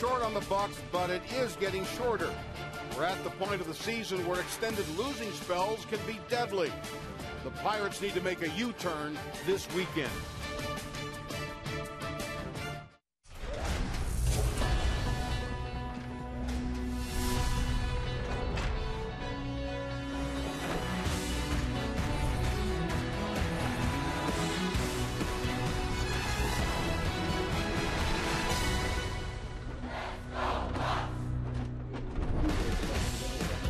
Short on the Bucs, but it is getting shorter. We're at the point of the season where extended losing spells can be deadly. The Pirates need to make a U-turn this weekend.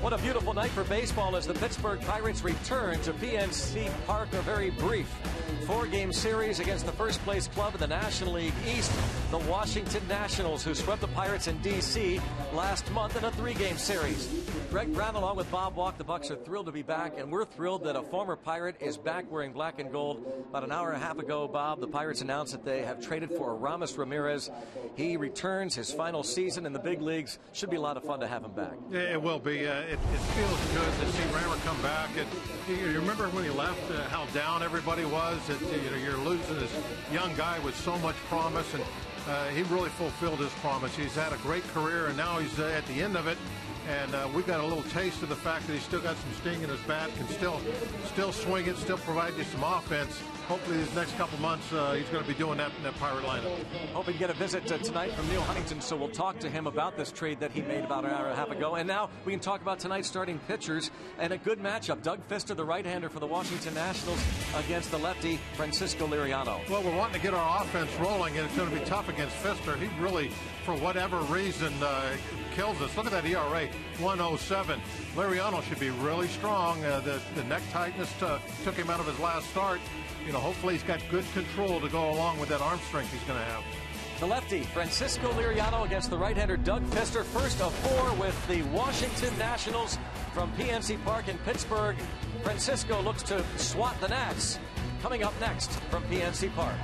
What a beautiful night for baseball as the Pittsburgh Pirates return to PNC Park. A very brief four-game series against the first-place club in the National League East, the Washington Nationals, who swept the Pirates in D.C. last month in a three-game series. Greg Brown along with Bob Walk, the Bucs are thrilled to be back, and we're thrilled that a former Pirate is back wearing black and gold. About an hour and a half ago, Bob, the Pirates announced that they have traded for Aramis Ramirez. He returns his final season in the big leagues. Should be a lot of fun to have him back. Yeah, it will be. It feels good to see Rammer come back. You remember when he left, how down everybody was? You're losing this young guy with so much promise, and he really fulfilled his promise. He's had a great career, and now he's at the end of it. And we got a little taste of the fact that he's still got some sting in his bat, can still swing it, still provide you some offense. Hopefully these next couple months he's going to be doing that in that Pirate lineup. Hoping to get a visit tonight from Neil Huntington, so we'll talk to him about this trade that he made about an hour and a half ago. And now we can talk about tonight's starting pitchers and a good matchup. Doug Fister, the right-hander for the Washington Nationals, against the lefty Francisco Liriano. Well, we're wanting to get our offense rolling, and it's going to be tough against Fister. He really, for whatever reason, kills us. Look at that ERA, 1.07. Liriano should be really strong. The neck tightness took him out of his last start. Hopefully he's got good control to go along with that arm strength he's going to have. The lefty, Francisco Liriano, against the right-hander Doug Fister. First of four with the Washington Nationals from PNC Park in Pittsburgh. Francisco looks to swat the Nats. Coming up next from PNC Park.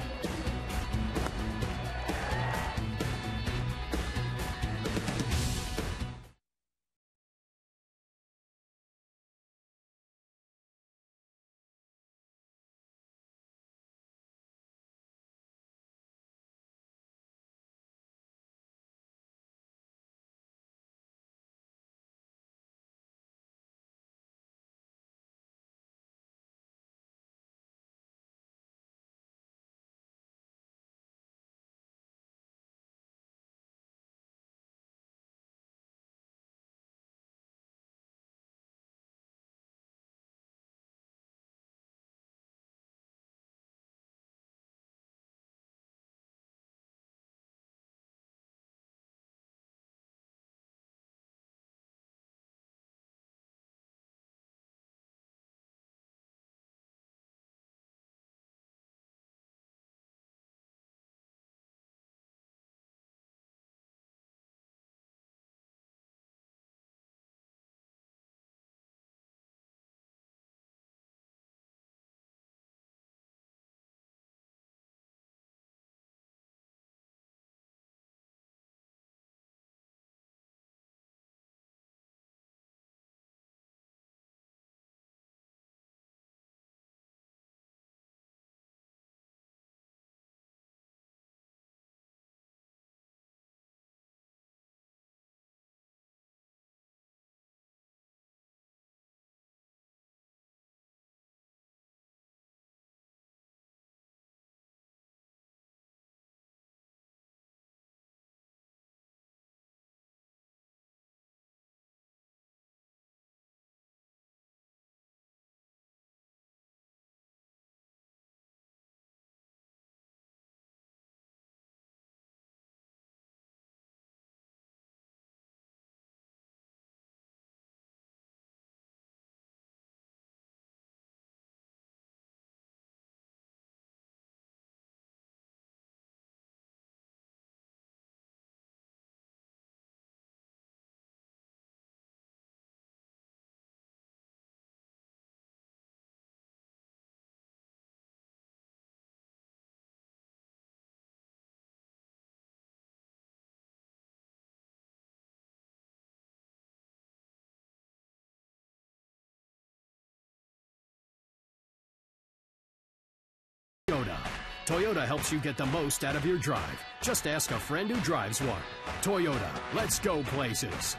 Toyota helps you get the most out of your drive. Just ask a friend who drives one. Toyota, let's go places.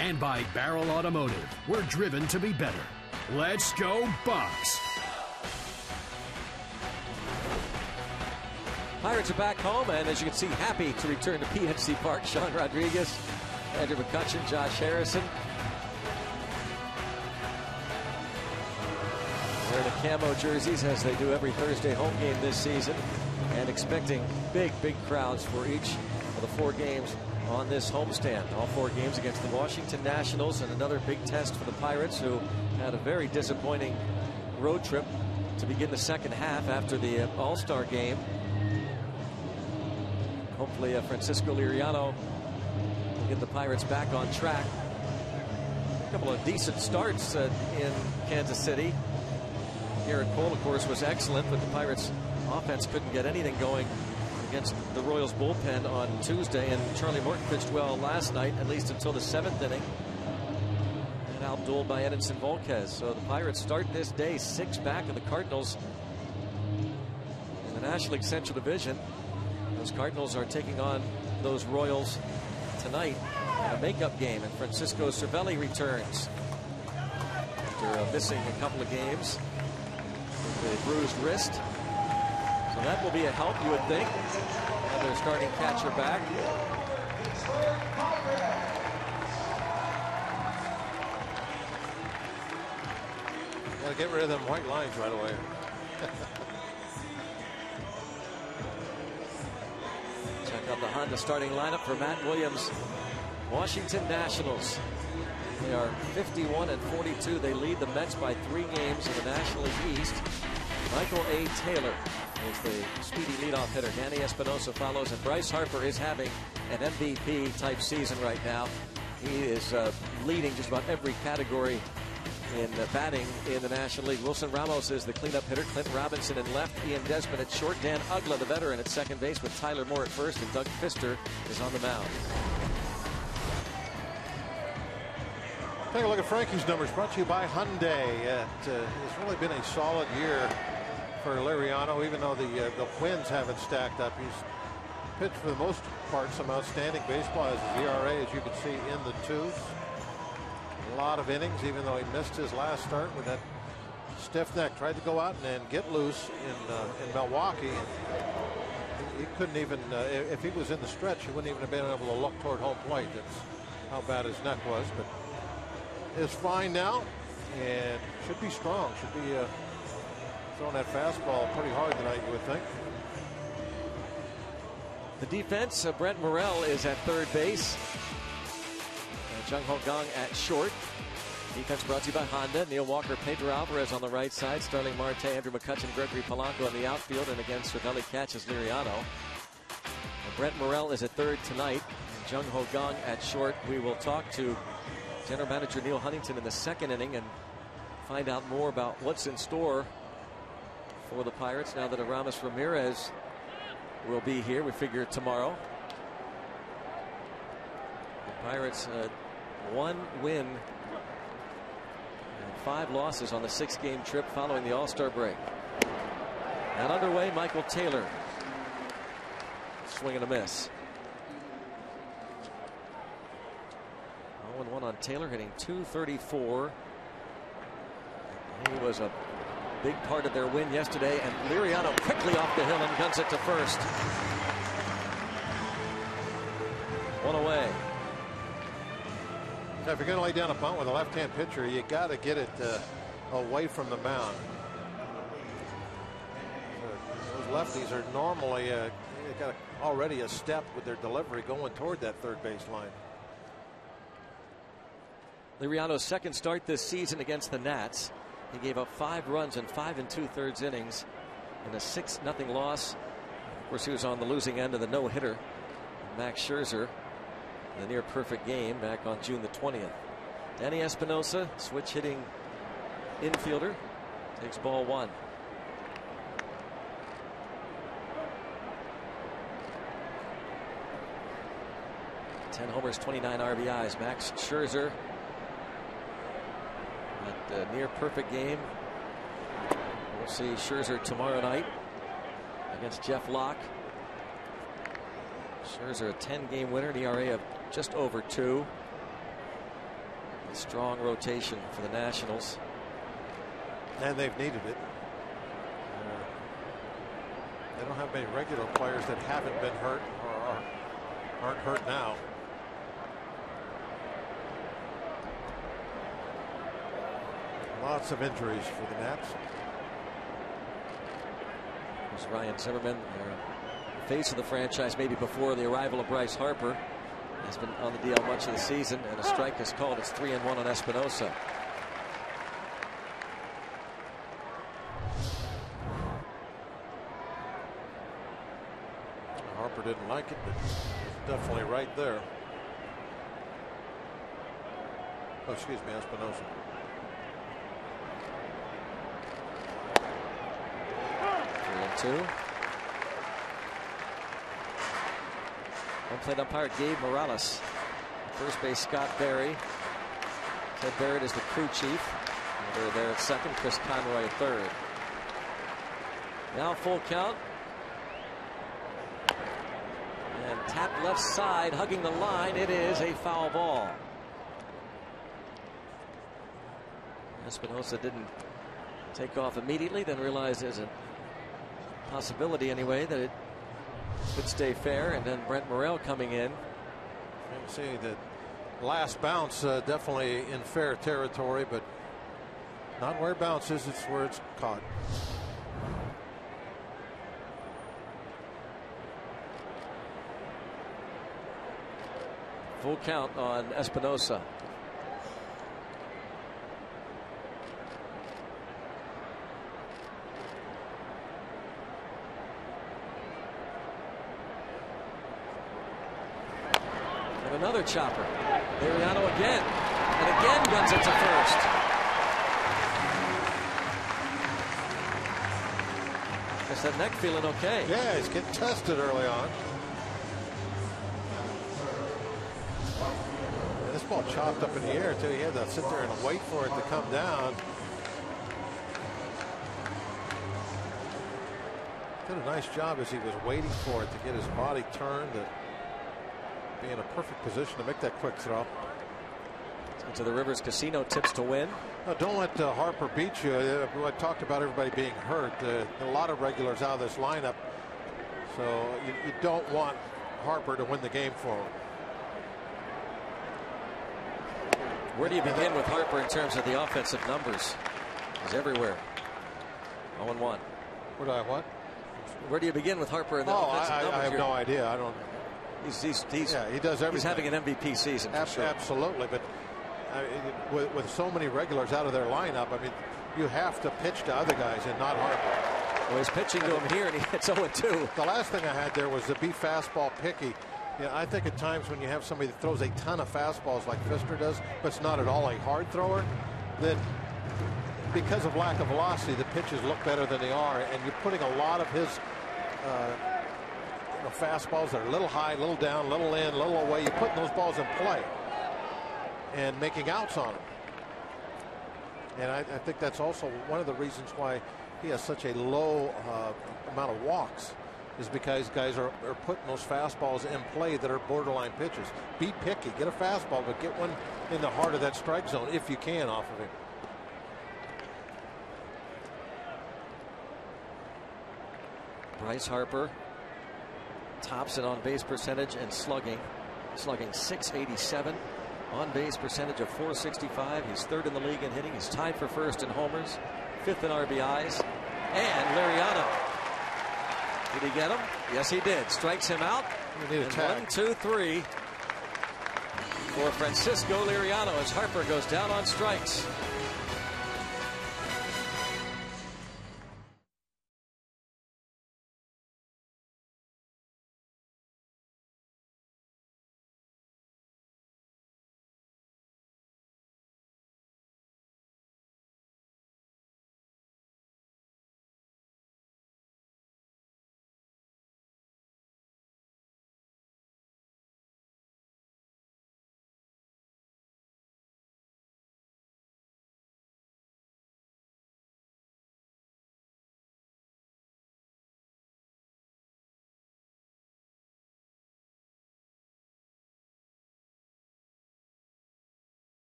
And by Barrel Automotive, we're driven to be better. Let's go Bucks. Pirates are back home, and as you can see, happy to return to PNC Park. Sean Rodriguez, Andrew McCutchen, Josh Harrison. Wearing the camo jerseys as they do every Thursday home game this season, and expecting big crowds for each of the 4 games on this homestand. All 4 games against the Washington Nationals, and another big test for the Pirates, who had a very disappointing road trip to begin the second half after the All-Star game. Hopefully Francisco Liriano will get the Pirates back on track. A couple of decent starts in Kansas City. Garrett Cole, of course, was excellent, but the Pirates offense couldn't get anything going against the Royals bullpen on Tuesday, and Charlie Morton pitched well last night, at least until the 7th inning, and outdueled by Edinson Volquez. So the Pirates start this day 6 back of the Cardinals in the National League Central Division. Those Cardinals are taking on those Royals tonight in a makeup game, and Francisco Cervelli returns after missing a couple of games with a bruised wrist. So that will be a help, you would think. And their starting catcher back. Got to get rid of them white lines right away. Check out the Honda starting lineup for Matt Williams. Washington Nationals. They are 51-42. They lead the Mets by 3 games in the National League East. Michael A. Taylor is the speedy leadoff hitter. Danny Espinosa follows, and Bryce Harper is having an MVP type season right now. He is leading just about every category in batting in the National League. Wilson Ramos is the cleanup hitter. Clint Robinson in left. Ian Desmond at short. Dan Uggla, the veteran, at second base, with Tyler Moore at first, and Doug Fister is on the mound. Take a look at Frankie's numbers, brought to you by Hyundai. It's really been a solid year for Liriano, even though the wins haven't stacked up. He's pitched for the most part some outstanding baseball. As his ERA, as you can see, in the 2s. A lot of innings, even though he missed his last start with that stiff neck. Tried to go out and get loose in Milwaukee. And he couldn't even, if he was in the stretch, he wouldn't even have been able to look toward home plate. That's how bad his neck was. But is fine now and should be strong. Should be throwing that fastball pretty hard tonight, you would think. The defense, Brent Morrell is at third base. Jung Ho Kang at short. Defense brought to you by Honda. Neil Walker, Pedro Alvarez on the right side. Starling Marte, Andrew McCutchen, Gregory Polanco in the outfield. And again, Cervelli catches Liriano. Brent Morrell is at third tonight. And Jung Ho Kang at short. We will talk to General Manager Neil Huntington in the second inning and find out more about what's in store for the Pirates now that Aramis Ramirez will be here. We figure tomorrow. The Pirates 1 win and 5 losses on the 6-game trip following the All-Star break. And underway, Michael Taylor. Swing and a miss. 0-1 on Taylor, hitting .234. He was a big part of their win yesterday, and Liriano quickly off the hill and guns it to first. 1 away. Now, if you're going to lay down a bunt with a left-hand pitcher, you got to get it away from the mound. Those lefties are normally got already a step with their delivery going toward that third base line. Liriano's second start this season against the Nats. He gave up 5 runs in 5 2/3 innings in a 6-0 loss. Of course, he was on the losing end of the no-hitter, Max Scherzer, in the near-perfect game back on June the 20th. Danny Espinosa, switch hitting infielder, takes ball 1. Ten homers, 29 RBIs. Max Scherzer, that near perfect game. We'll see Scherzer tomorrow night against Jeff Locke. Scherzer a 10-game winner, an ERA of just over 2. A strong rotation for the Nationals. And they've needed it. They don't have many regular players that haven't been hurt or aren't hurt now. Lots of injuries for the Nats. There's Ryan Zimmerman, face of the franchise maybe before the arrival of Bryce Harper. Has been on the DL much of the season, and a strike is called. It's 3-1 on Espinosa. Harper didn't like it, but it's definitely right there. Oh, excuse me, Espinosa. Two. One plate umpire Gabe Morales. First base Scott Berry. Ted Barrett is the crew chief. They're there at second. Chris Conroy at third. Now full count. And tap left side, hugging the line. It is a foul ball. Espinosa didn't take off immediately, then realized there's a possibility anyway that it could stay fair, and then Brent Morrell coming in. You can see that last bounce definitely in fair territory, but not where it bounces, it's where it's caught. Full count on Espinosa. Another chopper. Liriano again. And again guns it to first. Guess that neck feeling okay. Yeah, he's getting tested early on. And this ball chopped up in the air too. He had to sit there and wait for it to come down. Did a nice job as he was waiting for it to get his body turned. Be in a perfect position to make that quick throw. Into the Rivers Casino tips to win. No, don't let Harper beat you. I talked about everybody being hurt. A lot of regulars out of this lineup, so you don't want Harper to win the game for him. Where do you begin with Harper in terms of the offensive numbers? He's everywhere. 0-1. Where do I what? Where do you begin with Harper in the offensive numbers? I have no idea. I don't. Yeah, he does everything. He's having an MVP season. For sure. Absolutely, but with so many regulars out of their lineup, I mean, you have to pitch to other guys and not Harper. Well, he's pitching to him here, and he hits 0-2. The last thing I had there was to be fastball picky. Yeah, I think at times when you have somebody that throws a ton of fastballs like Fister does, but it's not at all a hard thrower, then because of lack of velocity, the pitches look better than they are, and you're putting a lot of his fastballs that are a little high, a little down, a little in, a little away. You're putting those balls in play and making outs on them. And I think that's also one of the reasons why he has such a low amount of walks, is because guys are putting those fastballs in play that are borderline pitches. Be picky, get a fastball, but get one in the heart of that strike zone if you can off of him. Bryce Harper tops in on base percentage and slugging .687, on base percentage of .465. He's third in the league in hitting. He's tied for first in homers, fifth in RBIs. And Liriano, did he get him? Yes, he did. Strikes him out. You need a tag. 1, 2, 3 for Francisco Liriano as Harper goes down on strikes.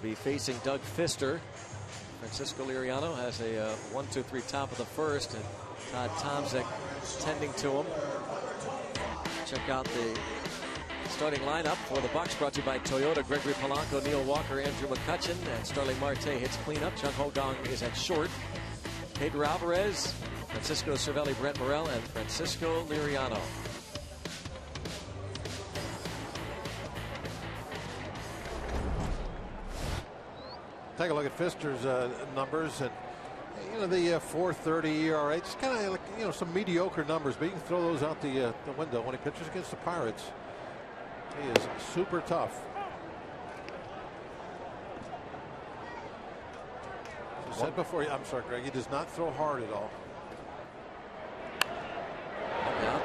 be facing Doug Fister. Francisco Liriano has a 1-2-3 top of the first, and Todd Tomczyk tending to him. Check out the starting lineup for the Bucs, brought to you by Toyota. Gregory Polanco, Neil Walker, Andrew McCutchen, and Starling Marte hits cleanup. Chung Ho-Gong is at short. Pedro Alvarez, Francisco Cervelli, Brent Morel, and Francisco Liriano. Take a look at Fister's numbers, and the 4.30 ERA, just kind of like some mediocre numbers, but you can throw those out the window when he pitches against the Pirates. He is super tough. As I said before, I'm sorry, Greg, he does not throw hard at all. Out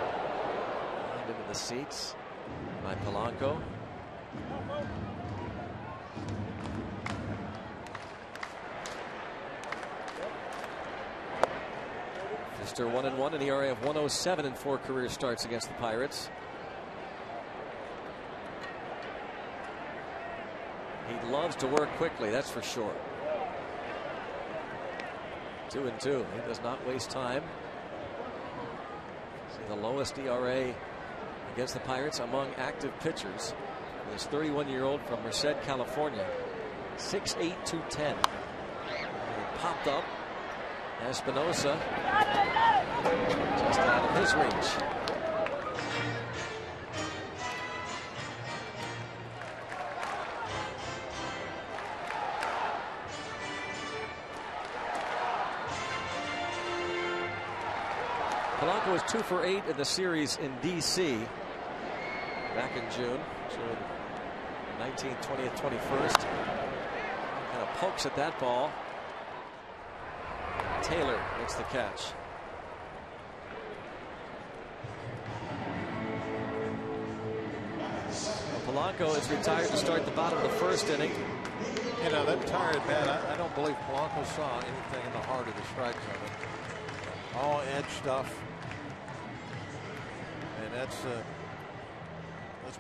into the seats by Polanco. Fister 1-1, an ERA of 1.07 in 4 career starts against the Pirates. He loves to work quickly, that's for sure. 2-2. He does not waste time. See the lowest ERA against the Pirates among active pitchers. This 31-year-old from Merced, California. 6'8", 210. He popped up. Espinosa just out of his reach. Polanco was 2 for 8 in the series in D.C. back in June. 19th, 20th, 21st. Kind of pokes at that ball. Taylor makes the catch. Polanco is retired to start the bottom of the first inning. That tired man, I don't believe Polanco saw anything in the heart of the strikes of it. All edge stuff. And that's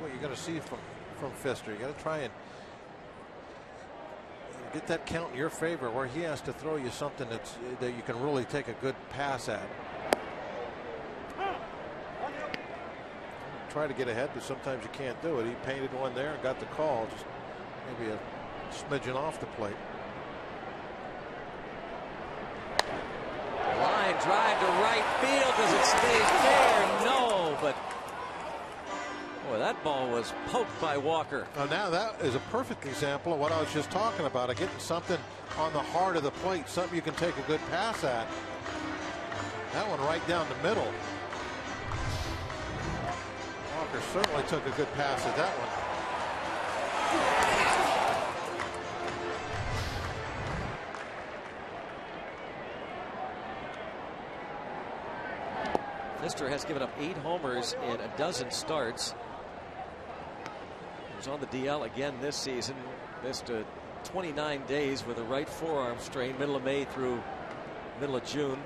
what you're going to see from Fister. You got to try and get that count in your favor, where he has to throw you something that you can really take a good pass at. Try to get ahead, but sometimes you can't do it. He painted one there and got the call, just maybe a smidgen off the plate. Line drive to right field. Does it stay fair? No, but boy, that ball was poked by Walker. Now that is a perfect example of what I was just talking about, of getting something on the heart of the plate, something you can take a good pass at. That one right down the middle. Walker certainly took a good pass at that one. Fister has given up 8 homers in a dozen starts. He was on the DL again this season. Missed 29 days with a right forearm strain, middle of May through middle of June.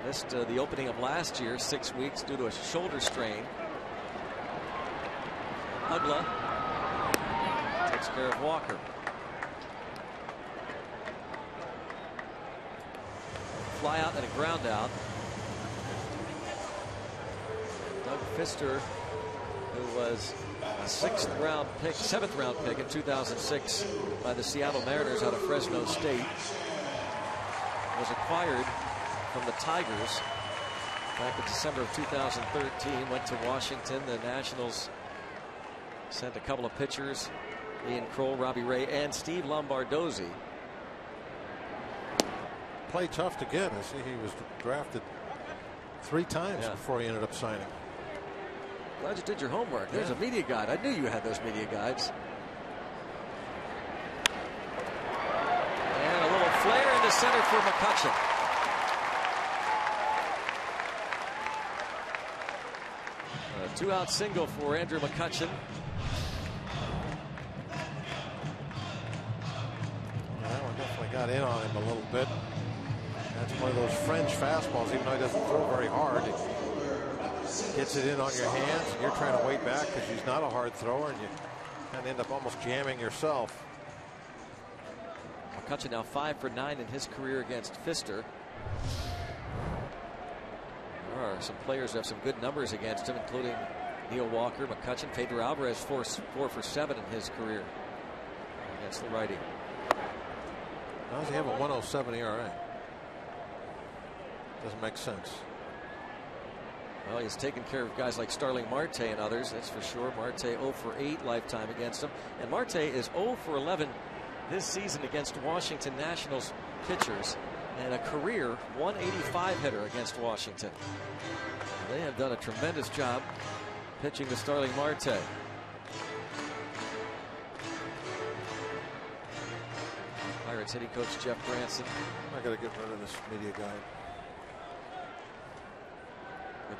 Missed the opening of last year, 6 weeks, due to a shoulder strain. Ugla takes care of Walker. Fly out and a ground out. Doug Fister, who was a 7th round pick in 2006 by the Seattle Mariners out of Fresno State, was acquired from the Tigers back in December of 2013. Went to Washington. The Nationals sent a couple of pitchers, Ian Kroll, Robbie Ray, and Steve Lombardozzi. Played tough to get. I see he was drafted 3 times before he ended up signing. Glad you did your homework. There's a media guide. I knew you had those media guides. And a little flare into center for McCutchen. A 2-out single for Andrew McCutchen. That one definitely got in on him a little bit. That's one of those French fastballs, even though he doesn't throw very hard. It gets it in on your hands, and you're trying to wait back because he's not a hard thrower, and you and end up almost jamming yourself. McCutchen now 5 for 9 in his career against Fister. There are some players who have some good numbers against him, including Neil Walker, McCutchen. Pedro Alvarez 4 for 7 in his career against the righty. How does he have a 1.07 ERA? Doesn't make sense. Well, he's taken care of guys like Starling Marte and others, that's for sure. Marte 0 for 8 lifetime against him. And Marte is 0 for 11 this season against Washington Nationals pitchers, and a career 185 hitter against Washington. They have done a tremendous job pitching to Starling Marte. Pirates hitting coach Jeff Branson. I got to get rid of this media guy.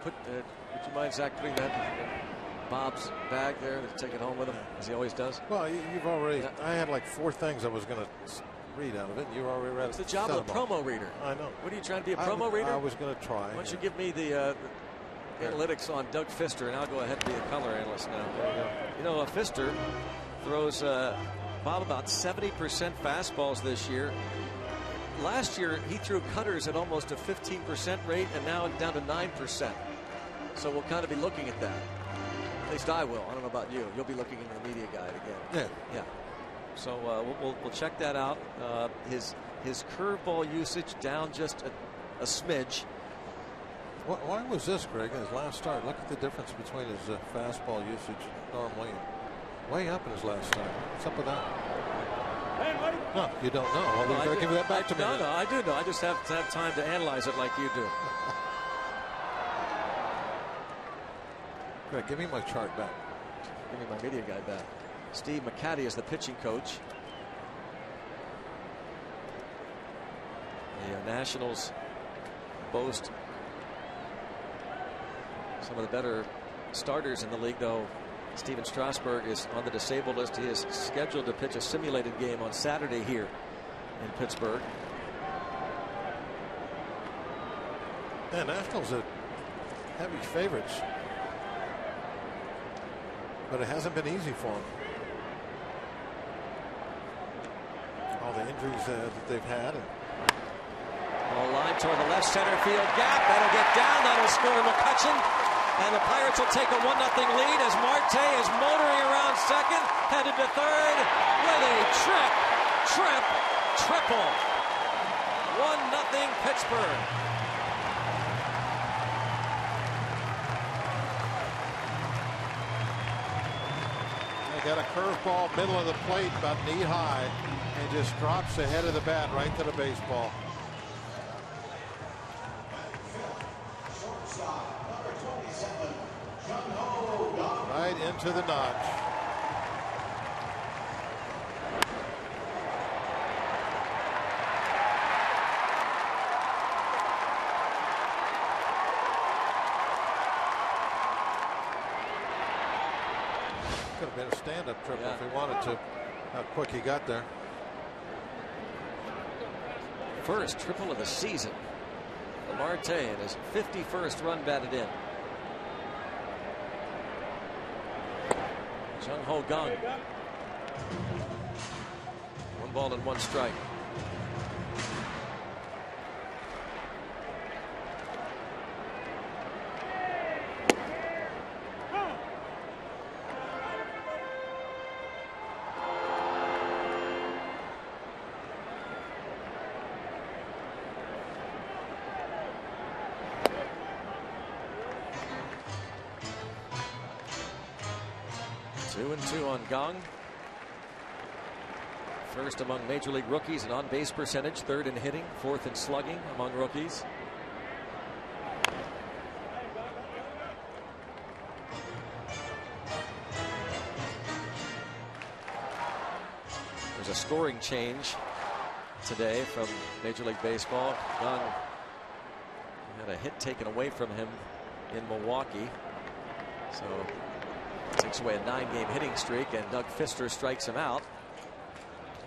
Would you mind, Zach, putting that in Bob's bag there to take it home with him, as he always does? Well, you've already. Yeah. I had like 4 things I was going to read out of it. You already read it. It's the job of a promo reader. I know. What are you trying to be, a promo reader? I was going to try. Why don't you give me the analytics on Doug Fister, and I'll go ahead and be the color analyst now. You know, Fister throws Bob about 70% fastballs this year. Last year he threw cutters at almost a 15% rate, and now down to 9%. So we'll kind of be looking at that. At least I will. I don't know about you. You'll be looking into the media guide again. Yeah. So we'll check that out. His curveball usage down just a smidge. Why was this, Greg, in his last start? Look at the difference between his fastball usage normally and way up in his last start. What's up with that? No, you don't know. Well, you gotta give that back to me. No, I do know. I just have to have time to analyze it like you do. Greg, give me my chart back. Give me my media guy back. Steve McCaddy is the pitching coach. The Nationals boast some of the better starters in the league, though. Steven Strasburg is on the disabled list. He is scheduled to pitch a simulated game on Saturday here in Pittsburgh. Yeah, Nationals are heavy favorites, but it hasn't been easy for them. All the injuries that they've had. Ball line toward the left center field gap. That'll get down. That'll score McCutchen. And the Pirates will take a 1-0 lead as Marte is motoring around second, headed to third with a triple. 1-0 Pittsburgh. They got a curveball middle of the plate about knee high and just drops the head of the bat right to the baseball. Right into the notch. Could have been a stand-up triple if he wanted to. How quick he got there. First triple of the season for Marte and his 51st run batted in. Jung Ho Kang. 1 ball and 1 strike. Two and two on Kang. First among major league rookies in on-base percentage, 3rd in hitting, 4th in slugging among rookies. There's a scoring change today from Major League Baseball. Kang had a hit taken away from him in Milwaukee, so takes away a 9-game hitting streak, and Doug Fister strikes him out.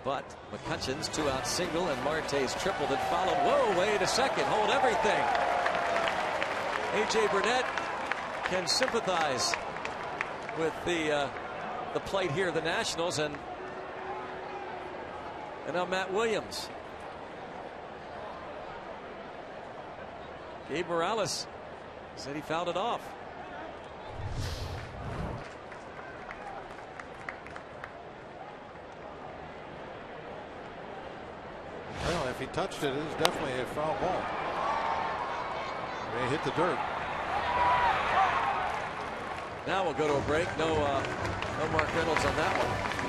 But McCutchen's 2-out single and Marte's triple that followed. Whoa, way to second. Hold everything. A.J. Burnett can sympathize with the the plate here, the Nationals, and now Matt Williams. Gabe Morales said he fouled it off. Well, if he touched it, it is definitely a foul ball. They hit the dirt. Now we'll go to a break. No Mark Reynolds on that one.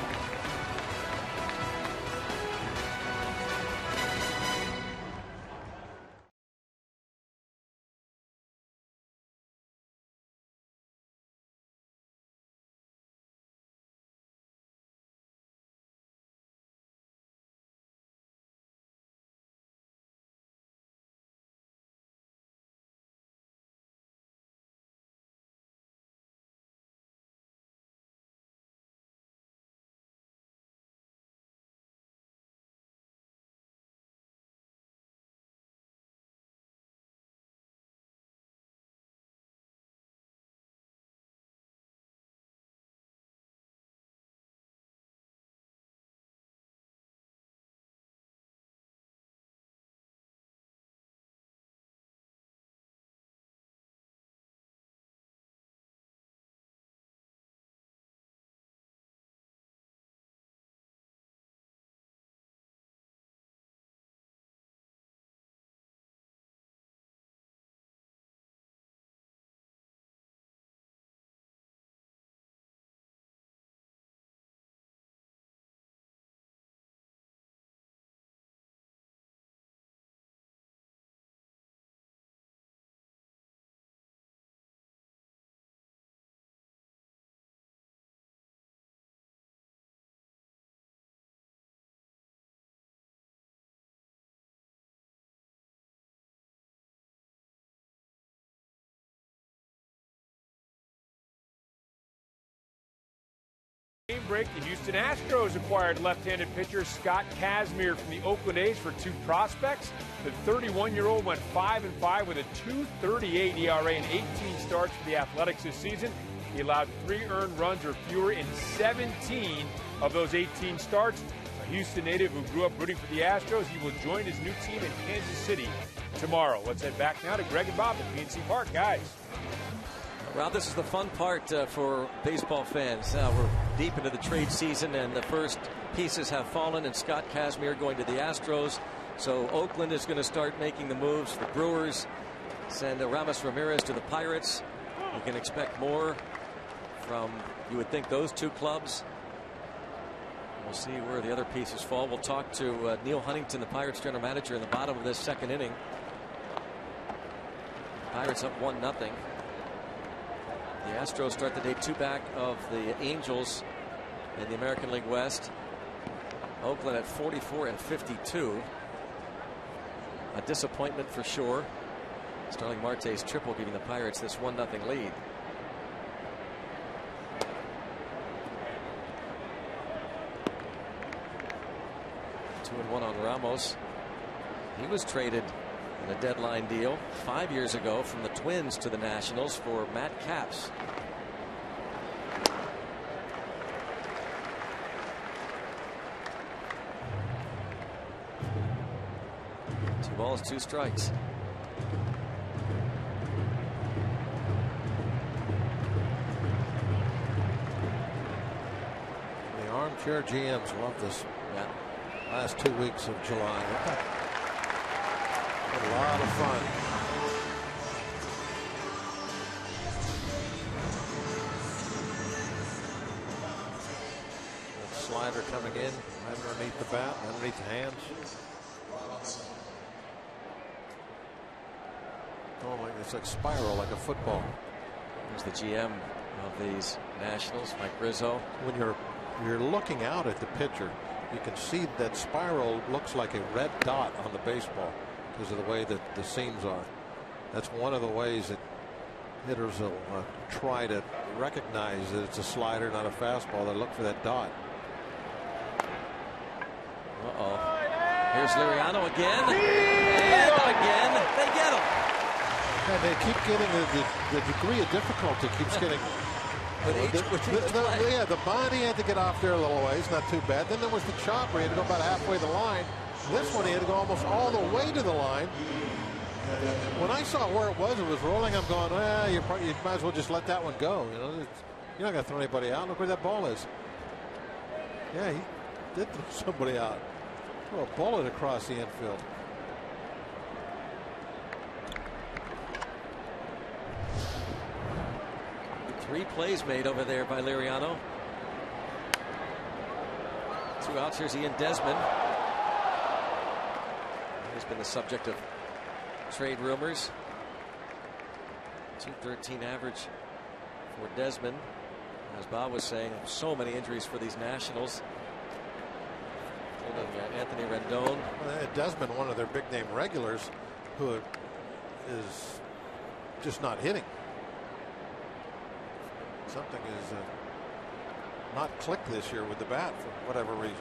Game break, the Houston Astros acquired left-handed pitcher Scott Kazmir from the Oakland A's for 2 prospects. The 31-year-old went 5-5 with a 2.38 ERA and 18 starts for the Athletics this season. He allowed 3 earned runs or fewer in 17 of those 18 starts. A Houston native who grew up rooting for the Astros, he will join his new team in Kansas City tomorrow. Let's head back now to Greg and Bob at PNC Park, guys. Well, this is the fun part for baseball fans. We're deep into the trade season, and the first pieces have fallen, and Scott Kazmir going to the Astros. So Oakland is going to start making the moves. The Brewers send Ramos Ramirez to the Pirates. You can expect more from, you would think, those 2 clubs. We'll see where the other pieces fall. We'll talk to Neil Huntington, the Pirates general manager, in the bottom of this 2nd inning. Pirates up 1-0. The Astros start the day 2 back of the Angels in the American League West. Oakland at 44-52. A disappointment for sure. Starling Marte's triple giving the Pirates this 1-0 lead. Two and 1 on Ramos. He was traded in a deadline deal 5 years ago from the Twins to the Nationals for Matt Capps. Two balls, 2 strikes. The armchair GMs love this. Yeah. Last 2 weeks of July. A lot of fun. That slider coming in underneath the bat, underneath the hands. Oh, it's like spiral, like a football. Here's the GM of these Nationals, Mike Rizzo. When you're looking out at the pitcher, you can see that spiral looks like a red dot on the baseball because of the way that the seams are. That's one of the ways that hitters will try to recognize that it's a slider, not a fastball. They look for that dot. Uh-oh. Here's Liriano again. And again, they get him. And they keep getting the degree of difficulty keeps getting But yeah, the bunt, he had to get off there a little ways, not too bad. Then there was the chopper, he had to go about halfway the line. This one, he had to go almost all the way to the line. When I saw where it was rolling, I'm going, well, you might as well just let that one go. You know, you're not going to throw anybody out. Look where that ball is. Yeah, he did throw somebody out. Throw a bullet across the infield. Three plays made over there by Liriano. 2 outs. Here's Ian Desmond. He's been the subject of trade rumors. 213 average for Desmond. As Bob was saying, so many injuries for these Nationals. Anthony Rendon. Well, Desmond, one of their big name regulars, who is just not hitting. Something is not clicked this year with the bat for whatever reason.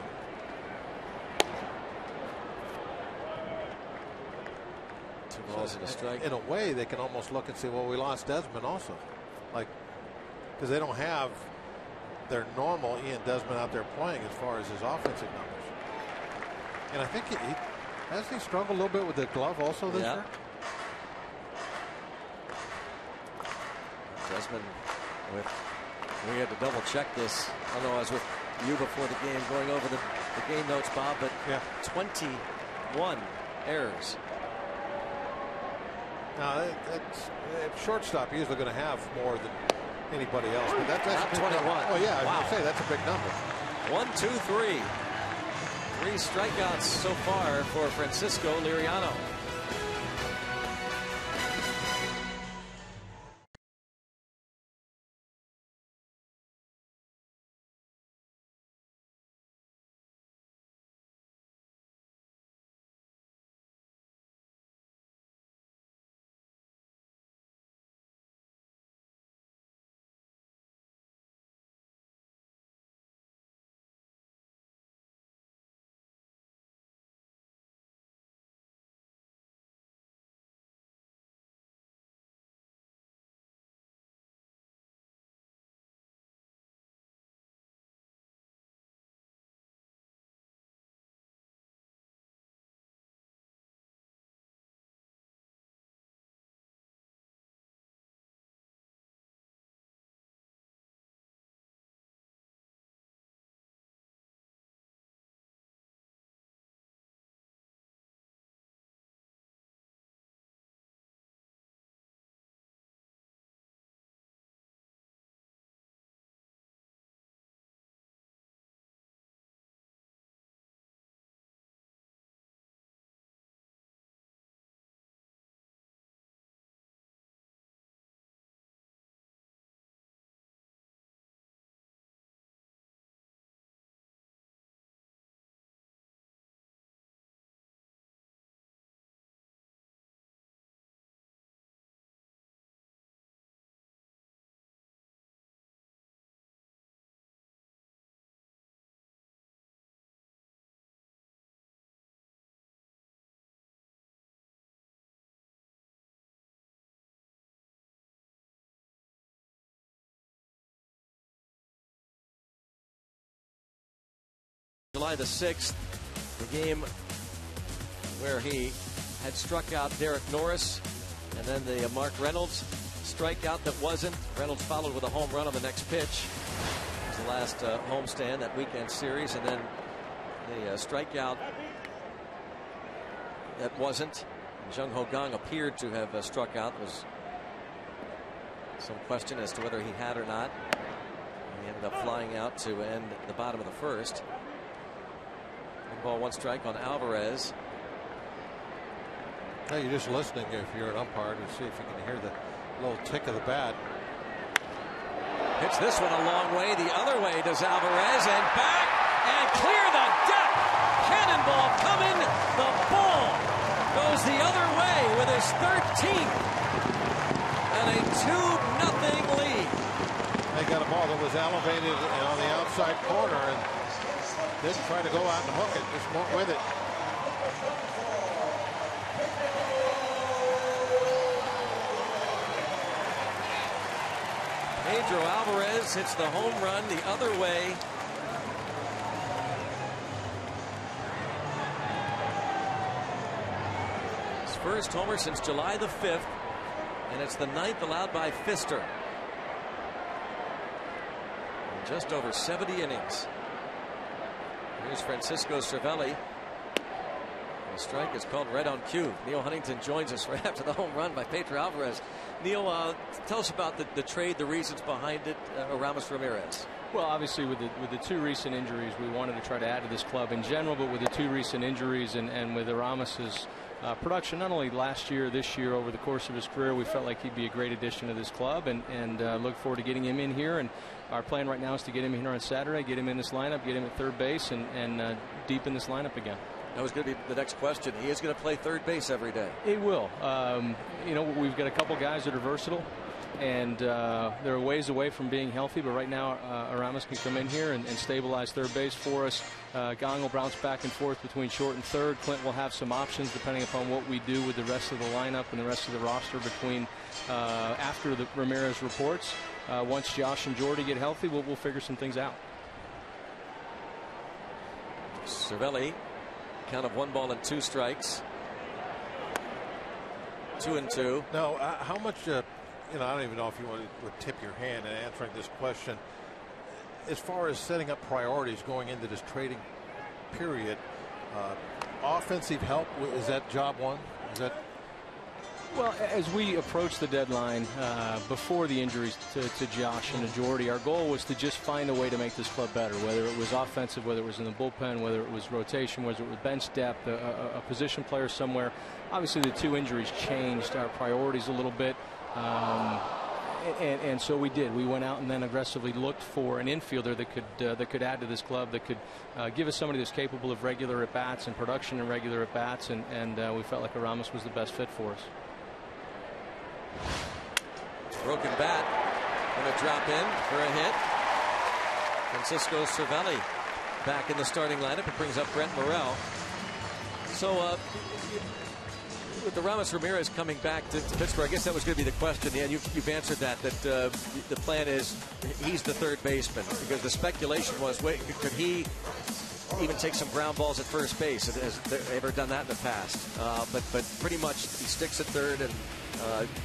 Two balls and a strike. In a way, they can almost look and say, well, we lost Desmond also. Like, because they don't have their normal Ian Desmond out there playing as far as his offensive numbers. And I think hasn't he struggled a little bit with the glove also this year? Desmond we had to double check this. I don't know, I was with you before the game going over the game notes, Bob, but 21 errors. Now, that's shortstop usually going to have more than anybody else, but that's not 21. Oh yeah, I was going to say that's a big number. 1, 2, 3. 3 strikeouts so far for Francisco Liriano. July the 6th, the game where he had struck out Derek Norris, and then the Mark Reynolds strikeout that wasn't. Reynolds followed with a home run on the next pitch. It was the last homestand, that weekend series, and then the strikeout that wasn't. Jung Ho Kang appeared to have struck out. There was some question as to whether he had or not. He ended up flying out to end the bottom of the first. 1 ball, 1 strike on Alvarez. Hey, you're just listening if you're an umpire to see if you can hear the little tick of the bat. Hits this one a long way. The other way does Alvarez, and back and clear the deck. Cannonball coming. The ball goes the other way with his 13th and a 2-0 lead. They got a ball that was elevated and on the outside corner and didn't try to go out and hook it, just went with it. Pedro Alvarez hits the home run the other way. His first homer since July the 5th, and it's the 9th allowed by Pfister. In just over 70 innings. Here's Francisco Cervelli. The strike is called right on cue. Neil Huntington joins us right after the home run by Pedro Alvarez. Neil, tell us about the trade, the reasons behind it, Aramis Ramirez. Well, obviously with the two recent injuries, we wanted to try to add to this club in general, but with the two recent injuries and with Aramis's production, not only last year, this year, over the course of his career, we felt like he'd be a great addition to this club, and look forward to getting him in here. And our plan right now is to get him here on Saturday, get him in this lineup, get him at third base, and deep in this lineup again. That was going to be the next question. He is going to play third base every day. He will. You know, we've got a couple guys that are versatile, and they're a ways away from being healthy, but right now Aramis can come in here and stabilize third base for us. Gong will bounce back and forth between short and third. Clint will have some options depending upon what we do with the rest of the lineup and the rest of the roster between after the Ramirez reports. Once Josh and Jordy get healthy, we'll figure some things out. Cervelli, count of 1-2 strikes. 2-2. Now, how much? You know, I don't even know if you would tip your hand in answering this question. As far as setting up priorities going into this trading period, offensive help, is that job one? Is that? Well, as we approach the deadline before the injuries to Josh and to Jordy, our goal was to just find a way to make this club better, whether it was offensive, whether it was in the bullpen, whether it was rotation, whether it was bench depth, a position player somewhere. Obviously, the two injuries changed our priorities a little bit. And so we did. We went out and then aggressively looked for an infielder that could add to this club, that could give us somebody that's capable of regular at bats and production and regular at bats, and we felt like Aramis was the best fit for us. Broken bat, going to drop in for a hit. Francisco Cervelli back in the starting lineup. It brings up Brent Morel. So with the Aramis Ramirez coming back to Pittsburgh, I guess that was going to be the question. Yeah, you've answered that the plan is he's the third baseman, because the speculation was, wait, could he even take some ground balls at first base? Has they ever done that in the past? But pretty much he sticks at third, and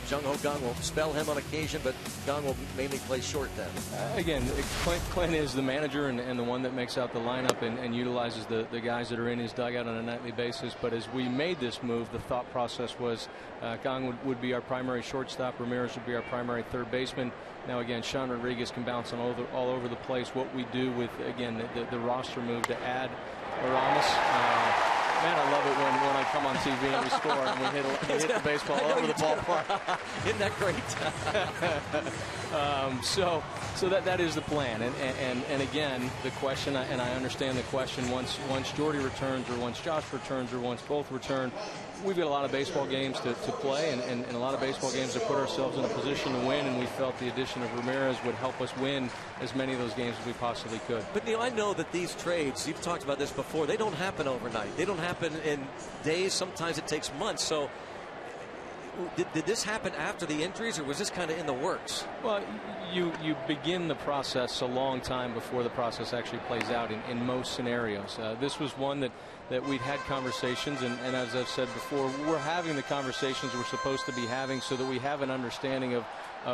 Jung Ho Kang will spell him on occasion, but Kang will mainly play short then. Again, Clint is the manager and the one that makes out the lineup and utilizes the guys that are in his dugout on a nightly basis. But as we made this move, the thought process was Kang would be our primary shortstop, Ramirez would be our primary third baseman. Now again, Sean Rodriguez can bounce all over the place. What we do with, again, the roster move to add Aramis. Man, I love it when I come on TV and we score and we hit the baseball all over the ballpark. Isn't that great? So that is the plan. And again, the question, and I understand the question, once Jordy returns, or once Josh returns, or once both return, we've got a lot of baseball games to play and a lot of baseball games to put ourselves in a position to win, and we felt the addition of Ramirez would help us win as many of those games as we possibly could. But Neil, I know that these trades, you've talked about this before, they don't happen overnight. They don't happen in days. Sometimes it takes months. So did this happen after the injuries, or was this kind of in the works? Well, you begin the process a long time before the process actually plays out in most scenarios. This was one that we'd had conversations, and as I've said before, we're having the conversations we're supposed to be having so that we have an understanding of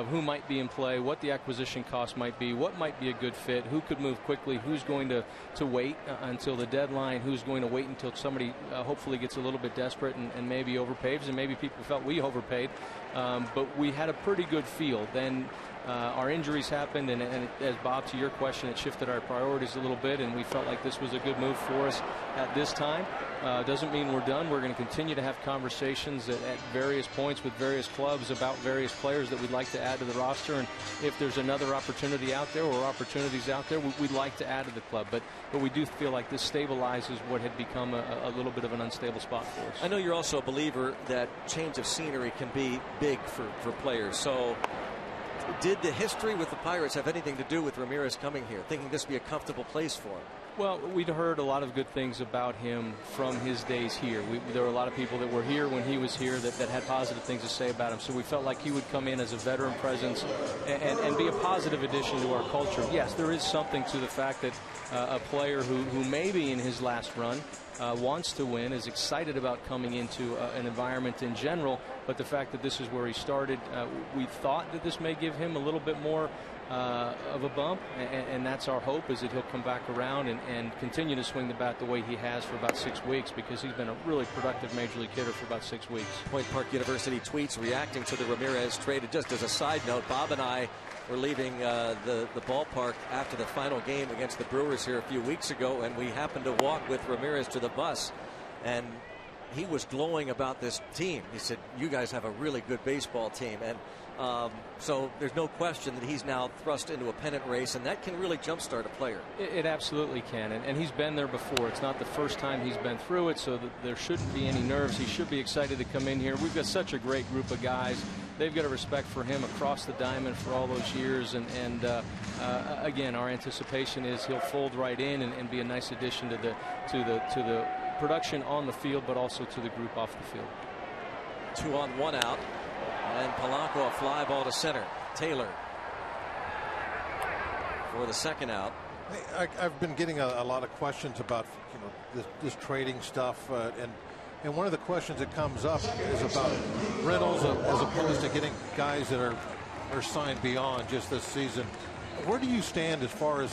who might be in play, what the acquisition cost might be, what might be a good fit, who could move quickly, who's going to wait until the deadline, who's going to wait until somebody hopefully gets a little bit desperate and maybe overpays, and maybe people felt we overpaid. But we had a pretty good feel. Then our injuries happened, and as Bob, to your question, it shifted our priorities a little bit, and we felt like this was a good move for us at this time. Doesn't mean we're done. We're going to continue to have conversations at various points with various clubs about various players that we'd like to add to the roster, and if there's another opportunity out there or opportunities out there, we'd like to add to the club. But we do feel like this stabilizes what had become a little bit of an unstable spot for us. I know you're also a believer that change of scenery can be big for players. So did the history with the Pirates have anything to do with Ramirez coming here, thinking this would be a comfortable place for him? Well, we'd heard a lot of good things about him from his days here. There were a lot of people that were here when he was here that had positive things to say about him. So we felt like he would come in as a veteran presence and be a positive addition to our culture. Yes, there is something to the fact that a player who may be in his last run wants to win, is excited about coming into an environment in general. But the fact that this is where he started, we thought that this may give him a little bit more of a bump, and that's our hope, is that he'll come back around and continue to swing the bat the way he has for about 6 weeks, because he's been a really productive major league hitter for about 6 weeks. Point Park University tweets reacting to the Ramirez trade. Just as a side note, Bob and I were leaving the ballpark after the final game against the Brewers here a few weeks ago, and we happened to walk with Ramirez to the bus, and he was glowing about this team. He said, "You guys have a really good baseball team." And so there's no question that he's now thrust into a pennant race, and that can really jumpstart a player. It absolutely can, and he's been there before. It's not the first time he's been through it, so that there shouldn't be any nerves. He should be excited to come in here. We've got such a great group of guys. They've got a respect for him across the diamond for all those years, and again, our anticipation is he'll fold right in and be a nice addition to the production on the field, but also to the group off the field. 2 on 1 out. And Polanco, a fly ball to center. Taylor for the second out. I've been getting a lot of questions about this trading stuff, and one of the questions that comes up is about rentals as opposed to getting guys that are signed beyond just this season. Where do you stand as far as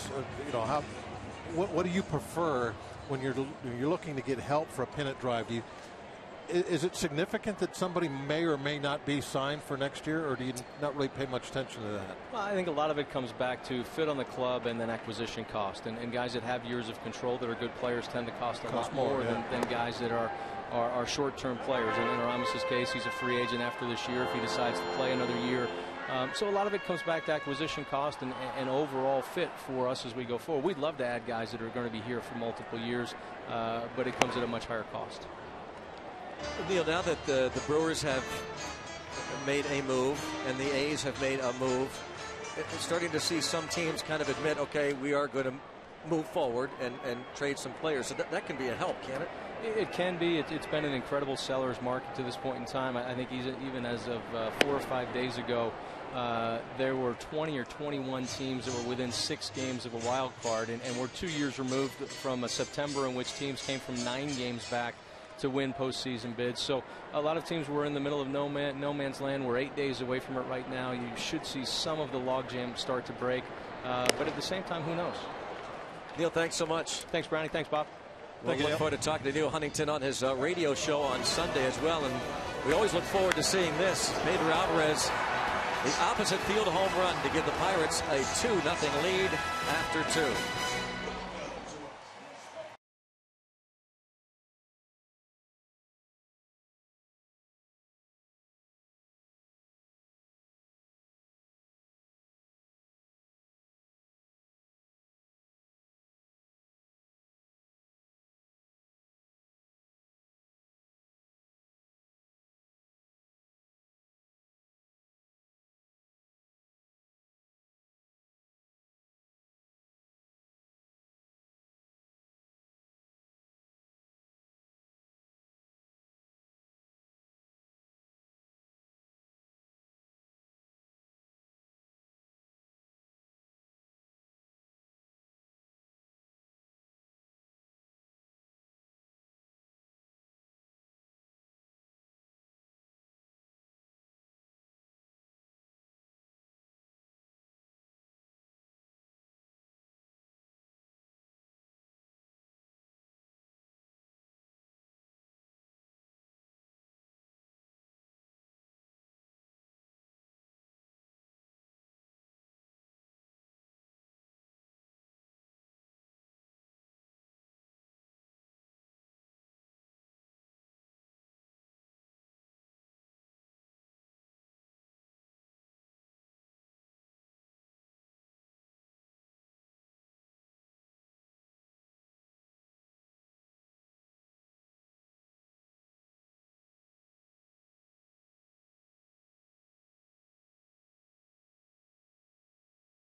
what do you prefer when you're looking to get help for a pennant drive? Is it significant that somebody may or may not be signed for next year, or do you not really pay much attention to that? Well, I think a lot of it comes back to fit on the club and then acquisition cost. And guys that have years of control that are good players tend to cost a lot more than guys that are short-term players. And in Ramos' case, he's a free agent after this year if he decides to play another year. So a lot of it comes back to acquisition cost and overall fit for us as we go forward. We'd love to add guys that are going to be here for multiple years, but it comes at a much higher cost. Neil, now that the Brewers have made a move and the A's have made a move, it's starting to see some teams kind of admit, okay, we are going to move forward and trade some players. So that can be a help, can't it? It can be. It's been an incredible seller's market to this point in time. I think even as of 4 or 5 days ago, there were 20 or 21 teams that were within 6 games of a wild card, and we're 2 years removed from a September in which teams came from 9 games back to win postseason bids. So a lot of teams were in the middle of no man's land. We're 8 days away from it right now. You should see some of the logjam start to break, but at the same time, who knows? Neil, thanks so much. Thanks, Brownie. Thanks, Bob. We'll look forward to talking to Neil Huntington on his radio show on Sunday as well. And we always look forward to seeing this. Pedro Alvarez, the opposite field home run to give the Pirates a 2-0 lead after 2.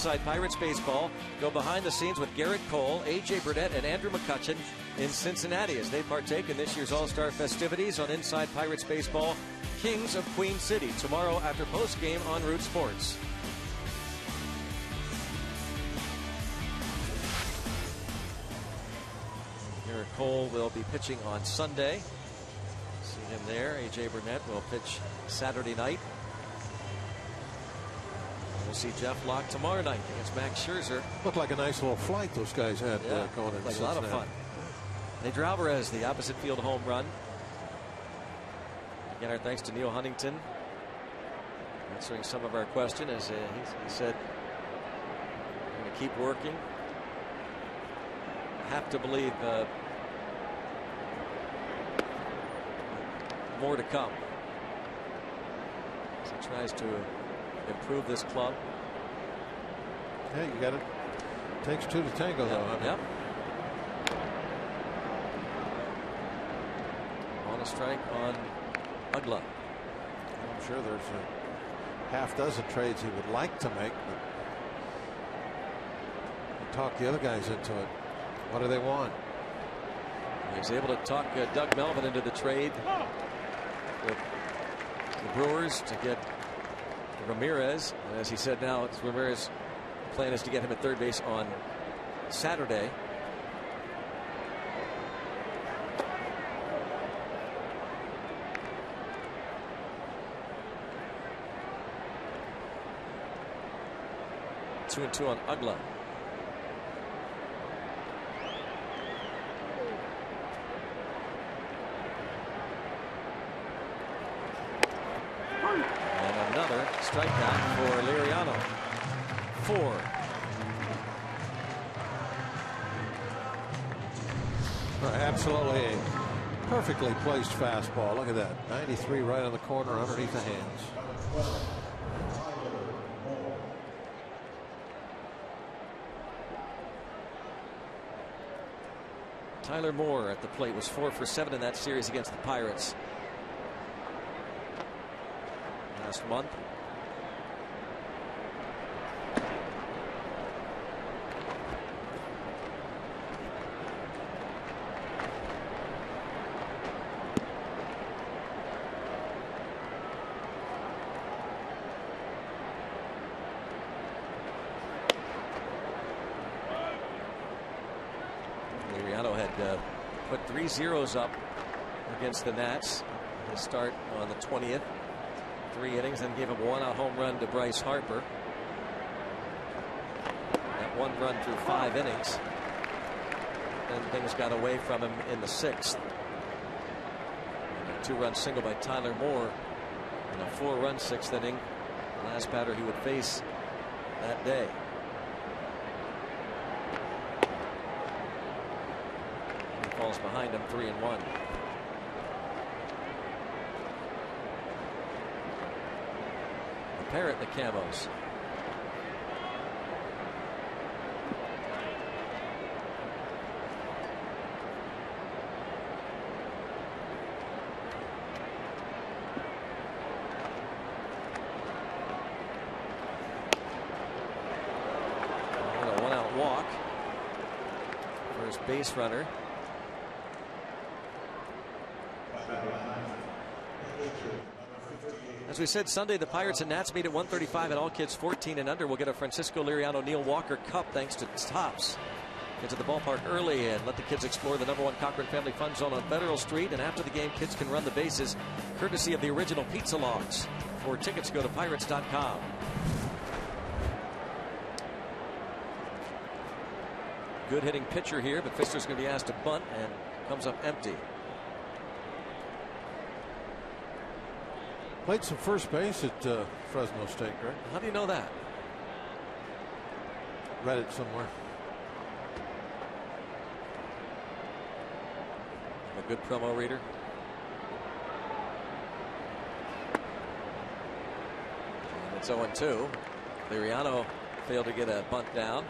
Inside Pirates baseball, go behind the scenes with Garrett Cole, A.J. Burnett, and Andrew McCutchen in Cincinnati as they partake in this year's All-Star festivities on Inside Pirates baseball. Kings of Queen City tomorrow after postgame on Root Sports. Garrett Cole will be pitching on Sunday. See him there. A.J. Burnett will pitch Saturday night. We'll see Jeff Locke tomorrow night against Max Scherzer. Looked like a nice little flight those guys had going in. Like a lot of fun. Pedro Alvarez, the opposite field home run. Again, our thanks to Neil Huntington answering some of our questions as he said, "I'm going to keep working. I have to believe more to come." As he tries to improve this club. Yeah, you got it. Takes two to tango, though. Yep. On a strike on Ugla. I'm sure there's a half dozen trades he would like to make, but he talk the other guys into it. What do they want? He was able to talk Doug Melvin into the trade with the Brewers to get Ramirez, and as he said, now it's Ramirez. The plan is to get him at third base on Saturday. Two and two on Ugla. And another strikeout for Liriano. 4. Absolutely a perfectly placed fastball. Look at that. 93 right on the corner underneath the hands. Tyler Moore at the plate was 4 for 7 in that series against the Pirates last month. Put 3 zeros up against the Nats. They start on the 20th. 3 innings, then gave him 1 out home run to Bryce Harper. That 1 run through 5 innings. Then things got away from him in the 6th. A 2-run single by Tyler Moore in a 4-run 6th inning. The last batter he would face that day. Falls behind him 3-1. The Parrot, the Camos. And a 1-out walk. First base runner. As we said, Sunday the Pirates and Nats meet at 1:35, and all kids 14 and under will get a Francisco Liriano Neil Walker Cup thanks to Tops. Get to the ballpark early and let the kids explore the #1 Cochran Family Fun Zone on Federal Street, and after the game kids can run the bases courtesy of the original Pizza Logs. For tickets go to pirates.com. Good hitting pitcher here, but Fister's going to be asked to bunt and comes up empty. Played some first base at Fresno State, right? How do you know that? Read it somewhere. A good promo reader. And it's 0-2. Liriano failed to get a bunt down.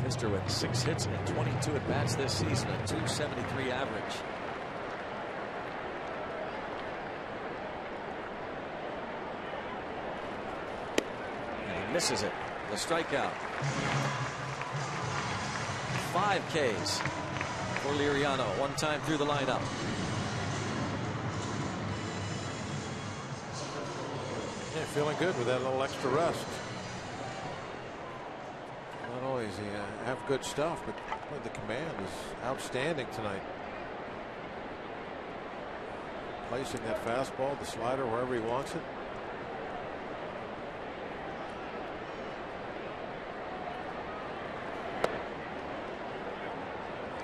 Fister with 6 hits and 22 at bats this season, a .273 average. Misses it. The strikeout. 5 Ks for Liriano. One time through the lineup. Yeah, feeling good with that little extra rest. Not only does he have good stuff, but the command is outstanding tonight. Placing that fastball, the slider, wherever he wants it.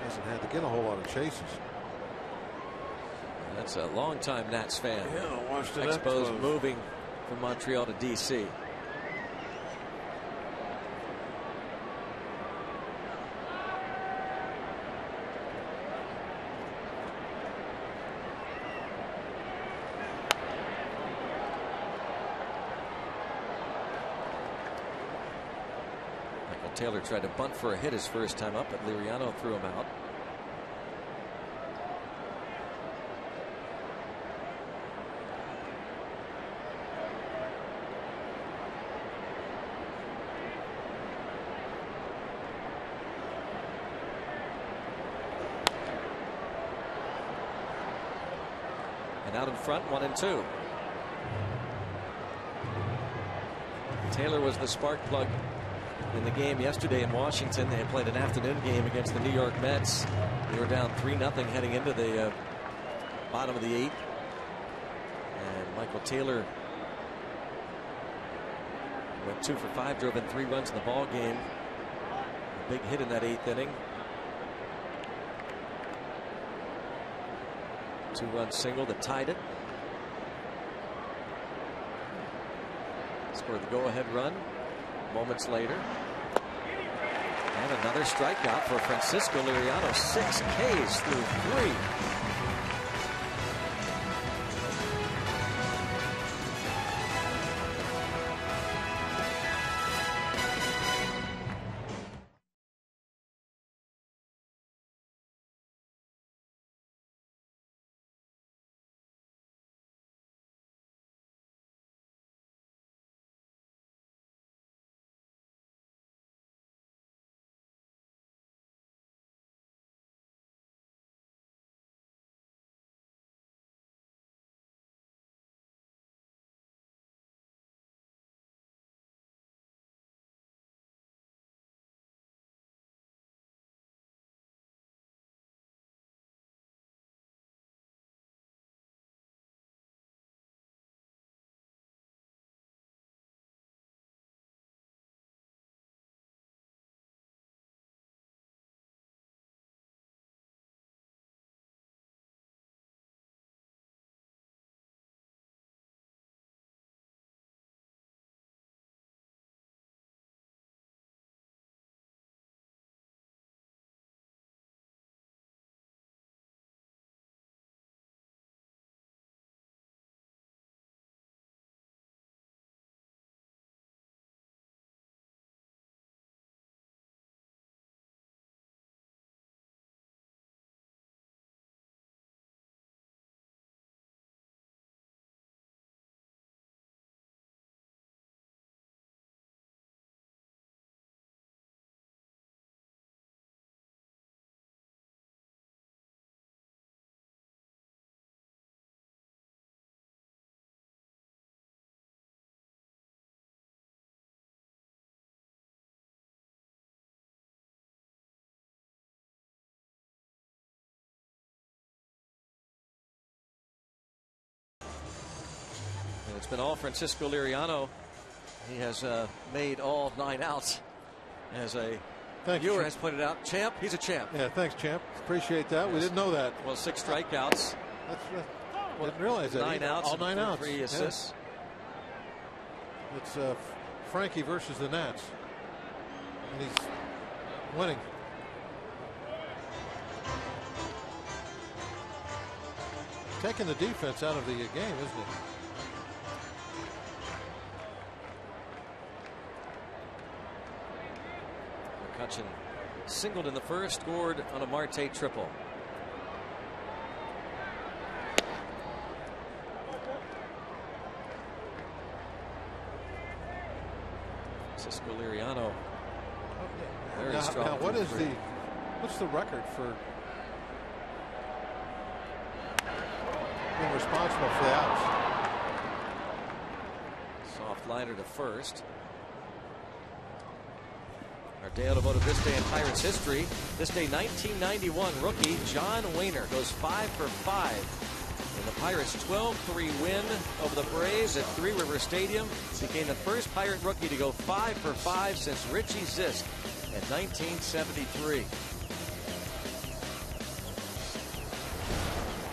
Hasn't had to get a whole lot of chases. That's a longtime Nats fan. Yeah, watched it exposed moving from Montreal to D.C. Taylor tried to bunt for a hit his first time up, but Liriano threw him out. And out in front, 1-2. Taylor was the spark plug in the game yesterday in Washington. They had played an afternoon game against the New York Mets. They were down 3-0 heading into the bottom of the 8th. And Michael Taylor went 2 for 5, drove in 3 runs in the ball game. A big hit in that 8th inning. 2-run single that tied it. Scored the go-ahead run moments later. And another strikeout for Francisco Liriano. 6 Ks through 3. And it's been all Francisco Liriano. He has made all 9 outs. As a viewer has pointed out, champ, he's a champ. Yeah, thanks, champ. Appreciate that. Yes. We didn't know that. Well, 6 strikeouts. Didn't realize that. 9 outs. All 9 outs. 3 assists. Yeah. It's Frankie versus the Nats. And he's winning. Taking the defense out of the game, isn't it? McCutchen singled in the first, scored on a Marte triple. Francisco Liriano. Very strong. Now what's the record for being responsible for the outs? Soft liner to first. Our day automotive this day in Pirates history. This day 1991 rookie John Wehner goes 5 for 5 in the Pirates 12-3 win over the Braves at Three River Stadium. Became the first Pirate rookie to go 5 for 5 since Richie Zisk in 1973.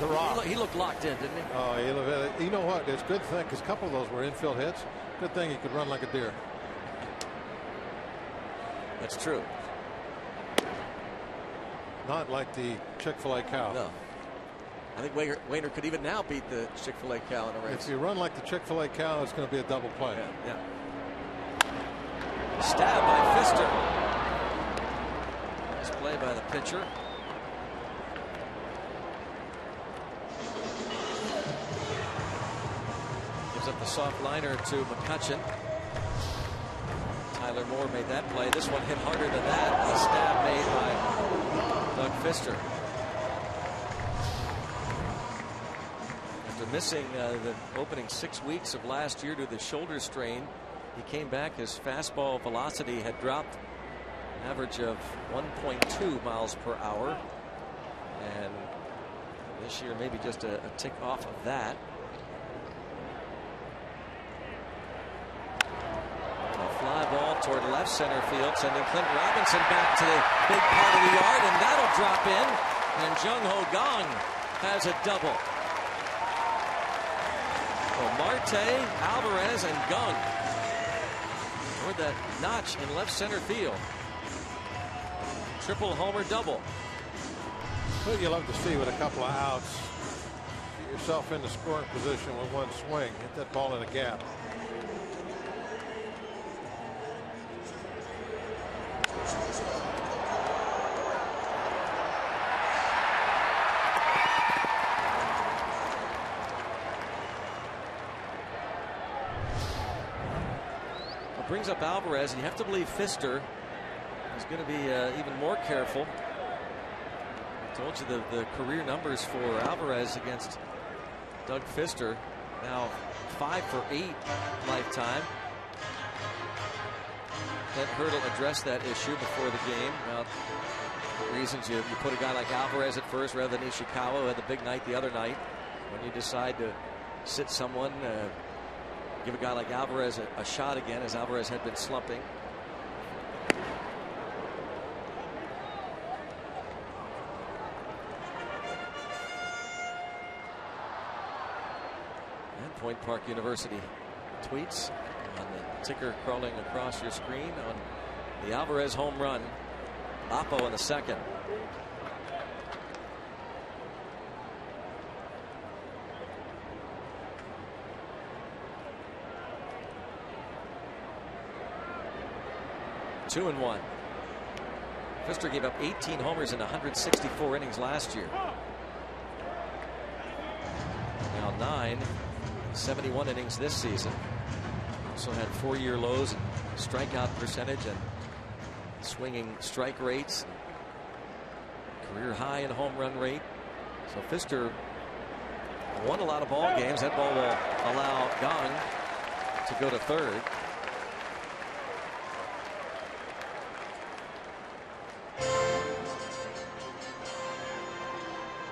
The Rock. He looked locked in, didn't he? Oh, you know what? It's a good thing because a couple of those were infield hits. Good thing he could run like a deer. That's true. Not like the Chick-fil-A cow. No. I think Wehner could even now beat the Chick-fil-A cow in a race. If you run like the Chick-fil-A cow, it's going to be a double play. Yeah. Stab by Pfister. Nice play by the pitcher. Gives up the soft liner to McCutchen. Tyler Moore made that play. This one hit harder than that. A stab made by Doug Pfister. After missing the opening 6 weeks of last year due to the shoulder strain, he came back. His fastball velocity had dropped an average of 1.2 miles per hour. And this year maybe just a tick off of that. Fly ball toward left center field, sending Clint Robinson back to the big part of the yard, and that'll drop in. And Jung Ho Gong has a double. So Marte, Alvarez, and Gong toward that notch in left center field. Triple homer double. What you love to see with a couple of outs, get yourself in the scoring position with one swing, hit that ball in a gap. Brings up Alvarez, and you have to believe Pfister is going to be even more careful. I told you the career numbers for Alvarez against Doug Pfister, now 5 for 8 lifetime. Clint Hurdle addressed that issue before the game about the reasons you put a guy like Alvarez at first rather than Ishikawa, who had the big night the other night. When you decide to sit someone, give a guy like Alvarez a shot again, as Alvarez had been slumping. And Point Park University tweets on the ticker crawling across your screen on the Alvarez home run. Oppo in the second. Two and one. Pfister gave up 18 homers in 164 innings last year. Now 9, 71 innings this season. Also had 4-year lows in strikeout percentage and swinging strike rates. Career high in home run rate. So Pfister won a lot of ball games. That ball will allow Gong to go to third.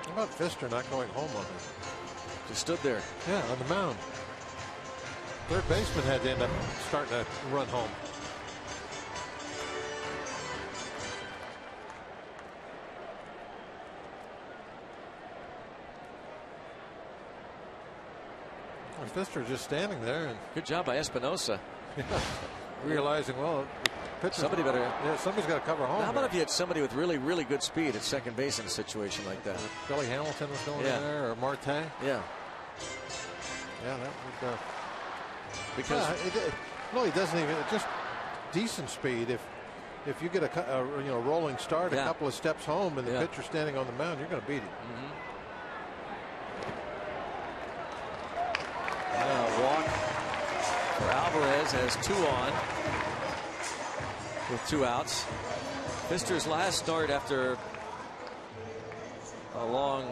How about Pfister not going home on this? Just stood there. Yeah, on the mound. Third baseman had to end up starting to run home. Pfister just standing there. And good job by Espinosa. Realizing, well, somebody better. Yeah, somebody's got to cover home. Now, how about if you had somebody with really good speed at second base in a situation like that? Billy Hamilton was going in there, or Marte. Yeah. Yeah, that would. Because it really doesn't even just decent speed. If you get a rolling start, a couple of steps home, and the pitcher standing on the mound, you're going to beat him. Walk for Alvarez has 2 on. with 2 outs. Pfister's last start after a long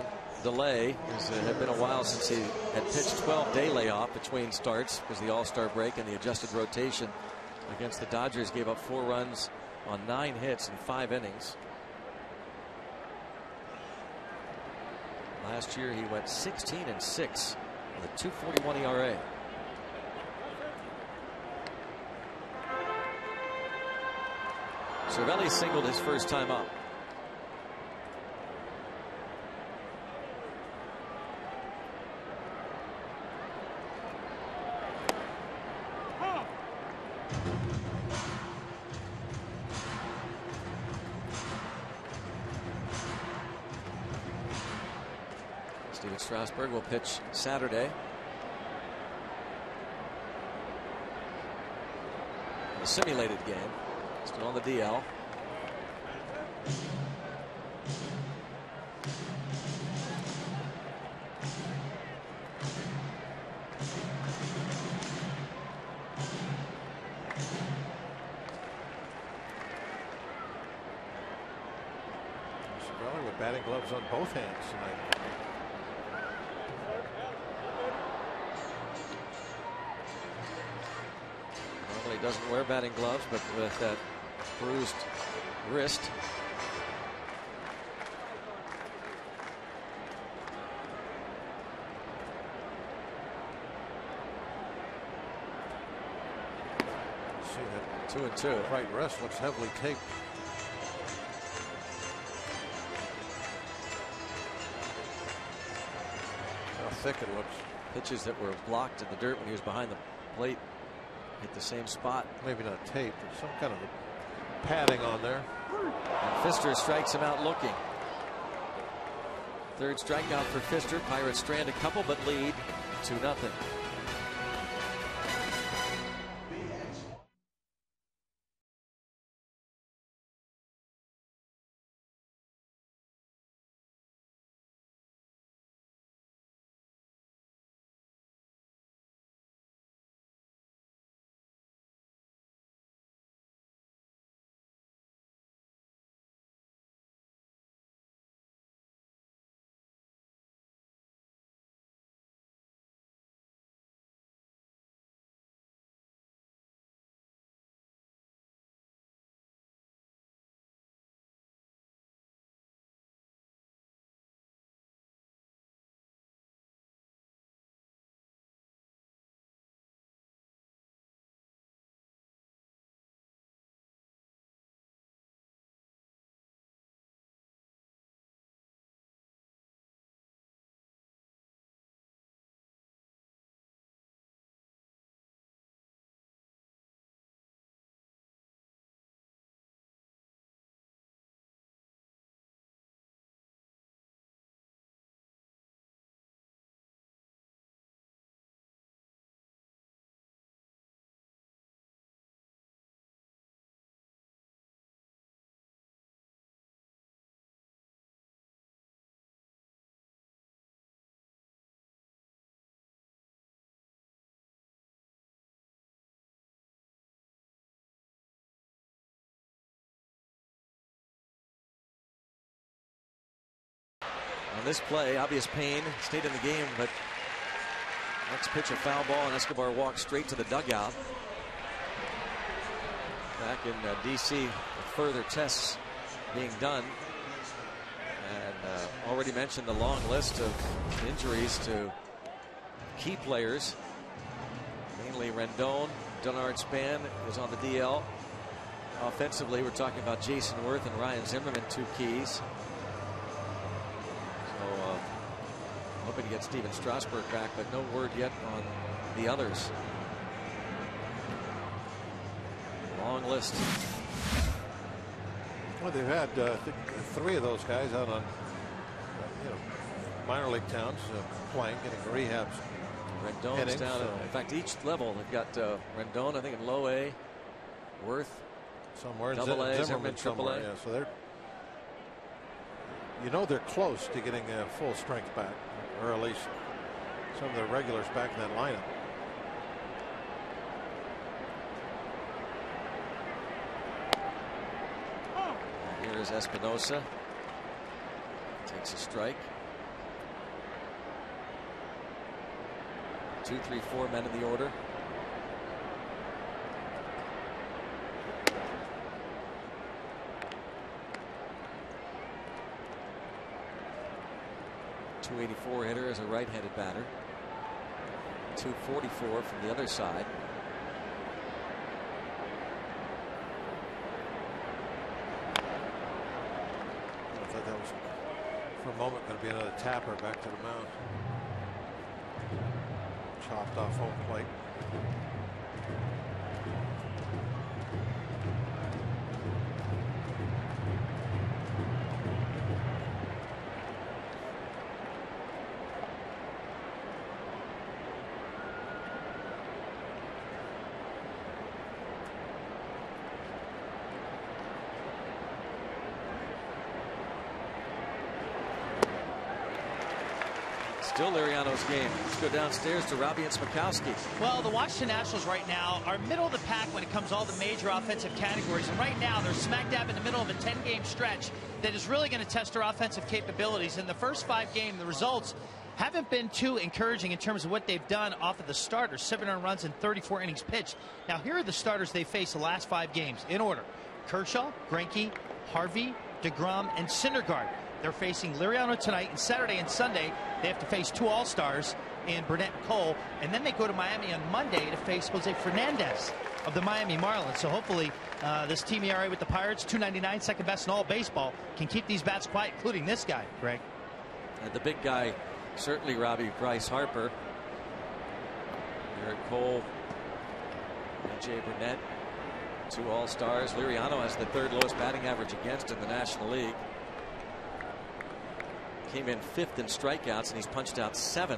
delay. It had been a while since he had pitched. 12-day layoff between starts because the All-Star break and the adjusted rotation against the Dodgers. Gave up 4 runs on 9 hits in 5 innings. Last year he went 16-6 with a 2.41 ERA. Cervelli singled his first time up. Steven Strasburg will pitch Saturday. A simulated game. Still on the DL. Cervelli with batting gloves on both hands tonight. Normally doesn't wear batting gloves, but with that bruised wrist. See that 2-2. Right wrist looks heavily taped. How thick it looks. Pitches that were blocked in the dirt when he was behind the plate hit the same spot. Maybe not taped, but some kind of padding on there. And Pfister strikes him out looking. Third strikeout for Pfister. Pirates strand a couple but lead 2-0. On this play, obvious pain, stayed in the game, but next pitch a foul ball, and Escobar walks straight to the dugout. Back in D.C., further tests being done. And already mentioned the long list of injuries to key players, mainly Rendon. Donard Span is on the DL. Offensively, we're talking about Jason Worth and Ryan Zimmerman, 2 keys. Hoping to get Steven Strasburg back, but no word yet on the others. Long list. Well, they've had 3 of those guys out on minor league towns playing, getting rehabs. Rendon's down. In fact, each level they've got Rendon, I think, in low A, Worth somewhere, double A, Zimmerman triple A. Yeah, so they're, they're close to getting full strength back, or at least some of their regulars back in that lineup. Here's Espinosa. Takes a strike. 2, 3, 4 men in the order. .284 hitter as a right-handed batter. .244 from the other side. I thought that was for a moment going to be another tapper back to the mound. Chopped off home plate. Still Liriano's game. Let's go downstairs to Robbie and Smokowski. Well, the Washington Nationals right now are middle of the pack when it comes to all the major offensive categories. And right now, they're smack dab in the middle of a 10-game stretch that is really going to test their offensive capabilities. In the first 5 games, the results haven't been too encouraging in terms of what they've done off of the starters. 7 earned runs in 34 innings pitched. Now, here are the starters they faced the last 5 games in order: Kershaw, Greinke, Harvey, DeGrom, and Syndergaard. They're facing Liriano tonight, and Saturday and Sunday they have to face 2 All-Stars in Burnett and Cole, and then they go to Miami on Monday to face Jose Fernandez of the Miami Marlins. So hopefully this team ERA with the Pirates, 2.99, second best in all baseball, can keep these bats quiet, including this guy, Greg. And the big guy, certainly Robbie, Bryce Harper. Garrett Cole, A.J. Burnett, 2 All-Stars. Liriano has the 3rd lowest batting average against in the National League. Came in 5th in strikeouts, and he's punched out 7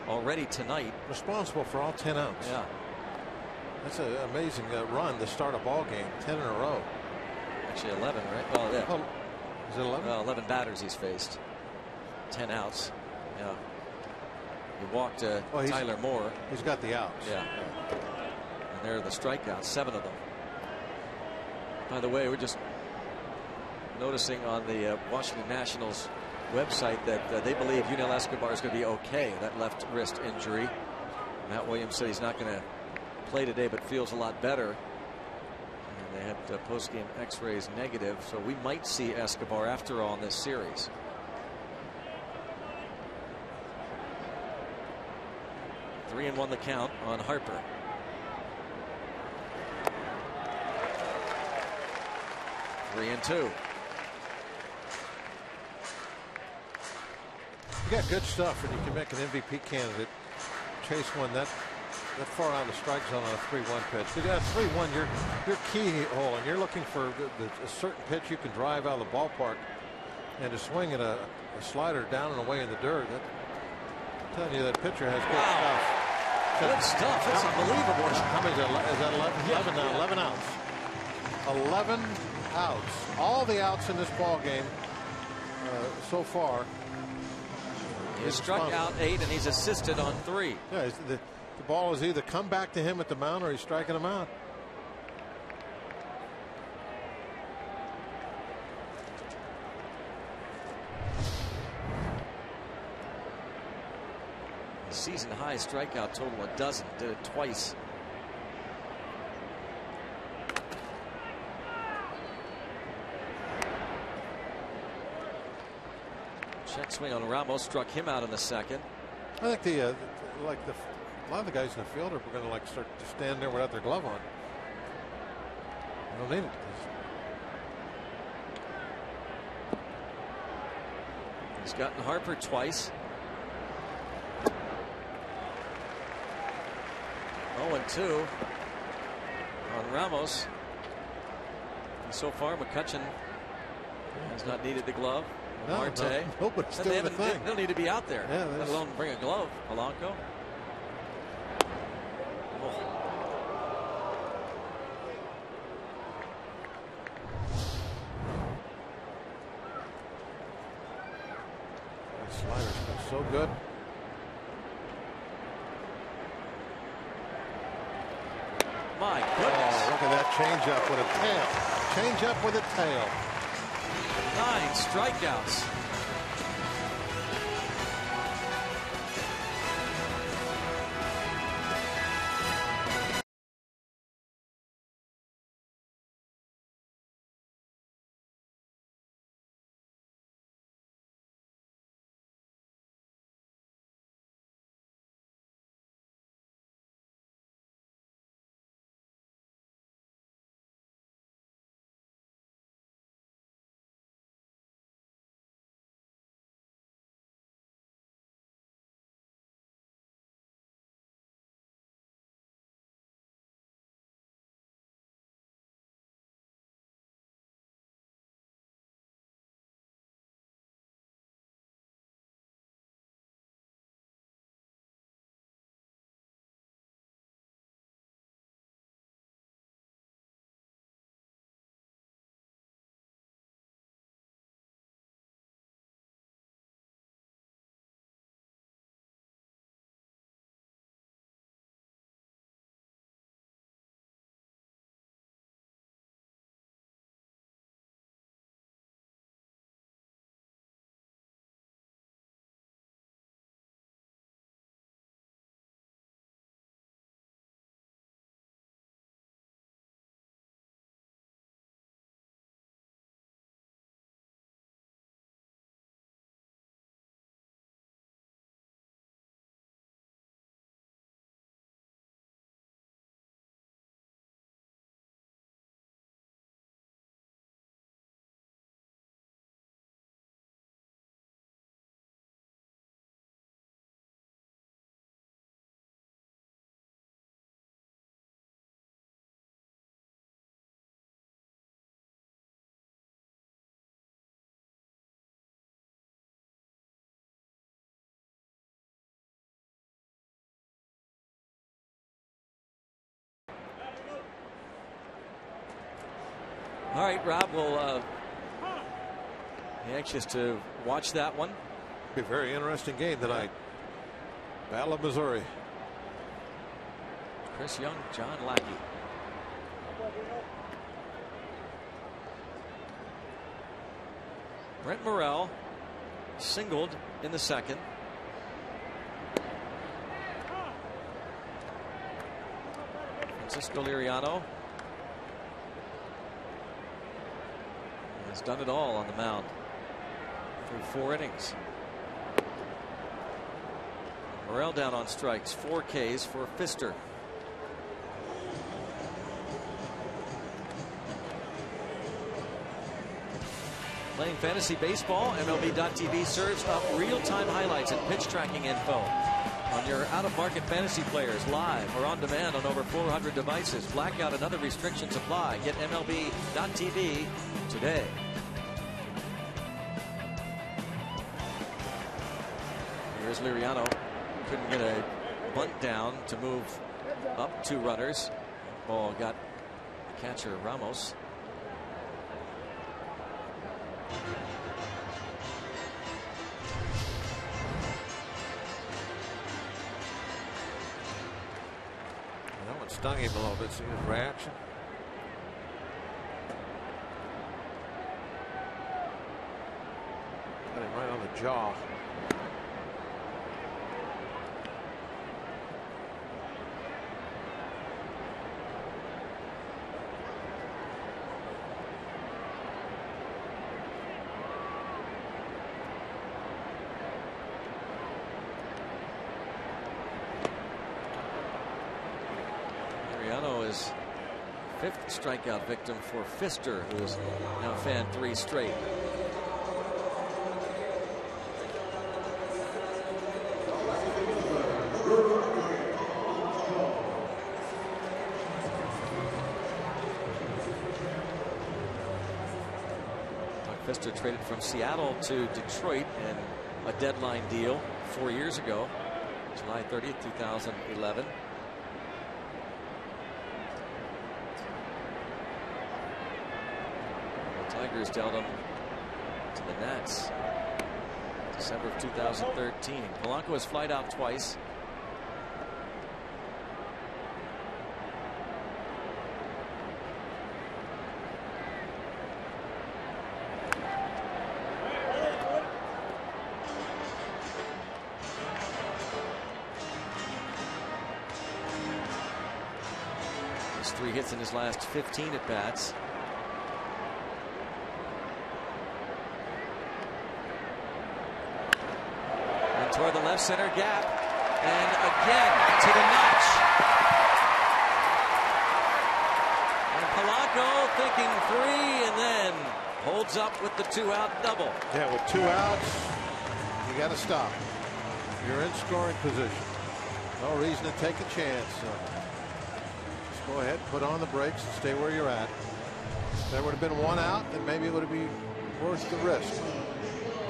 already tonight. Responsible for all 10 outs. Yeah. That's an amazing run to start a ball game. 10 in a row. Actually 11, right? Well, yeah. Oh, is it 11? 11 batters he's faced. 10 outs. Yeah. He walked Tyler Moore. He's got the outs. Yeah. And there are the strikeouts, 7 of them. By the way, we're just noticing on the Washington Nationals website that they believe Yunel Escobar is going to be okay. That left wrist injury. Matt Williams said he's not going to play today, but feels a lot better. And they had post-game X-rays negative, so we might see Escobar after all in this series. Three and 1 the count on Harper. Three and 2. You got good stuff, and you can make an MVP candidate chase one that far out of the strike zone on a 3-1 pitch. You got 3-1, you're keyhole, and you're looking for a certain pitch you can drive out of the ballpark, and to swing at a slider down and away in the dirt. I'm telling you, that pitcher has good stuff. Good stuff. It's unbelievable. How many is that? 11? Yeah. 11 now. 11 outs. 11 outs. All the outs in this ball game so far. He's struck out 8, and he's assisted on 3. Yeah, the ball has either come back to him at the mound, or he's striking him out. Season high strikeout total 12. Did it twice. Check swing on Ramos, struck him out in the 2nd. I think a lot of the guys in the field are going to start to stand there without their glove on. They don't need it. He's gotten Harper twice. 0-2 on Ramos. And so far, McCutchen has not needed the glove. Marte. Nobody's doing the thing. They'll need to be out there, yeah, let alone bring a glove. Polanco. That slider's been so good. My goodness. Oh, look at that changeup with a tail. Changeup with a tail. 9 strikeouts. All right, Rob, we'll be anxious to watch that one. Be a very interesting game tonight. Battle of Missouri. Chris Young, John Lackey. Brent Morrell singled in the second. Francisco Liriano has done it all on the mound through 4 innings. Morrell down on strikes, 4 Ks for Pfister. Playing fantasy baseball, MLB.tv serves up real-time highlights and pitch tracking info on your out-of-market fantasy players, live or on demand on over 400 devices. Blackout and other restrictions apply. Get MLB.tv today. Here's Liriano. Couldn't get a bunt down to move up 2 runners. Ball got the catcher Ramos. That one stung him a little bit. See his reaction. Got him right on the jaw. Is 5th strikeout victim for Pfister, who is now fanned 3 straight. Pfister traded from Seattle to Detroit in a deadline deal 4 years ago, July 30th, 2011. Tigers dealt him to the Nats December of 2013. Polanco has flied out twice. Has 3 hits in his last 15 at bats. And toward the left center gap, and again to the notch. And Polanco thinking 3, and then holds up with the 2-out double. Yeah, with 2 outs, you got to stop. You're in scoring position. No reason to take a chance. Just go ahead, put on the brakes, and stay where you're at. If there would have been 1 out, then maybe it would have been worth the risk.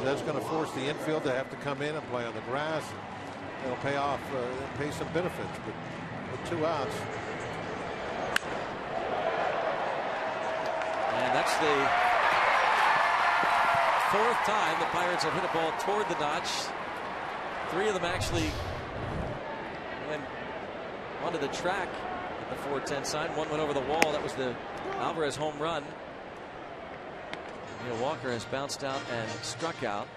That's going to force the infield to have to come in and play on the grass. It'll pay off, pay some benefits, but with 2 outs. And that's the 4th time the Pirates have hit a ball toward the notch. 3 of them actually went onto the track at the 410 sign. 1 went over the wall. That was the Alvarez home run. Neil Walker has bounced out and struck out.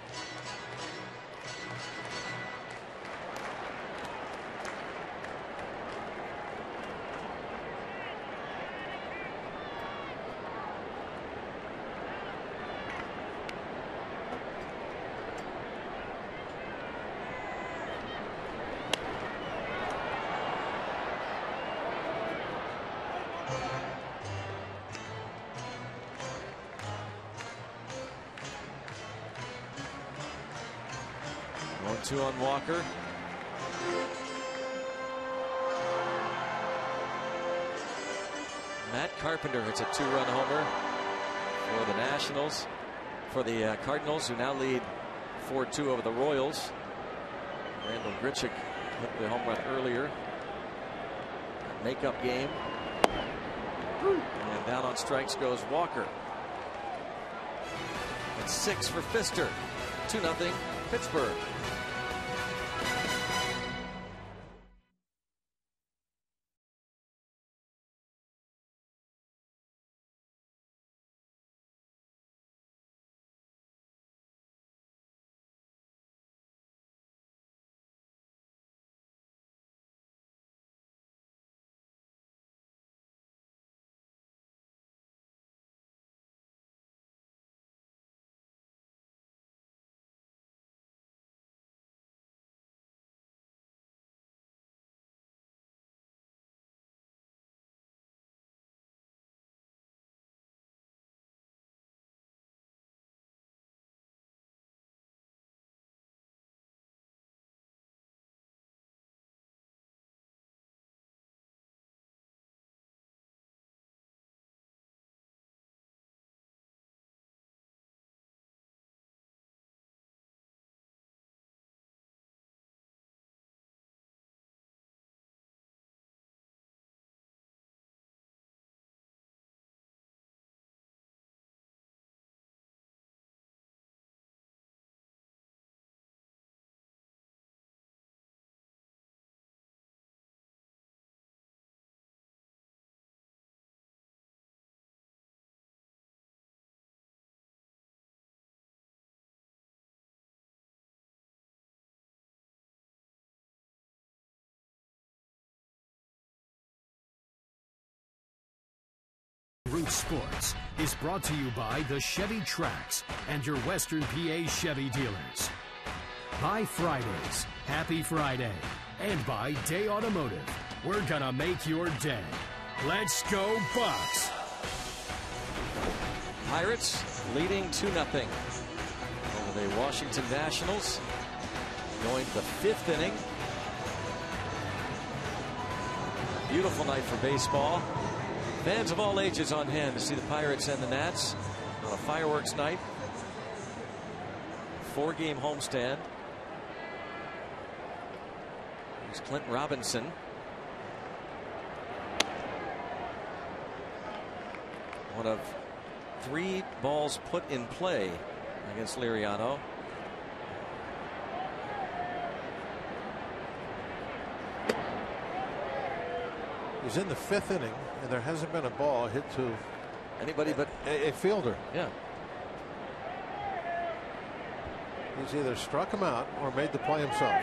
Two on Walker. Matt Carpenter hits a 2-run homer for the Nationals, for the Cardinals, who now lead 4-2 over the Royals. Randall Grichuk hit the home run earlier. Makeup game. And down on strikes goes Walker. It's 6 for Pfister. 2-0 Pittsburgh. Root Sports is brought to you by the Chevy Tracks and your Western PA Chevy dealers. By Fridays, Happy Friday. And by Day Automotive. We're gonna make your day. Let's go Bucks! Pirates leading 2-0 over the Washington Nationals. Going to the 5th inning. Beautiful night for baseball. Fans of all ages on hand to see the Pirates and the Nats on a fireworks night. 4-game homestand. Here's Clint Robinson. One of 3 balls put in play against Liriano. He's in the 5th inning, and there hasn't been a ball hit to anybody but a fielder. Yeah. He's either struck him out or made the play himself.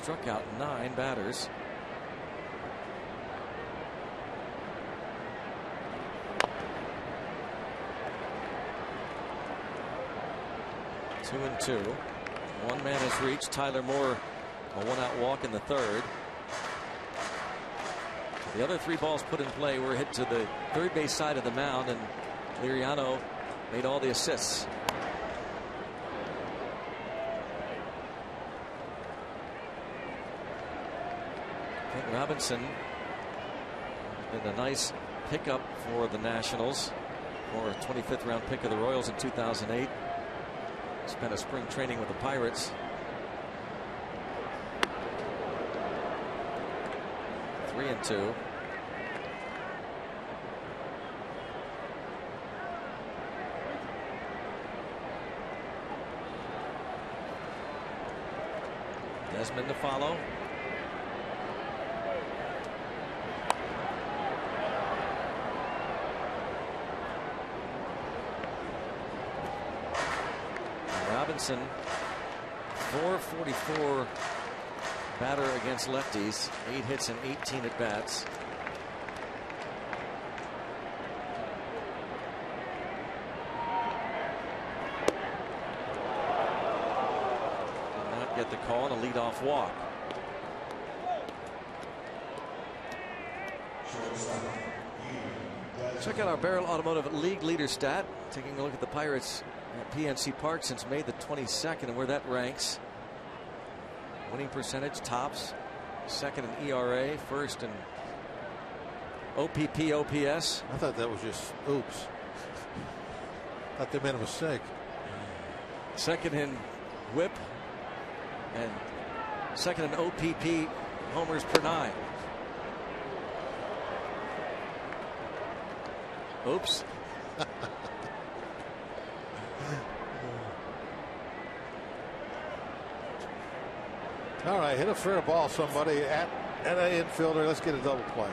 struck out 9 batters. Two and two. One man has reached. Tyler Moore, a 1-out walk in the 3rd. The other 3 balls put in play were hit to the third base side of the mound, and Liriano made all the assists. Clint Robinson has been a nice pickup for the Nationals, for a 25th round pick of the Royals in 2008. Spent a spring training with the Pirates. 3 and 2. Desmond to follow. Robinson, .444 batter against lefties, 8 hits and 18 at bats. Did not get the call, and a leadoff walk. Check out our Barrel Automotive League leader stat. Taking a look at the Pirates at PNC Park since May the 22nd and where that ranks. Winning percentage tops, 2nd in ERA, 1st in OPP OPS. I thought that was just oops. I thought they made a mistake. 2nd in WHIP and 2nd in OPP homers per 9. Oops. All right, hit a fair ball, somebody at an infielder. Let's get a double play.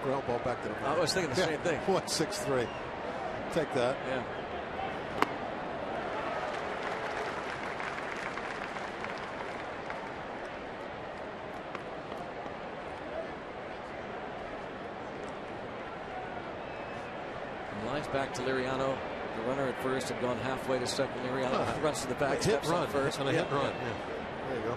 Ground ball back to the mound. I was thinking the same thing. 1-6-3. Take that. Yeah. Lines back to Liriano. The runner at first had gone halfway to second. Liriano runs to the back, steps on first. On a hit run. Yeah. There you go.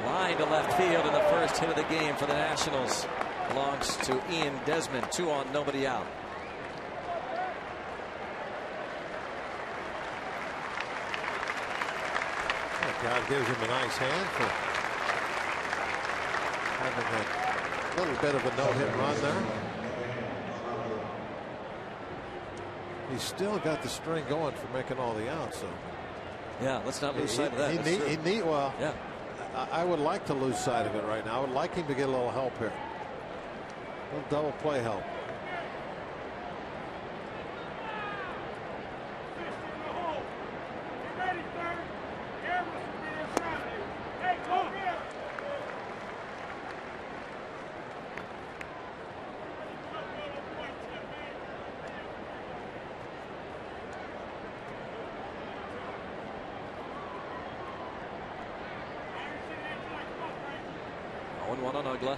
Line to left field, and the first hit of the game for the Nationals belongs to Ian Desmond. 2 on, nobody out. God gives him a nice hand for having a little bit of a no-hit run there. He's still got the string going for making all the outs. So yeah, let's not lose sight of that. Well, yeah. I would like to lose sight of it right now. I would like him to get a little help here. A little double play help. One on Ugla.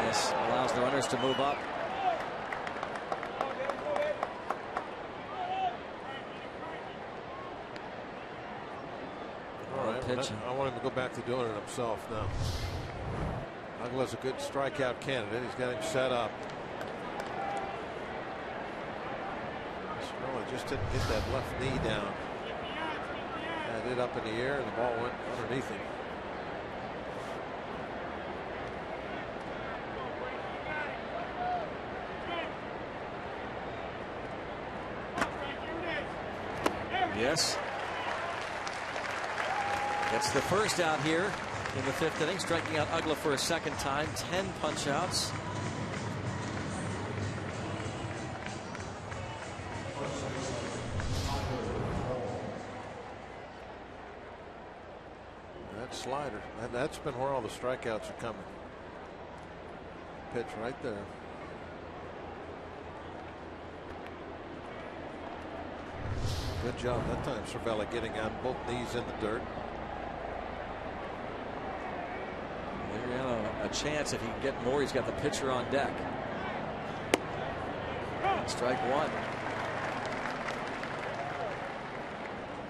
This allows the runners to move up. I want him to go back to doing it himself now. Ugla's a good strikeout candidate. He's got him set up. Just didn't get that left knee down. Had it up in the air and the ball went underneath him. Yes. It's the first out here in the 5th inning, striking out Uggla for a second time. 10 punch outs. That slider, that's been where all the strikeouts are coming. Pitch right there. Good job that time, Cervelli, getting on both knees in the dirt. A chance if he can get more. He's got the pitcher on deck. Strike one.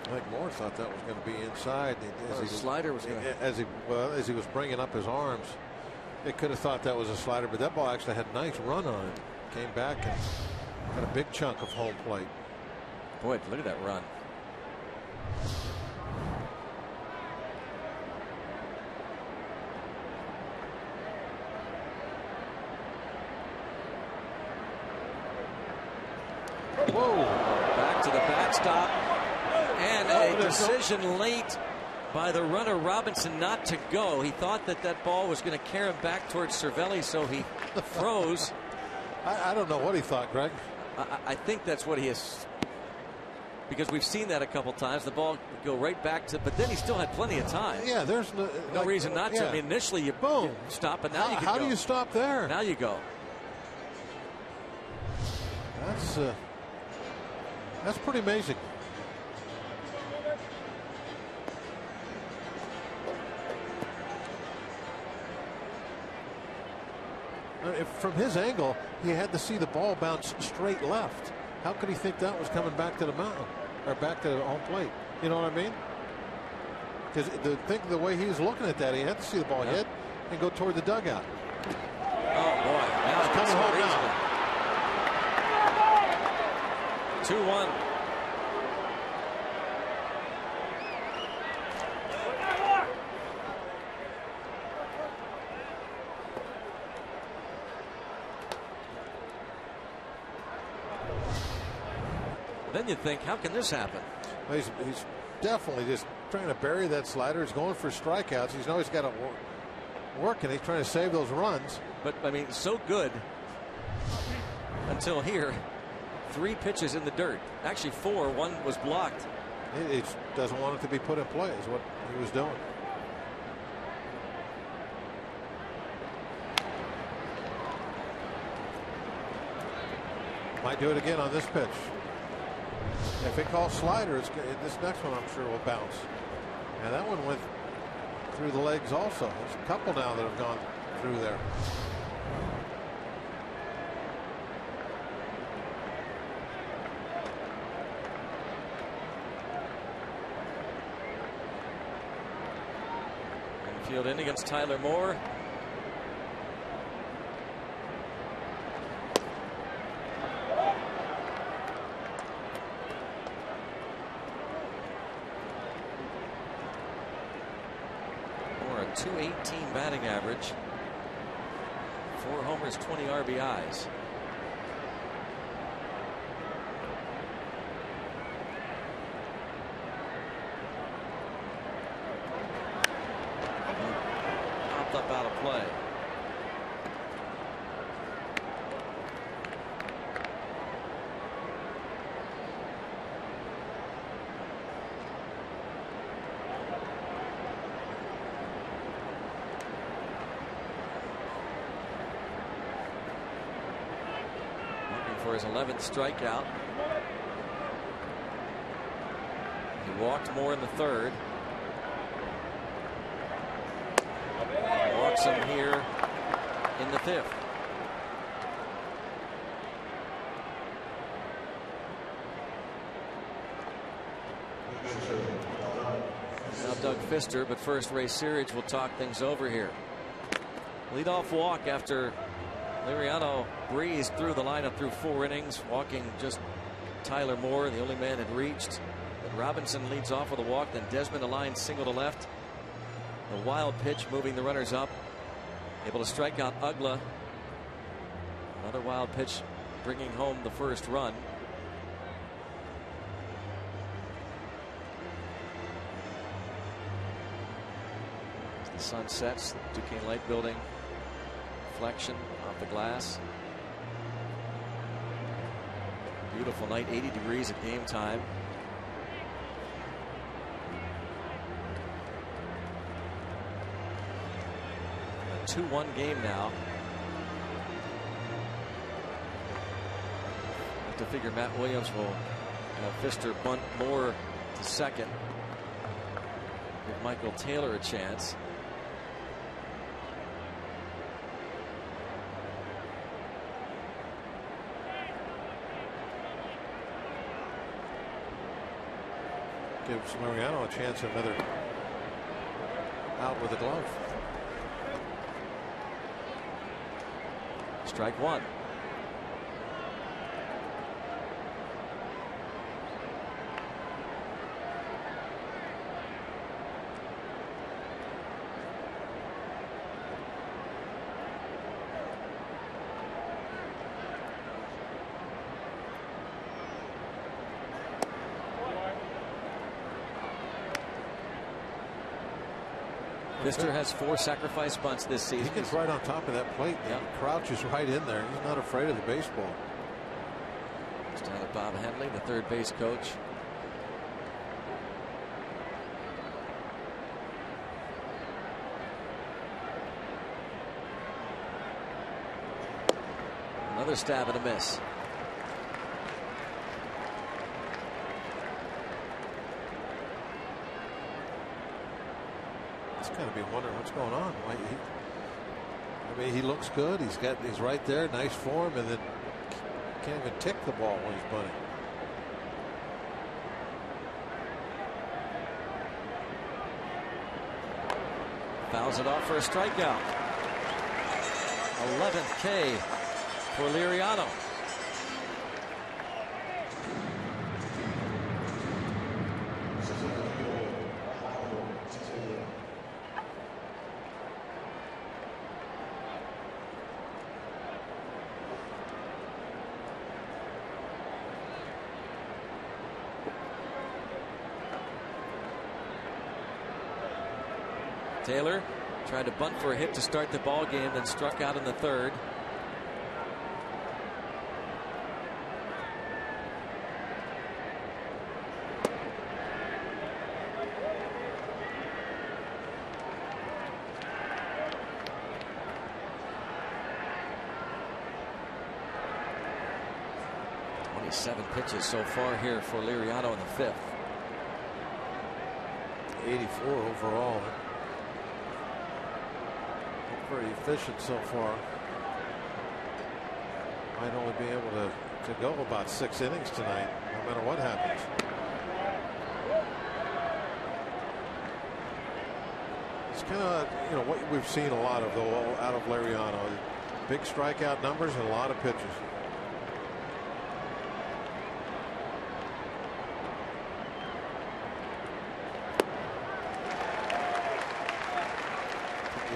I think Moore thought that was going to be inside. Slider was as he was bringing up his arms. It could have thought that was a slider, but that ball actually had a nice run on it. Came back and got a big chunk of home plate. Boy, look at that run. Whoa. Back to the backstop. And a decision late by the runner Robinson not to go. He thought that that ball was going to carry him back towards Cervelli, so he froze. I don't know what he thought, Greg. I think that's what he is. Because we've seen that a couple times. The ball would go right back to, but then he still had plenty of time. Yeah, there's no reason not to. Yeah. I mean, initially you stop, but now you can How go. do you stop there? Now you go. That's pretty amazing. From his angle, he had to see the ball bounce straight left. How could he think that was coming back to the mountain or back to the home plate? You know what I mean? Because the way he was looking at that, he had to see the ball hit and go toward the dugout. Oh boy! Now it's coming home now. 2-1. Then you think, how can this happen? Well, he's definitely just trying to bury that slider. He's going for strikeouts. He's always got to work, and he's trying to save those runs. But I mean, so good until here. 3 pitches in the dirt. Actually 4. 1 was blocked. He doesn't want it to be put in play, is what he was doing. Might do it again on this pitch. If it calls slider, this next one I'm sure will bounce. And that one went through the legs also. There's a couple now that have gone through there. Infield in against Tyler Moore. .218 batting average, 4 homers, 20 RBIs. Popped up out of play. For his 11th strikeout. He walked Moore in the 3rd. Walks him here in the 5th. Now Doug Fister, but first Ray Searage will talk things over here. Leadoff walk after Liriano breezed through the lineup through 4 innings, walking just Tyler Moore, the only man had reached. But Robinson leads off with a walk, then Desmond a line single to left. A wild pitch moving the runners up. Able to strike out Uggla. Another wild pitch bringing home the first run. The sun sets. Duquesne Light Building. Reflection off the glass. Beautiful night. 80 degrees at game time. A 2-1 game now. Have to figure Matt Williams will Pfister bunt more to second. Give Michael Taylor a chance. Gives Mariano a chance at another out with a glove. Strike one. Pfister has 4 sacrifice bunts this season. He gets right on top of that plate. Yep. He crouches right in there. He's not afraid of the baseball. It's down to Bob Henley, the third base coach. Another stab and a miss. Got to be wondering what's going on. I mean, he looks good. He's right there, nice form, and then can't even tick the ball when he's bunting. Fouls it off for a strikeout. 11th K for Liriano. Taylor tried to bunt for a hit to start the ball game, then struck out in the third. Seven pitches so far here for Liriano in the 5th. 84 overall. Very efficient so far. Might only be able to go about 6 innings tonight, no matter what happens. It's kind of, you know, what we've seen a lot of though out of Liriano. Big strikeout numbers and a lot of pitches.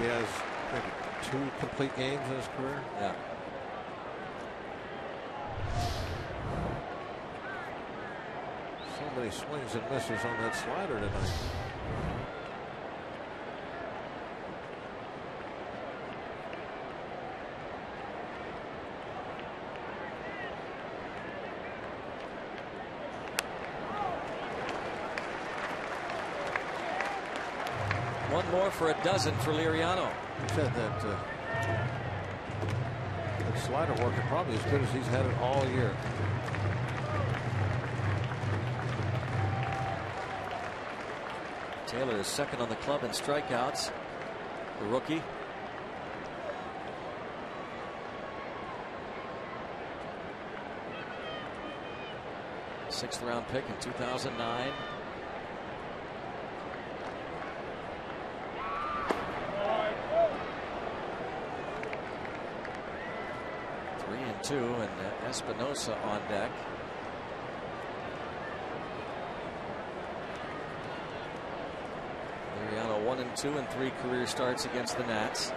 He has maybe 2 complete games in his career. Yeah. So many swings and misses on that slider tonight. One more for a dozen for Liriano. He said that that slider working probably as good as he's had it all year. Taylor is second on the club in strikeouts. The rookie. Sixth round pick in 2009. And Espinosa on deck. Liriano 1-2 in 3 career starts against the Nats.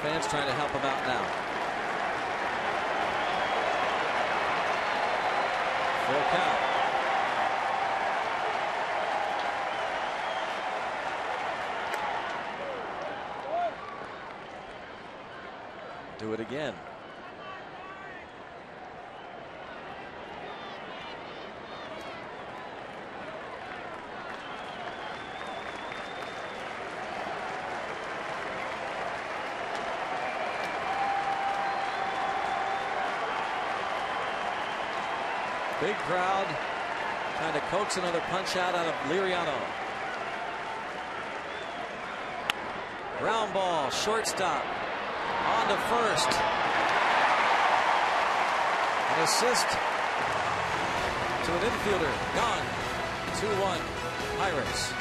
Fans trying to help him out now. Full count. do it again. Big crowd trying to coax another punch out of Liriano. Ground ball, shortstop, on to first. An assist to an infielder, gone. 2-1 Pirates.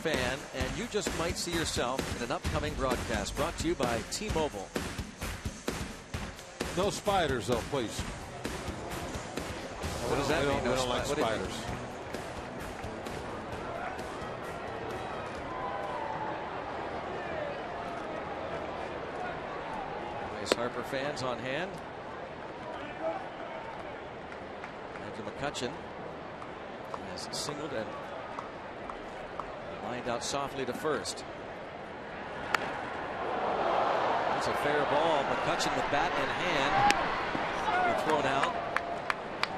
Fan, and you just might see yourself in an upcoming broadcast brought to you by T-Mobile. No spiders, though, please. What does that mean? We don't like spiders. Nice Harper fans on hand. Andrew McCutchen has singled and lined out softly to first. That's a fair ball. McCutchen with bat in hand. Thrown out.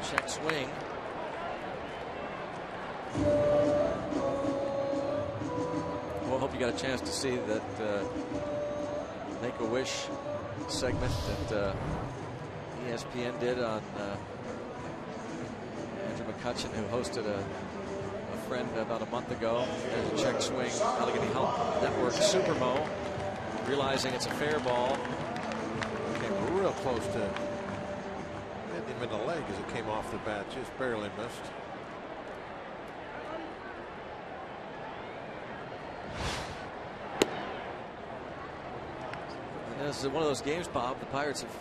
Check swing. Well, I hope you got a chance to see that Make-A-Wish segment that ESPN did on Andrew McCutchen, who hosted a friend about a month ago. There's a check swing. Allegheny Health Network Supermo, realizing it's a fair ball. Came real close to hitting him in the leg as it came off the bat. Just barely missed. And this is one of those games, Bob. The Pirates have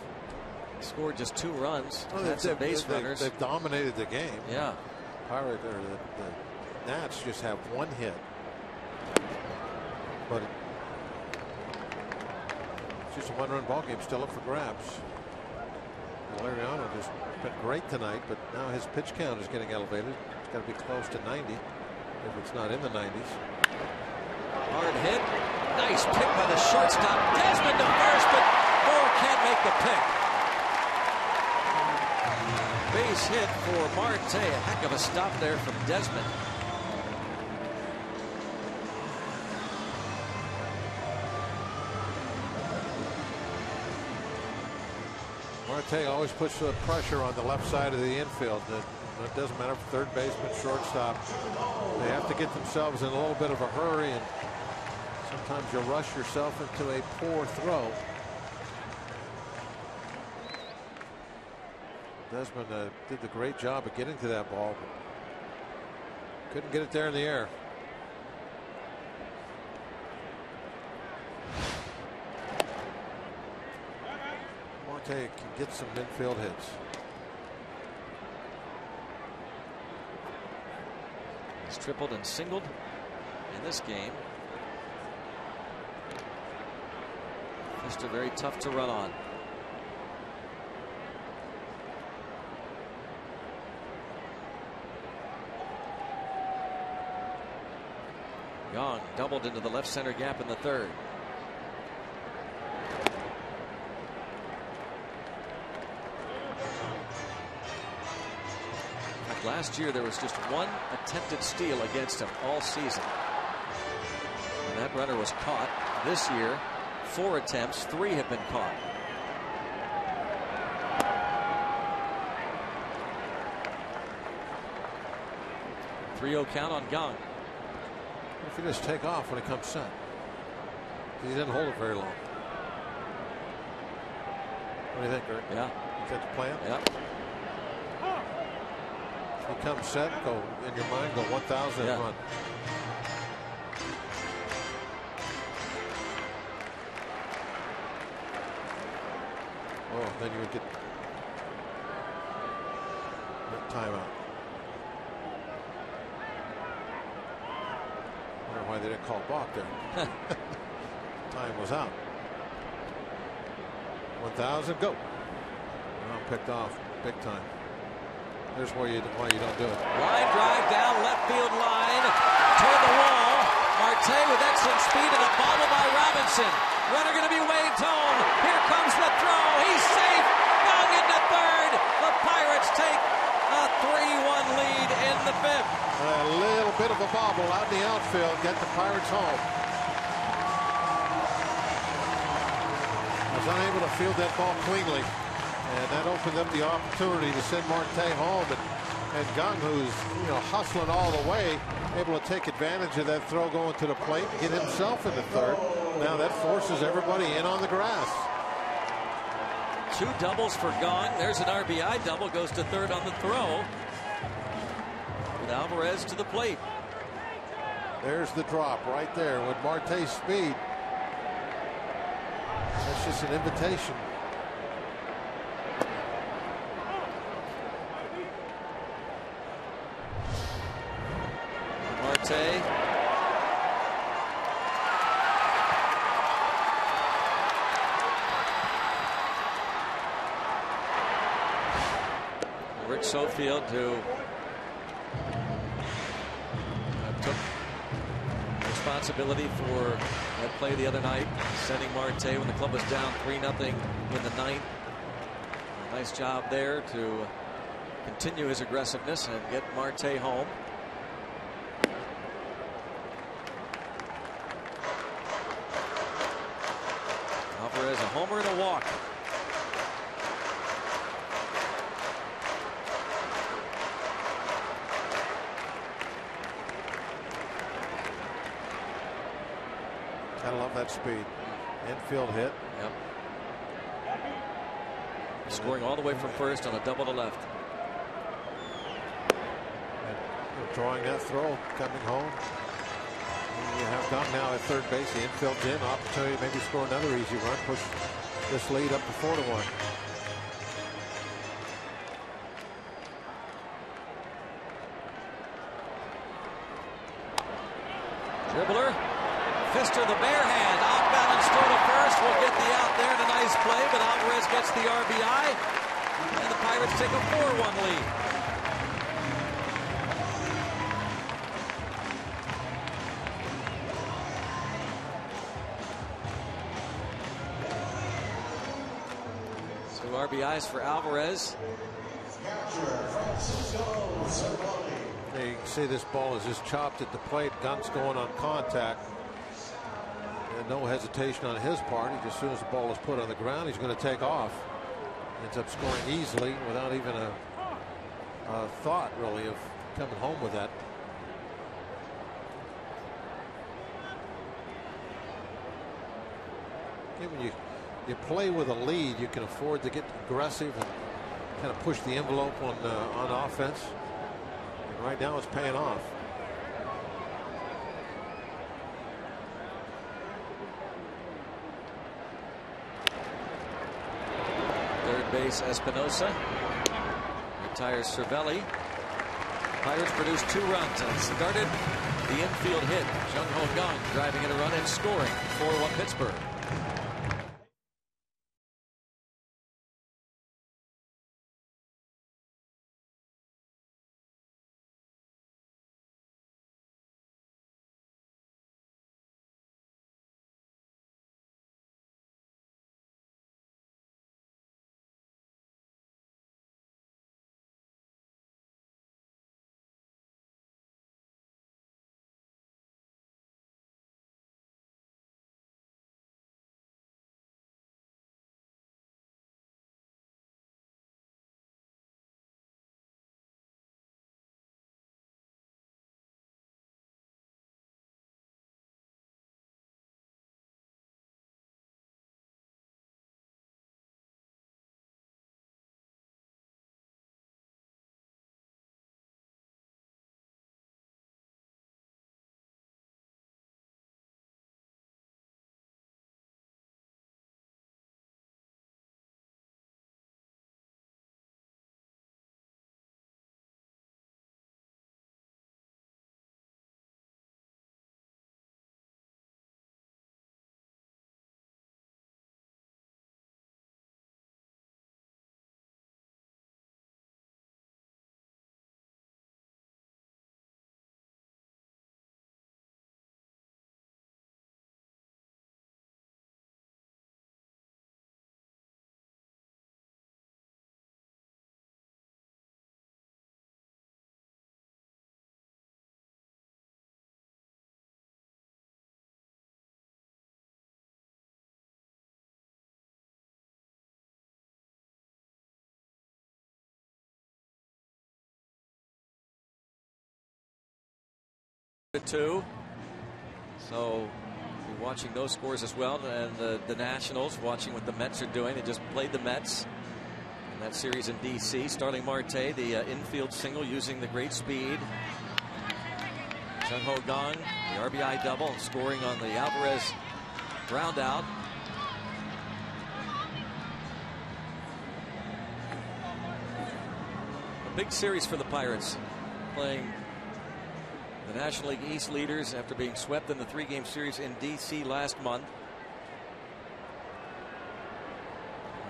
scored just 2 runs. Had some base runners. They've dominated the game. Yeah. Pirate or the Nats just have 1 hit, but it's just a 1-run ball game, still up for grabs. Liriano just been great tonight, but now his pitch count is getting elevated. It's got to be close to 90 if it's not in the 90s. Hard hit, nice pick by the shortstop. Desmond to first, but Moore can't make the pick. Base hit for Marte. A heck of a stop there from Desmond. Marte always puts the pressure on the left side of the infield. It doesn't matter if third baseman, shortstop. They have to get themselves in a little bit of a hurry, and sometimes you rush yourself into a poor throw. Desmond did the great job of getting to that ball, but couldn't get it there in the air. Marte can get some infield hits. He's tripled and singled in this game. Just very tough to run on. Young doubled into the left center gap in the third. Last year there was just one attempted steal against him all season. And that runner was caught. This year, 4 attempts, 3 have been caught. .3-0 count on Gong. If you just take off when it comes set. He didn't hold it very long. What do you think, Greg? Yeah. Is that the plan? Yeah. You come set, go in your mind, go 1,000 and run. Oh, then you would get that timeout. I wonder why they didn't call balk there. Time was out. 1,000, go. Well, picked off big time. There's why you don't do it. Line drive down left field line toward the wall. Marte with excellent speed and a bobble by Robinson. Runner going to be waved home. Here comes the throw. He's safe. Young into third. The Pirates take a 3-1 lead in the 5th. A little bit of a bobble out in the outfield. Get the Pirates home. Was unable to field that ball cleanly. And that opened up the opportunity to send Marte home. And Gong, who's hustling all the way, able to take advantage of that throw going to the plate and get himself in the third. Now that forces everybody in on the grass. 2 doubles for Gong. There's an RBI double. Goes to third on the throw. With Alvarez to the plate. There's the drop right there with Marte's speed. That's just an invitation. Marte. Rick Sofield, who took responsibility for that play the other night, sending Marte when the club was down 3-0 in the 9th. Nice job there to continue his aggressiveness and get Marte home. Alvarez a homer and a walk. Gotta love that speed. Infield hit. Yep. Scoring all the way from first on a double to left. And drawing that throw, coming home. And you have Gong now at third base. The infield's in. Opportunity to maybe score another easy run. Push this lead up to 4-1. Dribbler. Fister the bare hand. Off balance throw to first. Will get the out there. And a nice play, but Alvarez gets the RBI. And the Pirates take a 4-1 lead. Two RBIs for Alvarez. You can see this ball is just chopped at the plate. Gunt's going on contact. And no hesitation on his part. He just, as soon as the ball is put on the ground, he's going to take off. Ends up scoring easily without even a thought, really, of coming home with that. When you play with a lead, you can afford to get aggressive and kind of push the envelope on offense. And right now it's paying off. Third base Espinosa. Retires Cervelli. Pirates produced 2 runs and started the infield hit. Jung Ho Kang driving in a run and scoring. 4-1 Pittsburgh. Two. So you're watching those scores as well, and the Nationals watching what the Mets are doing. They just played the Mets in that series in DC. Starling Marte, the infield single using the great speed. Jung Ho Kang, the RBI double, scoring on the Alvarez ground out. A big series for the Pirates, playing the National League East leaders after being swept in the 3-game series in DC last month.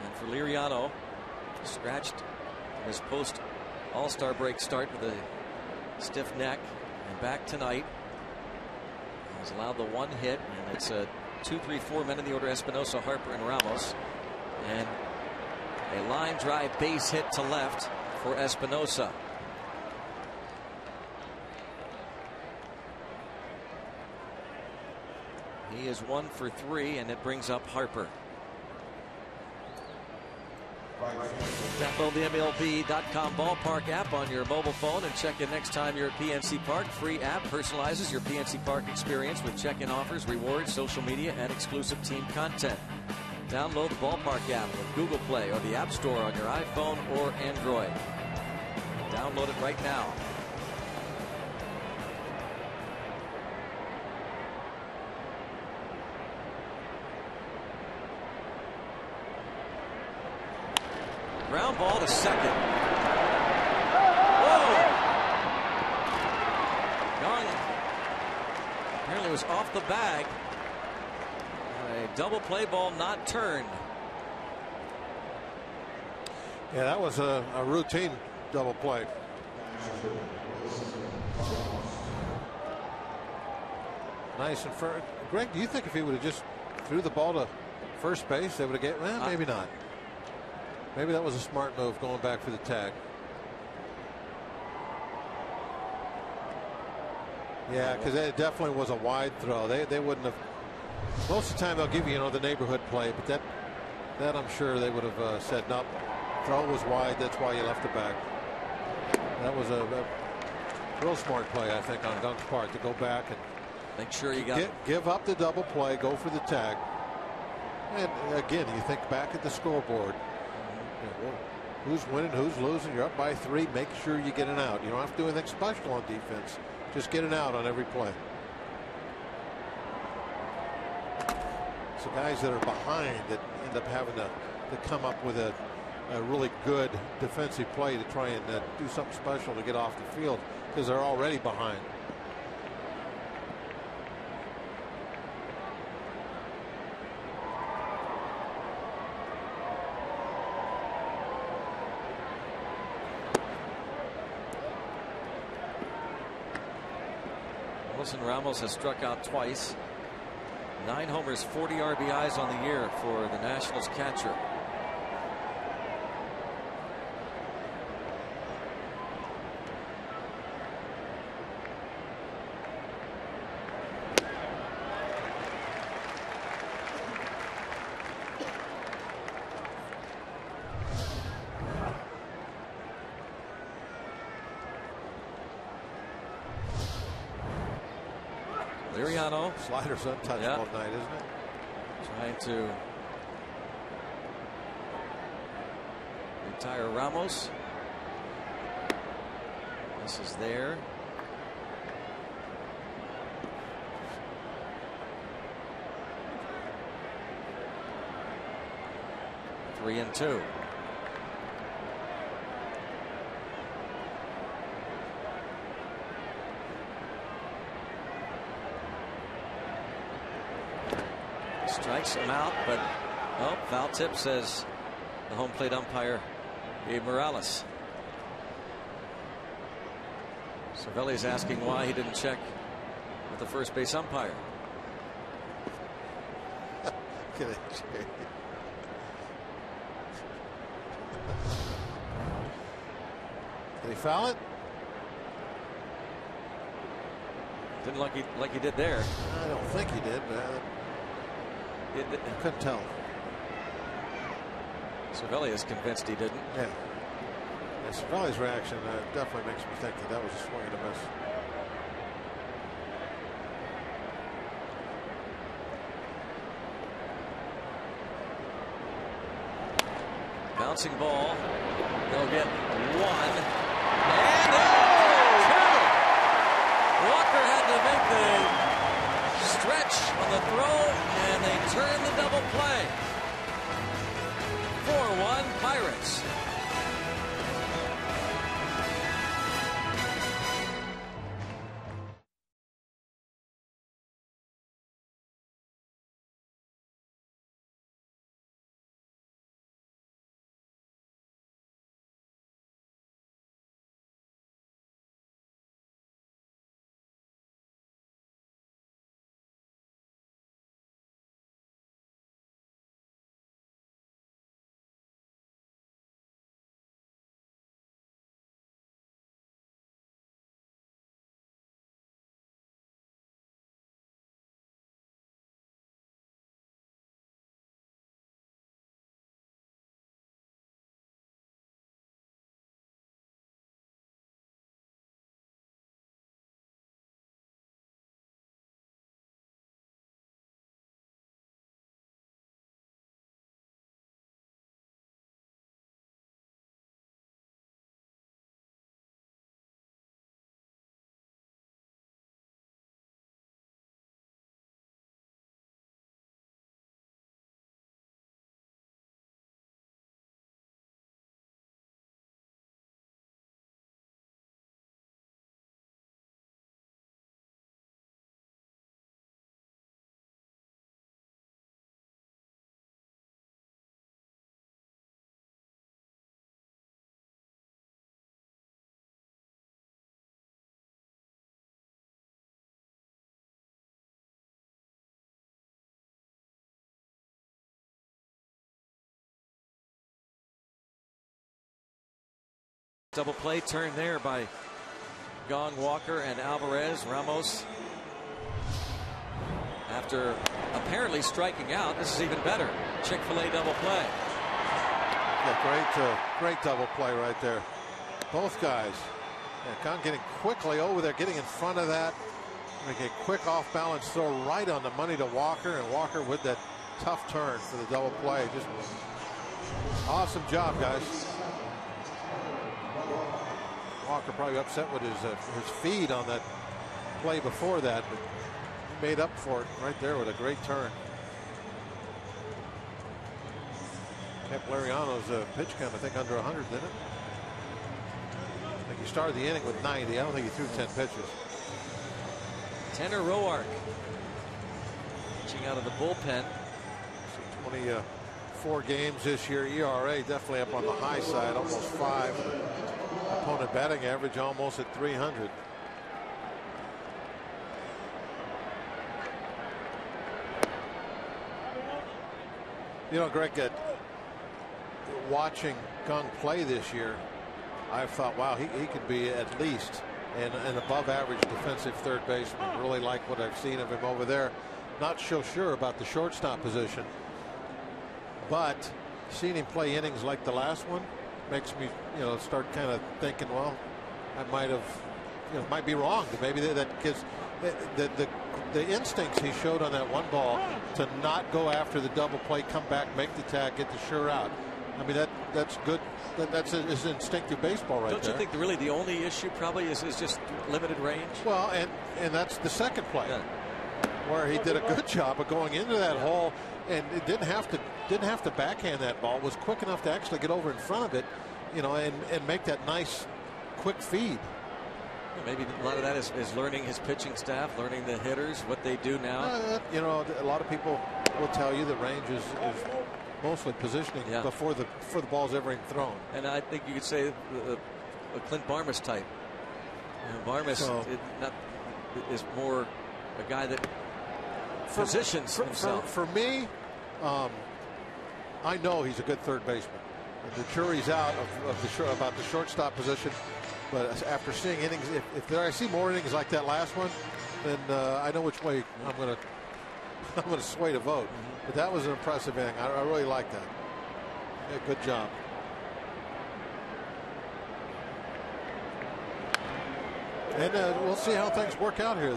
And for Liriano, scratched his post All-Star break start with a stiff neck, and back tonight. He's allowed the 1 hit, and it's a 2-3-4 men in the order: Espinosa, Harper, and Ramos. And a line drive base hit to left for Espinosa. He is 1 for 3, and it brings up Harper. Download the MLB.com ballpark app on your mobile phone and check in next time you're at PNC Park. Free app personalizes your PNC Park experience with check-in offers, rewards, social media, and exclusive team content. Download the ballpark app with Google Play or the App Store on your iPhone or Android. Download it right now. Ground ball to second. Whoa! Young apparently was off the bag. A double play ball not turned. Yeah, that was a routine double play. Nice and firm. Greg, do you think if he would have just threw the ball to first base, they would have get? Well, maybe not. Maybe that was a smart move going back for the tag. Yeah, because it definitely was a wide throw. They wouldn't have. Most of the time they'll give you, the neighborhood play, but that I'm sure they would have said no. Throw was wide. That's why you left the back. That was a real smart play, I think, on Gunk's part to go back and make sure you got give up the double play, go for the tag. And again, you think back at the scoreboard. Who's winning, who's losing. You're up by 3. Make sure you get an out. You don't have to do anything special on defense. Just get an out on every play. So guys that are behind that end up having to come up with a really good defensive play to try and do something special to get off the field because they're already behind. Wilson Ramos has struck out twice. 9 homers, 40 RBIs on the year for the Nationals catcher. Liriano. Slider's untouched all night, isn't it? Trying to retire Ramos. This is there. Three and 2. Strikes him out, but foul tip, says the home plate umpire, Gabe Morales. Cervelli's asking why he didn't check with the first base umpire. Did he foul it? Didn't look like he did there. I don't think he did, but I couldn't tell. Cervelli is convinced he didn't. Yeah. Cervelli's reaction definitely makes me think that was a swing and a miss. Bouncing ball. They'll get 1. And 2. Walker had to make the stretch on the throw, and they turn the double play. 4-1 Pirates. Double play turn there by Gong, Walker, and Alvarez. Ramos, after apparently striking out, this is even better. Chick-fil-A double play. Yeah, great double play right there. Both guys. Yeah, Gong getting quickly over there, getting in front of that. Making a quick off balance throw right on the money to Walker, and Walker with that tough turn for the double play. Just awesome job, guys. Hawker probably upset with his feed on that play before that, but he made up for it right there with a great turn. Kept Liriano's pitch count, I think, under 100, didn't it? I think he started the inning with 90. I don't think he threw 10 pitches. Tanner Roark pitching out of the bullpen. 24 games this year. ERA definitely up on the high side, almost 5. Opponent batting average almost at 300. You know, Greg, watching Kung play this year, I thought, wow, he could be at least an above average defensive third baseman. Really like what I've seen of him over there. Not so sure about the shortstop position, but seeing him play innings like the last one makes me, start kind of thinking, well, I might have, might be wrong. Maybe that gives the instincts he showed on that one ball to not go after the double play, come back, make the tag, get the sure out. I mean, that's good. That's his instinctive baseball right there. Don't you think really the only issue probably is just limited range? Well, and that's the second play, where he did a good job of going into that hole, and it didn't have to backhand that ball. Was quick enough to actually get over in front of it, and make that nice quick feed. Well, maybe a lot of that is learning his pitching staff, learning the hitters, what they do now. A lot of people will tell you the range is mostly positioning before the ball's ever even thrown. And I think you could say a Clint Barmas type. Barmas is more a guy that positions himself. For me, I know he's a good third baseman. The jury's out about the shortstop position. But after seeing innings, if I see more innings like that last one, then I know which way I'm going to sway to vote. But that was an impressive inning. I really like that. Yeah, good job. And we'll see how things work out here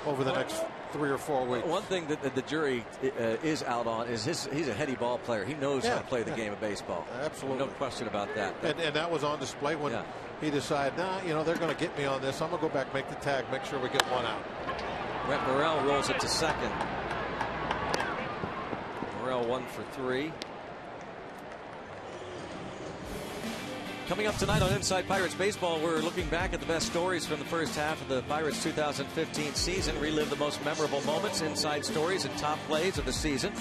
over the next 3 or 4 weeks. One thing that the jury is out on is he's a heady ball player. He knows how to play the game of baseball. Absolutely. No question about that. And that was on display when he decided, they're going to get me on this. I'm going to go back, make the tag, make sure we get one out. Brett Morrell rolls it to second. Morrell 1 for 3. Coming up tonight on Inside Pirates Baseball, we're looking back at the best stories from the first half of the Pirates 2015 season. Relive the most memorable moments, inside stories, and top plays of the season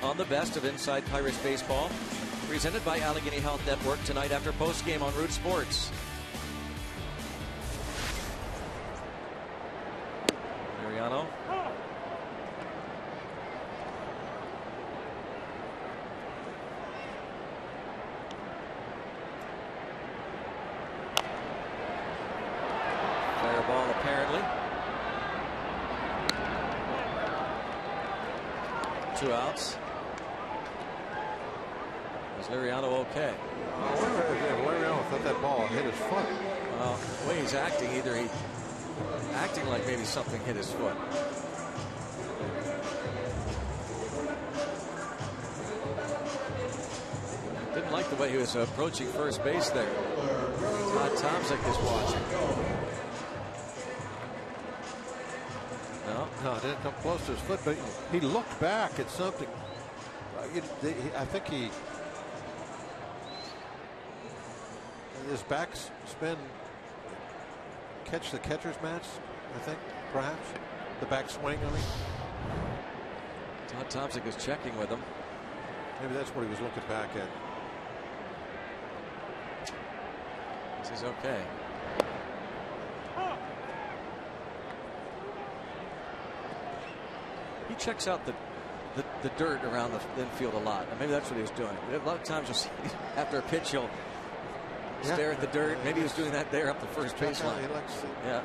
on the best of Inside Pirates Baseball. Presented by Allegheny Health Network tonight after postgame on Root Sports. Mariano. Fair ball apparently. 2 outs. Is Liriano okay? I wonder if Liriano thought that ball hit his foot. Well, the way he's acting, either he's acting like maybe something hit his foot. Didn't like the way he was approaching first base there. Todd Tomczyk is watching. No, it didn't come close to his foot, but he looked back at something. I think his back spin catch the catcher's match, I think, perhaps. The back swing, I mean. Todd Tomczyk is checking with him. Maybe that's what he was looking back at. This is okay. He checks out the dirt around the infield a lot. And maybe that's what he was doing. A lot of times you'll see after a pitch he'll stare at the dirt. Maybe he was doing that there up the first baseline. Yeah.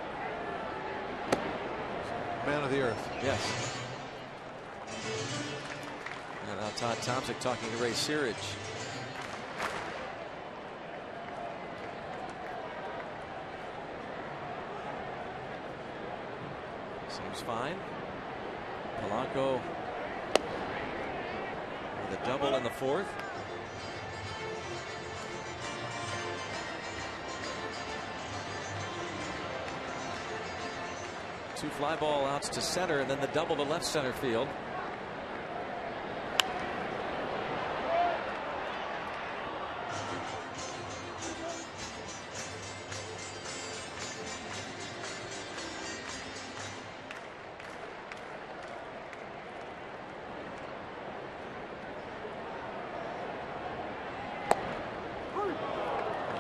Man of the earth. Yes. And now Todd Tomczyk talking to Ray Searage. Seems fine. Polanco with a double in the 4th. 2 fly ball outs to center and then the double to left center field.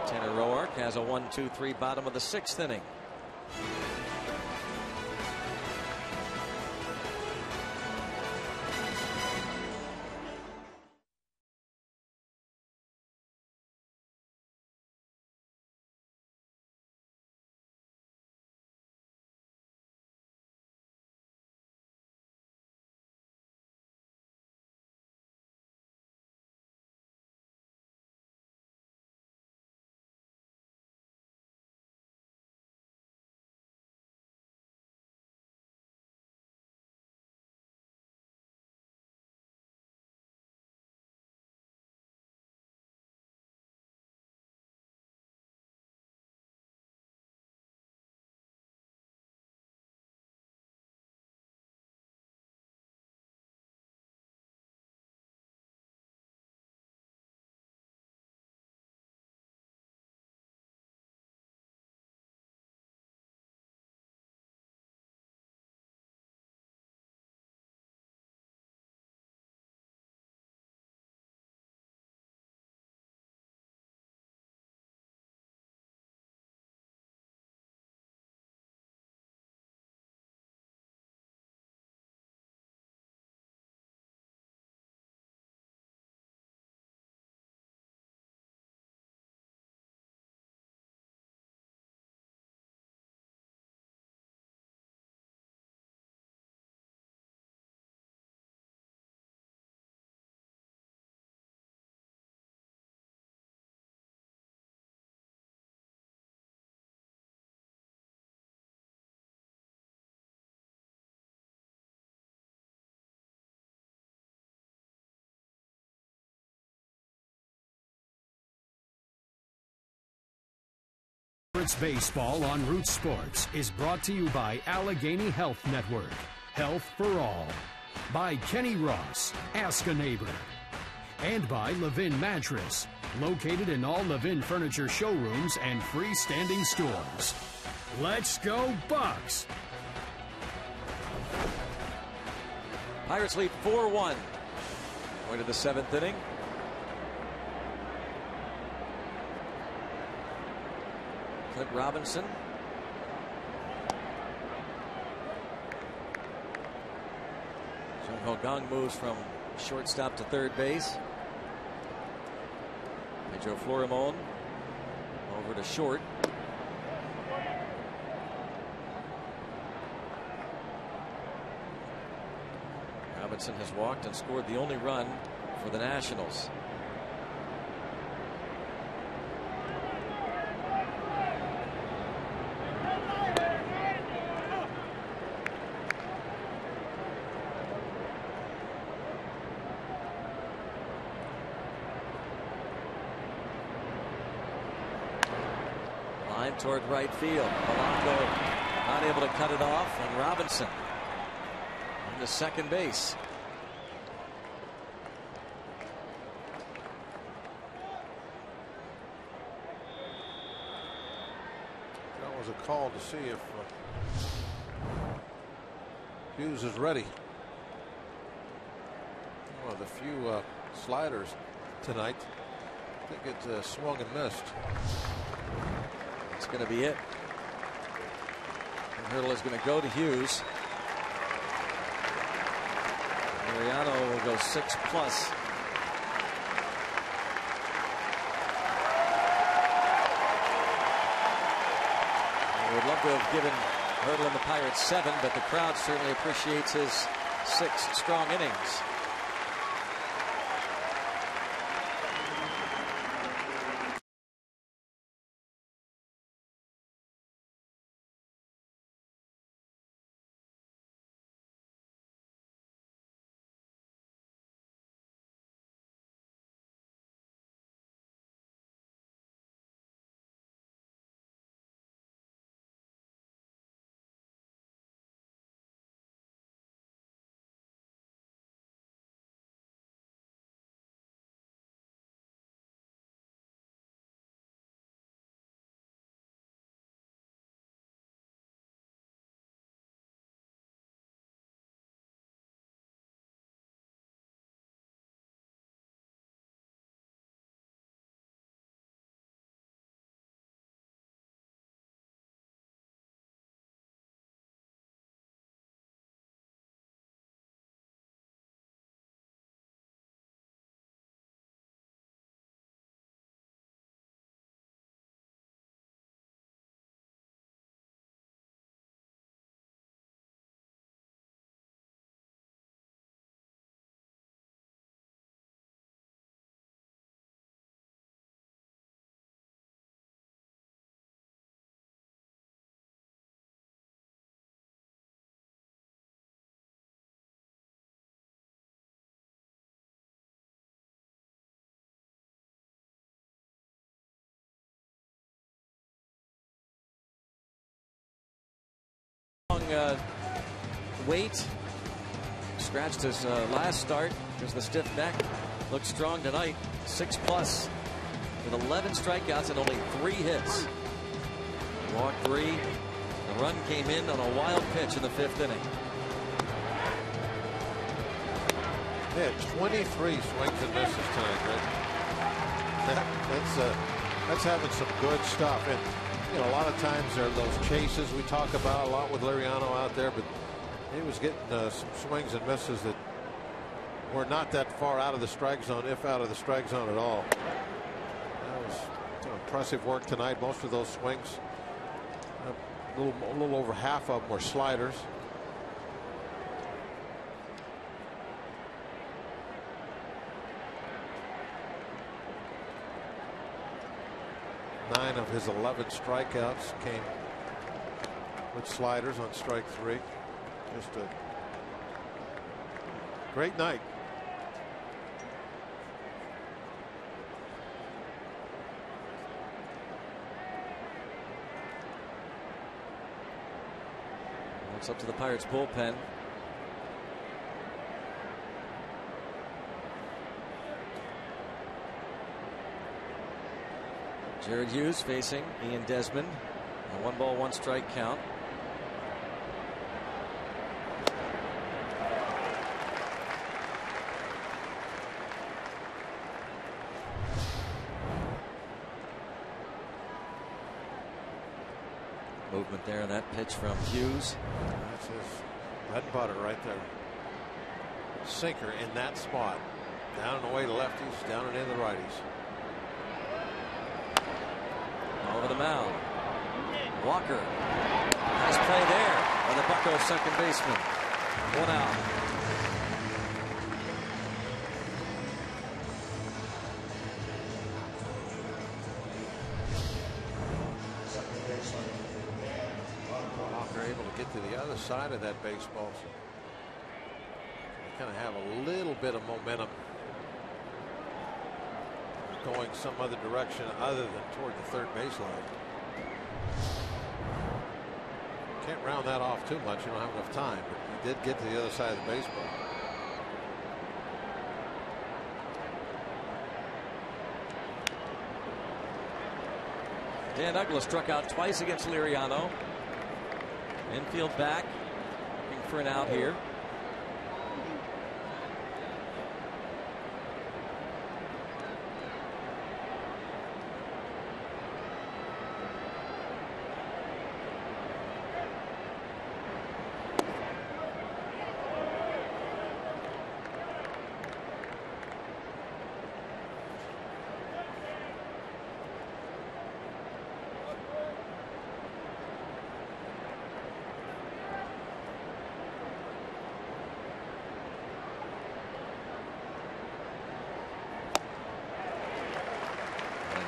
Tanner Roark has a 1-2-3 bottom of the 6th inning. It's Baseball on Root Sports is brought to you by Allegheny Health Network. Health for all. By Kenny Ross, Ask a Neighbor. And by Levin Mattress, located in all Levin furniture showrooms and freestanding stores. Let's go Bucks! Pirates lead 4-1. Going to the 7th inning. Clint Robinson. Jung Ho Kang moves from shortstop to third base. Pedro Florimon over to short. Robinson has walked and scored the only run for the Nationals. Toward right field. Polanco not able to cut it off, and Robinson on the second base. That was a call to see if Hughes is ready. One of the few sliders tonight. I think it swung and missed. It's going to be it. The hurdle is going to go to Hughes. Mariano will go 6+. I would love to have given Hurdle and the Pirates 7, but the crowd certainly appreciates his 6 strong innings. weight. Scratched his last start because the stiff neck. Looked strong tonight. 6+ with 11 strikeouts and only 3 hits. Walked 3. The run came in on a wild pitch in the 5th inning. They had 23 swings and misses tonight, Rick. That's having some good stuff. And you know, a lot of times there are those chases we talk about a lot with Liriano out there, but he was getting some swings and misses that were not that far out of the strike zone, if out of the strike zone at all. That was impressive work tonight. Most of those swings, a little over half of them were sliders. Nine of his 11 strikeouts came with sliders on strike 3. Just a great night. It's up to the Pirates bullpen. Jared Hughes facing Ian Desmond. A 1-ball, 1-strike count. Movement there on that pitch from Hughes. That's his bread and butter right there. Sinker in that spot. Down and away to lefties, down and in the righties. Over the mound. Walker. Nice play there by the Bucco second baseman. 1 out. Walker able to get to the other side of that baseball. So they kind of have a little bit of momentum going some other direction other than toward the third baseline. Can't round that off too much. You don't have enough time, but he did get to the other side of the baseball. Dan Douglas struck out twice against Liriano. Infield back, looking for an out here.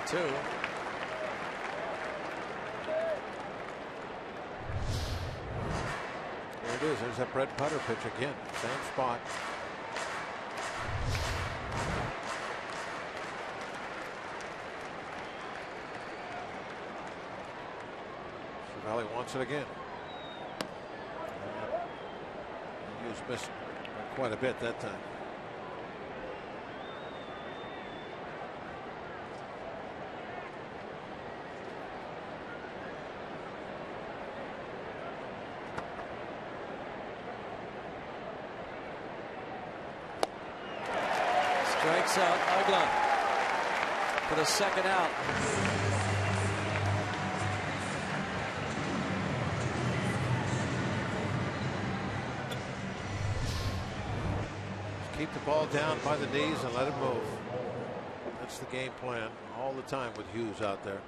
Two. There it is. There's that Brett Putter pitch again. Same spot. Cervelli wants it again. He was missed quite a bit that time. Strikes out Oakland for the second out. Just keep the ball down by the knees and let it move. That's the game plan all the time with Hughes out there.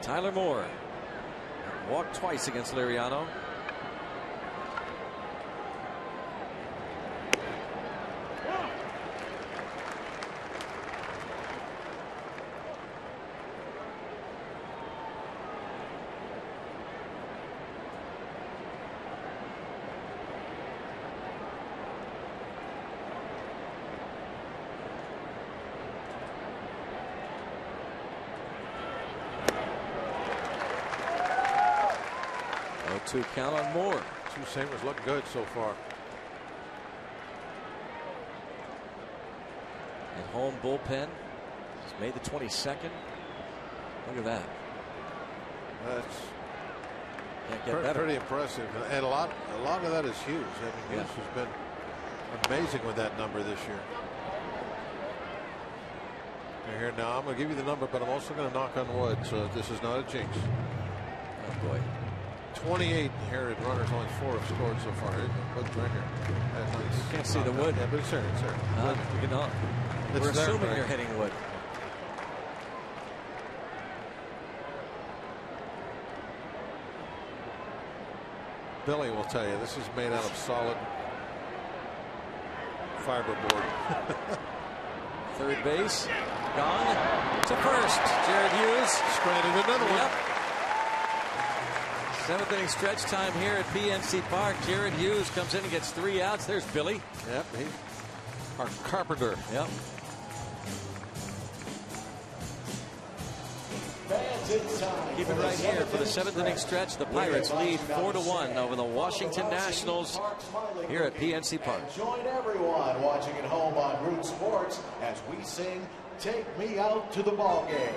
Tyler Moore walked twice against Liriano. 0-2 count on Moore. Two seamers look good so far. And home bullpen. He's made the 22nd. Look at that. That's can't get better. Pretty impressive. And a lot of that is Hughes. I mean, Hughes has been amazing with that number this year. Here now, I'm going to give you the number, but I'm also going to knock on wood, so this is not a jinx. Oh boy. 28 inherited runners, only 4 have scored so far. Wood's right here. That's nice. You can't see the wood. Yeah, but it's there. It's there. We can not. We're assuming right? You're hitting wood. Billy will tell you this is made out of solid fiberboard. Third base. Gone to first. Jared Hughes. Stranded another one. Seventh inning stretch time here at PNC Park. Jared Hughes comes in and gets 3 outs. There's Billy. Yep. Our carpenter. Yep. Keep it right here for the 7th inning stretch. The Pirates lead 4-1 over the Washington Nationals here at PNC Park. Join everyone watching at home on Root Sports as we sing "Take Me Out to the Ball Game."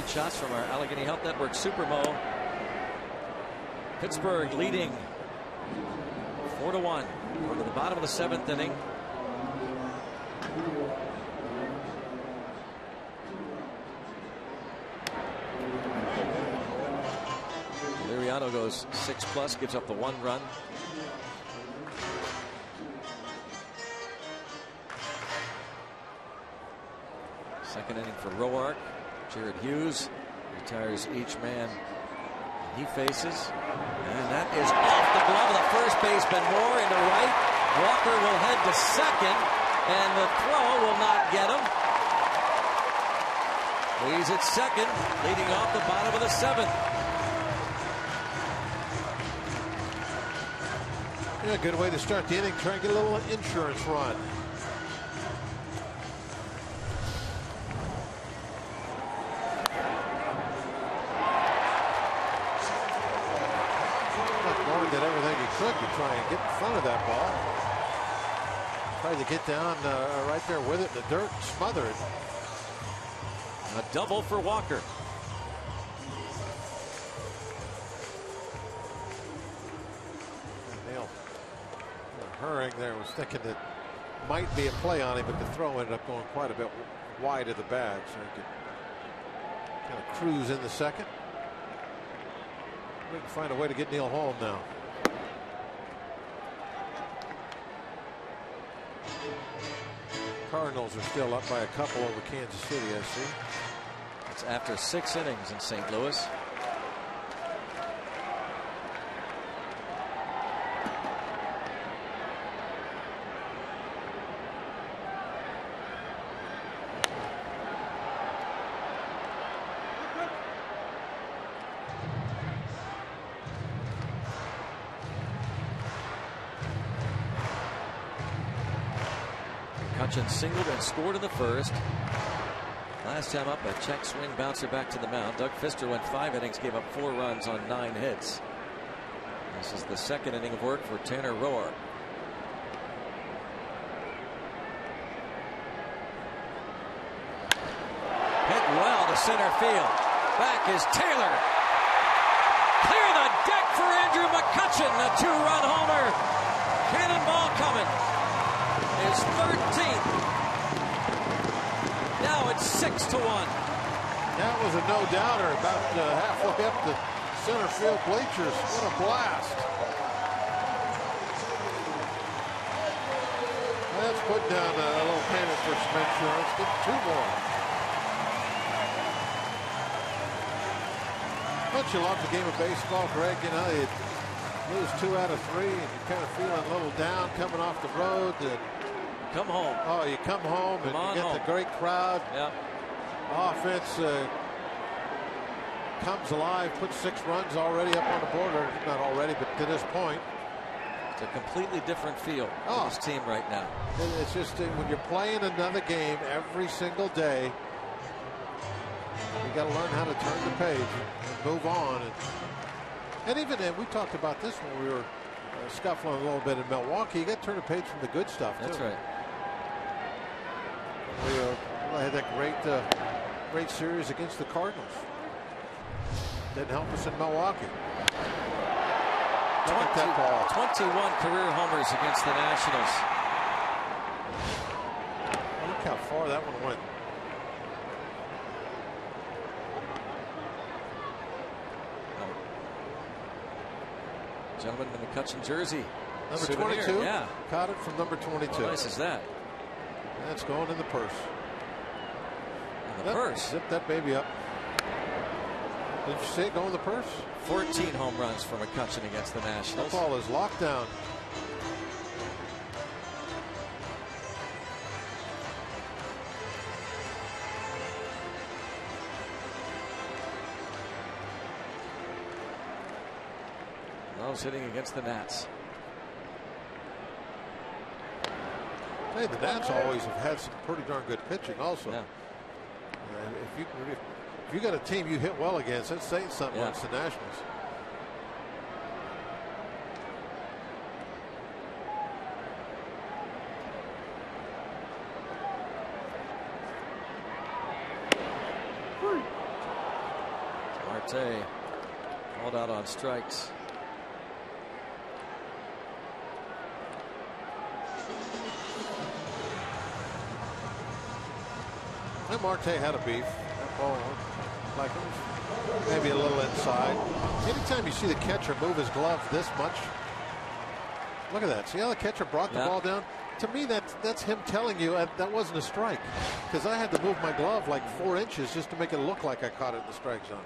Shots from our Allegheny Health Network Supermo. Pittsburgh leading 4-1. We're to the bottom of the 7th inning. Liriano goes 6+, gives up the 1 run. Second inning for Roark. Jared Hughes retires each man he faces. And that is off the glove of the first baseman. Moore into right. Walker will head to second. And the throw will not get him. He's at second, leading off the bottom of the 7th. Yeah, good way to start the inning. Try and get a little insurance run. Did everything he could to try and get in front of that ball. Tried to get down right there with it in the dirt, smother it. A double for Walker. Neil, hurrying there, was thinking that might be a play on him, but the throw ended up going quite a bit wide of the bag, so he could kind of cruise in the second. We can find a way to get Neil home now. Cardinals are still up by a couple over Kansas City, I see. It's after 6 innings in St. Louis. McCutchen singled and scored in the first. Last time up, a check swing bouncer back to the mound. Doug Fister went 5 innings, gave up 4 runs on 9 hits. This is the second inning of work for Tanner Roark. Hit well to center field. Back is Taylor. Clear the deck for Andrew McCutchen. A 2-run homer. Cannonball coming. His 13th. Now it's 6-1. That was a no-doubter about halfway up the center field bleachers. What a blast. Let's put down a little payment for some insurance. Get 2 more. Don't you love the game of baseball, Greg? You know, you lose 2 out of 3 and you're kind of feeling a little down coming off the road. Come home. Oh, you come home and you get the great crowd. Yep. Offense comes alive, puts 6 runs already up on the board. Or not already, but to this point. It's a completely different feel for this team right now. It's just when you're playing another game every single day, you got to learn how to turn the page and move on. And even then, we talked about this when we were scuffling a little bit in Milwaukee. You got to turn the page from the good stuff, too. That's right. We had that great series against the Cardinals. Didn't help us in Milwaukee. Look at that ball. 21 career homers against the Nationals. Look how far that one went. Gentleman in the McCutchen jersey. Number Souvenir. 22? Yeah. Caught it from number 22. How nice is that? That's going in the purse. In the purse? Zip that baby up. Did you see it go in the purse? 14 home runs for McCutchen against the Nationals. That ball is locked down. Love's hitting against the Nats. Hey, the Nats always have had some pretty darn good pitching also. Yeah. If you got a team you hit well against, that's saying something against the Nationals. Marte called out on strikes. And Marte had a beef. That ball, like it was maybe a little inside. Anytime you see the catcher move his glove this much, look at that. See how the catcher brought the ball down? To me, that's him telling you that wasn't a strike, because I had to move my glove like 4 inches just to make it look like I caught it in the strike zone.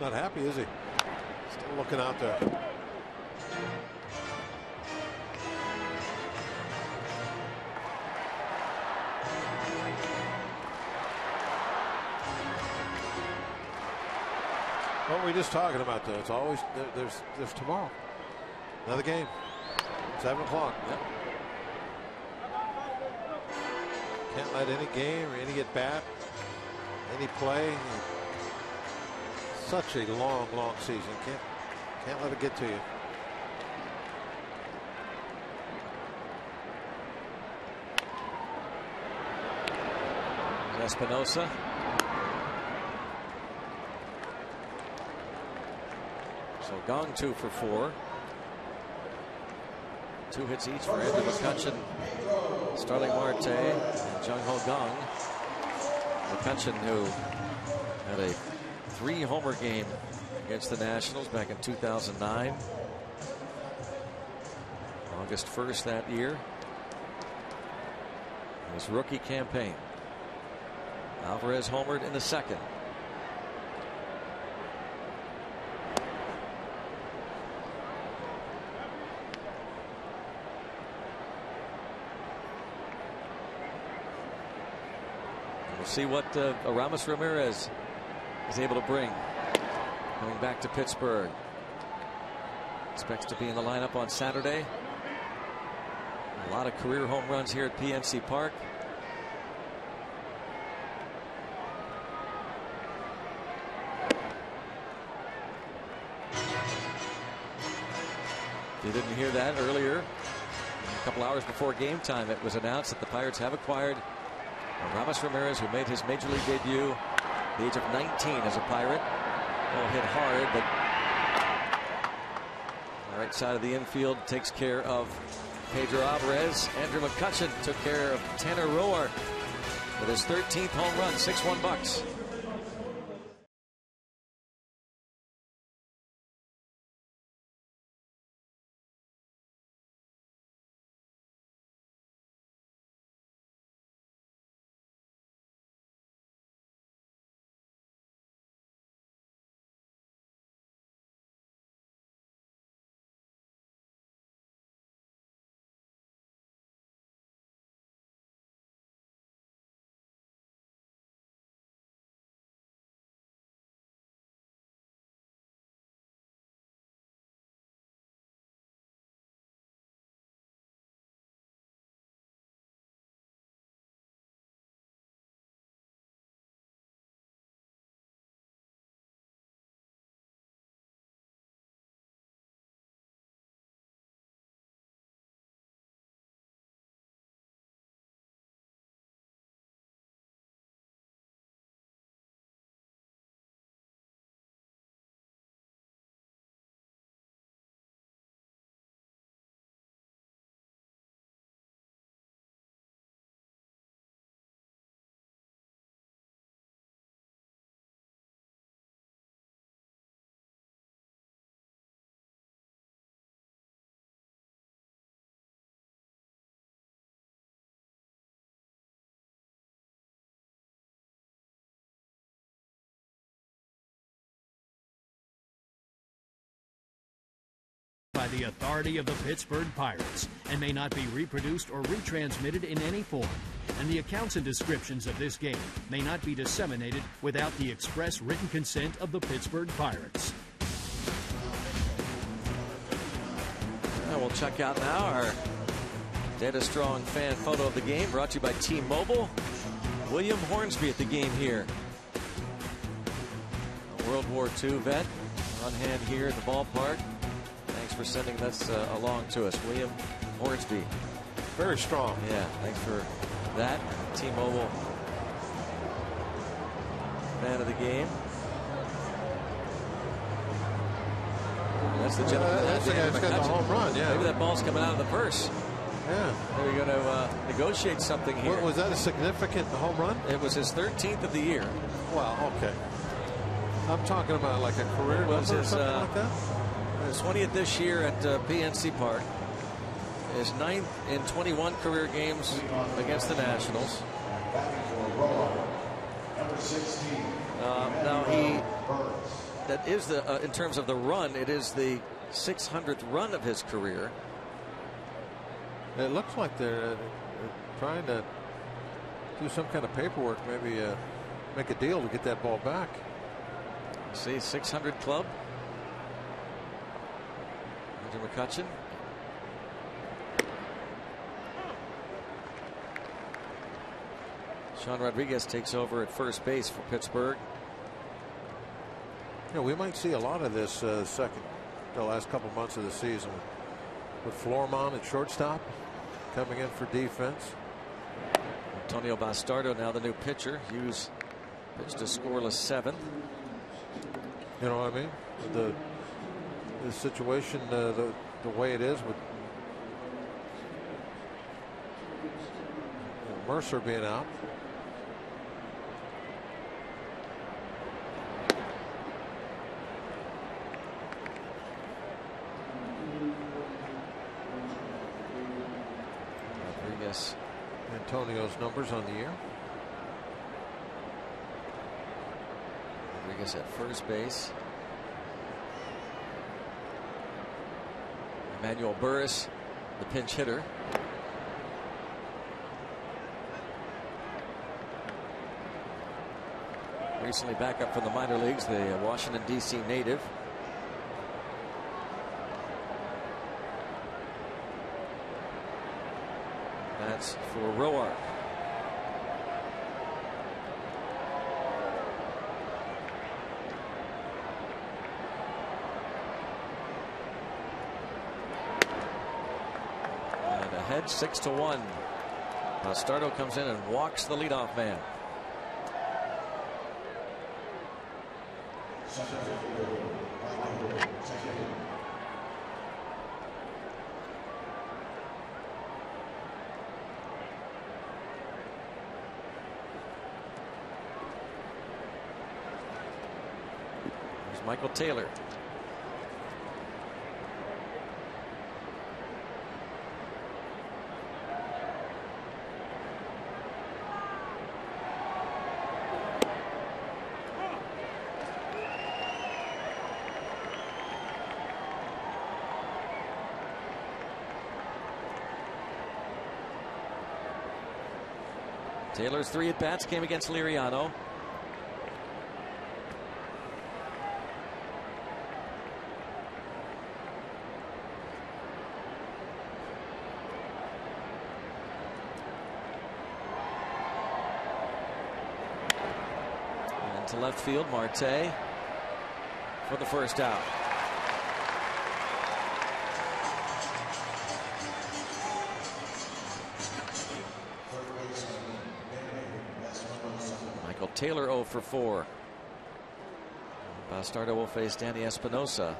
Not happy, is he? Still looking out there. What were we just talking about, though? It's always there's tomorrow. Another game. 7 o'clock. Yep. Can't let any game or any at bat, any play. Such a long season. Can't let it get to you. Espinosa. So Gong 2 for 4. 2 hits each for Andrew McCutchen, Starling Marte, and Jung Ho Kang. McCutchen, who had a 3-homer game against the Nationals back in 2009. August 1st that year. His rookie campaign. Alvarez homered in the 2nd. We'll see what Aramis Ramirez is able to bring. Coming back to Pittsburgh. Expects to be in the lineup on Saturday. A lot of career home runs here at PNC Park. If you didn't hear that earlier, a couple hours before game time, it was announced that the Pirates have acquired Aramis Ramirez, who made his major league debut at the age of 19 as a Pirate. Ball hit hard, but the right side of the infield takes care of Pedro Alvarez. Andrew McCutchen took care of Tanner Roark with his 13th home run, 6-1 Bucks. By the authority of the Pittsburgh Pirates and may not be reproduced or retransmitted in any form. And the accounts and descriptions of this game may not be disseminated without the express written consent of the Pittsburgh Pirates. And we'll check out now our Data Strong fan photo of the game, brought to you by T-Mobile. William Hornsby at the game here. A World War II vet on hand here at the ballpark. Thanks for sending this along to us, William Hornsby. Very strong. Yeah, thanks for that. T-Mobile fan of the game. That's the gentleman. That's the guy that's got the home run. Yeah. Maybe that ball's coming out of the purse. Yeah. They're going to negotiate something here. Was that a significant home run? It was his 13th of the year. Wow. Okay. I'm talking about like a career number or something like that. His 20th this year at PNC Park. His 9th in 21 career games against the Nationals. Now that is the in terms of the run, it is the 600th run of his career. It looks like they're trying to do some kind of paperwork, maybe make a deal to get that ball back. See, 600 club. Andrew McCutchen. Sean Rodriguez takes over at first base for Pittsburgh. We might see a lot of this the last couple months of the season with Flormon at shortstop coming in for defense. Antonio Bastardo now the new pitcher. Hughes pitched a scoreless 7th. You know what I mean? The situation, the way it is with Mercer being out. Rodriguez. Antonio's numbers on the year. Rodriguez at first base. Emmanuel Burris, the pinch hitter. Recently back up from the minor leagues, the Washington, D.C. native. That's for Roark. And ahead 6-1. Bastardo comes in and walks the leadoff man. There's Michael Taylor. Taylor's 3 at-bats came against Liriano. And to left field, Marte for the first out. Taylor 0 for 4. Bastardo will face Danny Espinosa.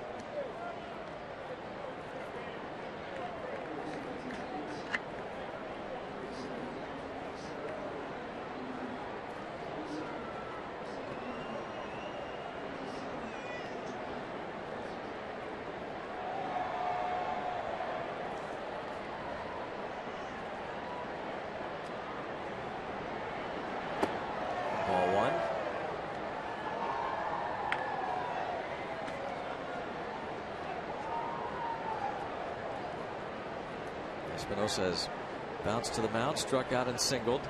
Espinosa has bounced to the mound, struck out and singled.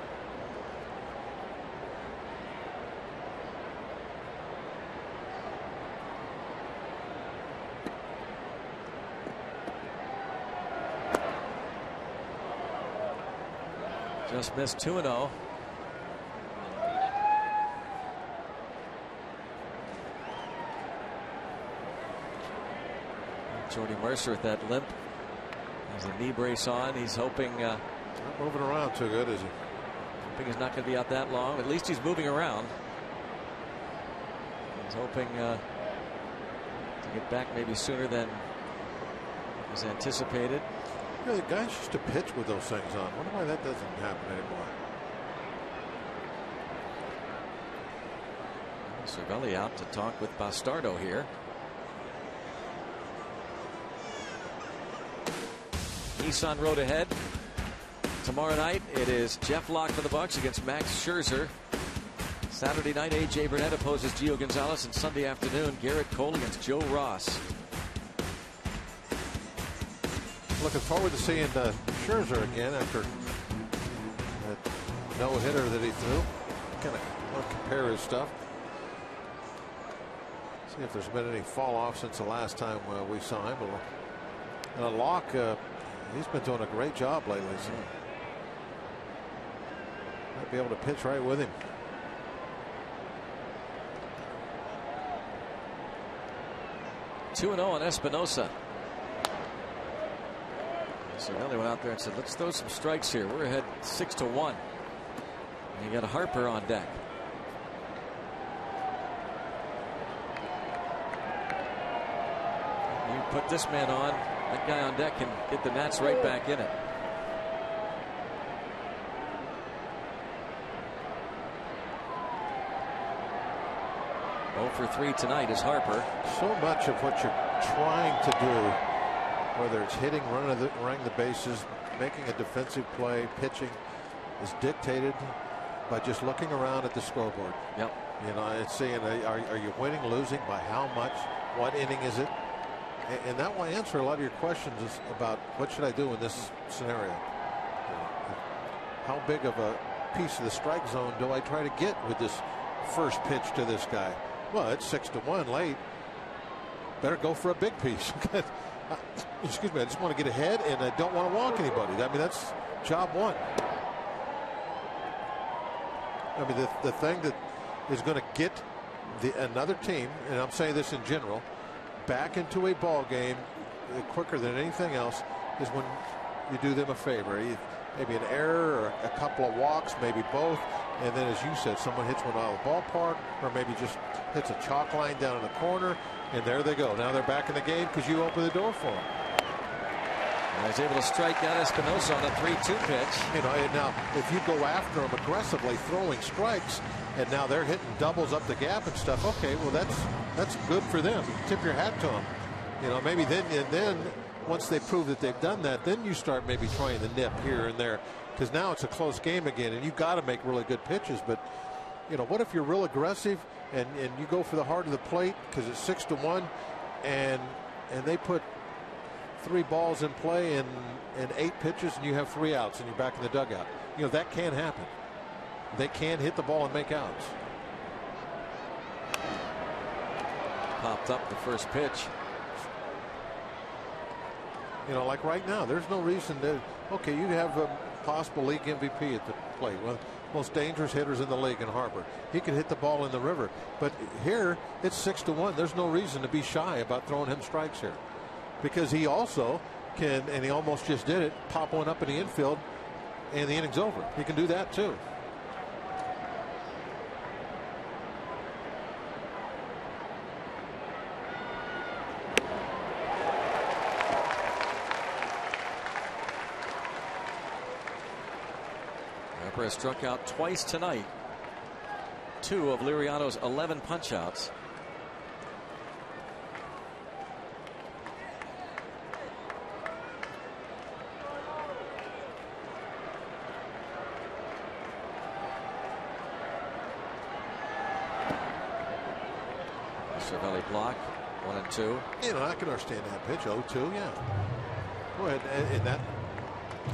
Just missed 2-0. Jordy Mercer with that limp. Has a knee brace on. He's hoping. Not moving around too good, is he? Hoping he's not going to be out that long. At least he's moving around. He's hoping to get back maybe sooner than was anticipated. You know, the guys used to pitch with those things on. I wonder why that doesn't happen anymore. Cervelli out to talk with Bastardo here. Nissan Road ahead. Tomorrow night it is Jeff Locke for the Bucks against Max Scherzer. Saturday night A.J. Burnett opposes Gio Gonzalez, and Sunday afternoon Garrett Cole against Joe Ross. Looking forward to seeing Scherzer again after that no-hitter that he threw. Kind of compare his stuff. See if there's been any fall off since the last time we saw him. And Locke, he's been doing a great job lately. So might be able to pitch right with him. (2-0) on Espinosa. Cervelli went out there and said, let's throw some strikes here. We're ahead 6-1. And you got a Harper on deck. You put this man on, that guy on deck can get the Nats right back in it. 0 for 3 tonight is Harper. So much of what you're trying to do, whether it's hitting, running the bases, making a defensive play, pitching, is dictated by just looking around at the scoreboard. Yep. You know, it's saying, are you winning, losing, by how much, what inning is it? And that will answer a lot of your questions about what should I do in this scenario. You know, how big of a piece of the strike zone do I try to get with this first pitch to this guy? Well, it's 6-1 late. Better go for a big piece. Excuse me, I just want to get ahead and I don't want to walk anybody. I mean, that's job one. I mean, the thing that is going to get another team, and I'm saying this in general, back into a ball game quicker than anything else is when you do them a favor. Maybe an error or a couple of walks, maybe both, and then, as you said, someone hits one out of the ballpark, or maybe just hits a chalk line down in the corner, and there they go. Now they're back in the game because you open the door for them. And he's able to strike out Espinosa on the 3-2 pitch. You know, and now if you go after them aggressively, throwing strikes, and now they're hitting doubles up the gap and stuff. Okay, well that's good for them. Tip your hat to them. You know, maybe then once they prove that they've done that, then you start maybe trying the nip here and there, because now it's a close game again, and you got to make really good pitches. But you know, what if you're real aggressive and you go for the heart of the plate because it's 6-1, and they put 3 balls in play and 8 pitches, and you have 3 outs and you're back in the dugout. You know, that can happen. They can hit the ball and make outs. Popped up the first pitch. You know, like right now, there's no reason to. Okay, you have a possible league MVP at the plate, one of the most dangerous hitters in the league in Harper. He can hit the ball in the river, but here it's 6-1. There's no reason to be shy about throwing him strikes here, because he also can, and he almost just did it, pop one up in the infield, and the inning's over. He can do that too. Harper has struck out twice tonight. 2 of Liriano's 11 punch-outs. Cervelli block, 1-2. You know, I can understand that pitch. 0-2, yeah. Go ahead in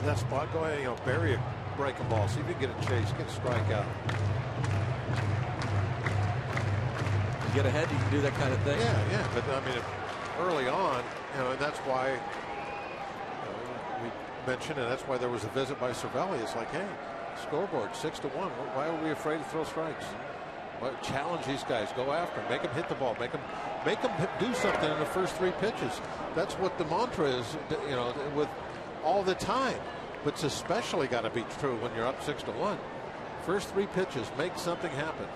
that spot. Go ahead, you know, bury a breaking ball. See if you can get a chase, get a strikeout. You get ahead, you can do that kind of thing. Yeah. But I mean, early on, you know, and that's why we mentioned, and that's why there was a visit by Cervelli. It's like, hey, scoreboard 6-1. Why are we afraid to throw strikes? Challenge these guys, go after them, make them hit the ball, make them do something in the first 3 pitches. That's what the mantra is, you know, with all the time. But it's especially got to be true when you're up 6-1. First 3 pitches, make something happen.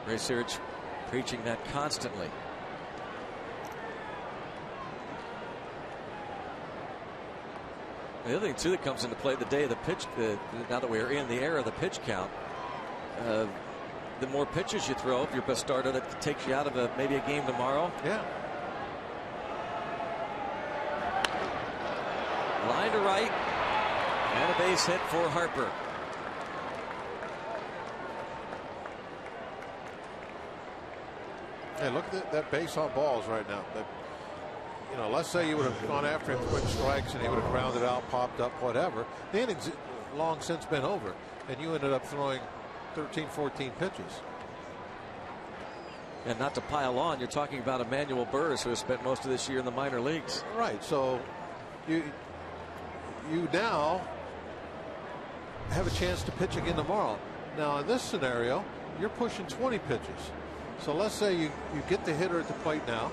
Ray Search preaching that constantly. The other thing too that comes into play the day of the pitch, now that we're in the era of the pitch count, the more pitches you throw, if you're best starter, that takes you out of maybe a game tomorrow. Yeah. Line to right, and a base hit for Harper. Hey, look at that base on balls right now. You know, let's say you would have gone after him, quick strikes, and he would have grounded out, popped up, whatever. The inning's long since been over, and you ended up throwing 13, 14 pitches. And not to pile on, you're talking about Emmanuel Burris, who has spent most of this year in the minor leagues. Right. So you now have a chance to pitch again tomorrow. Now in this scenario, you're pushing 20 pitches. So let's say you get the hitter at the plate now,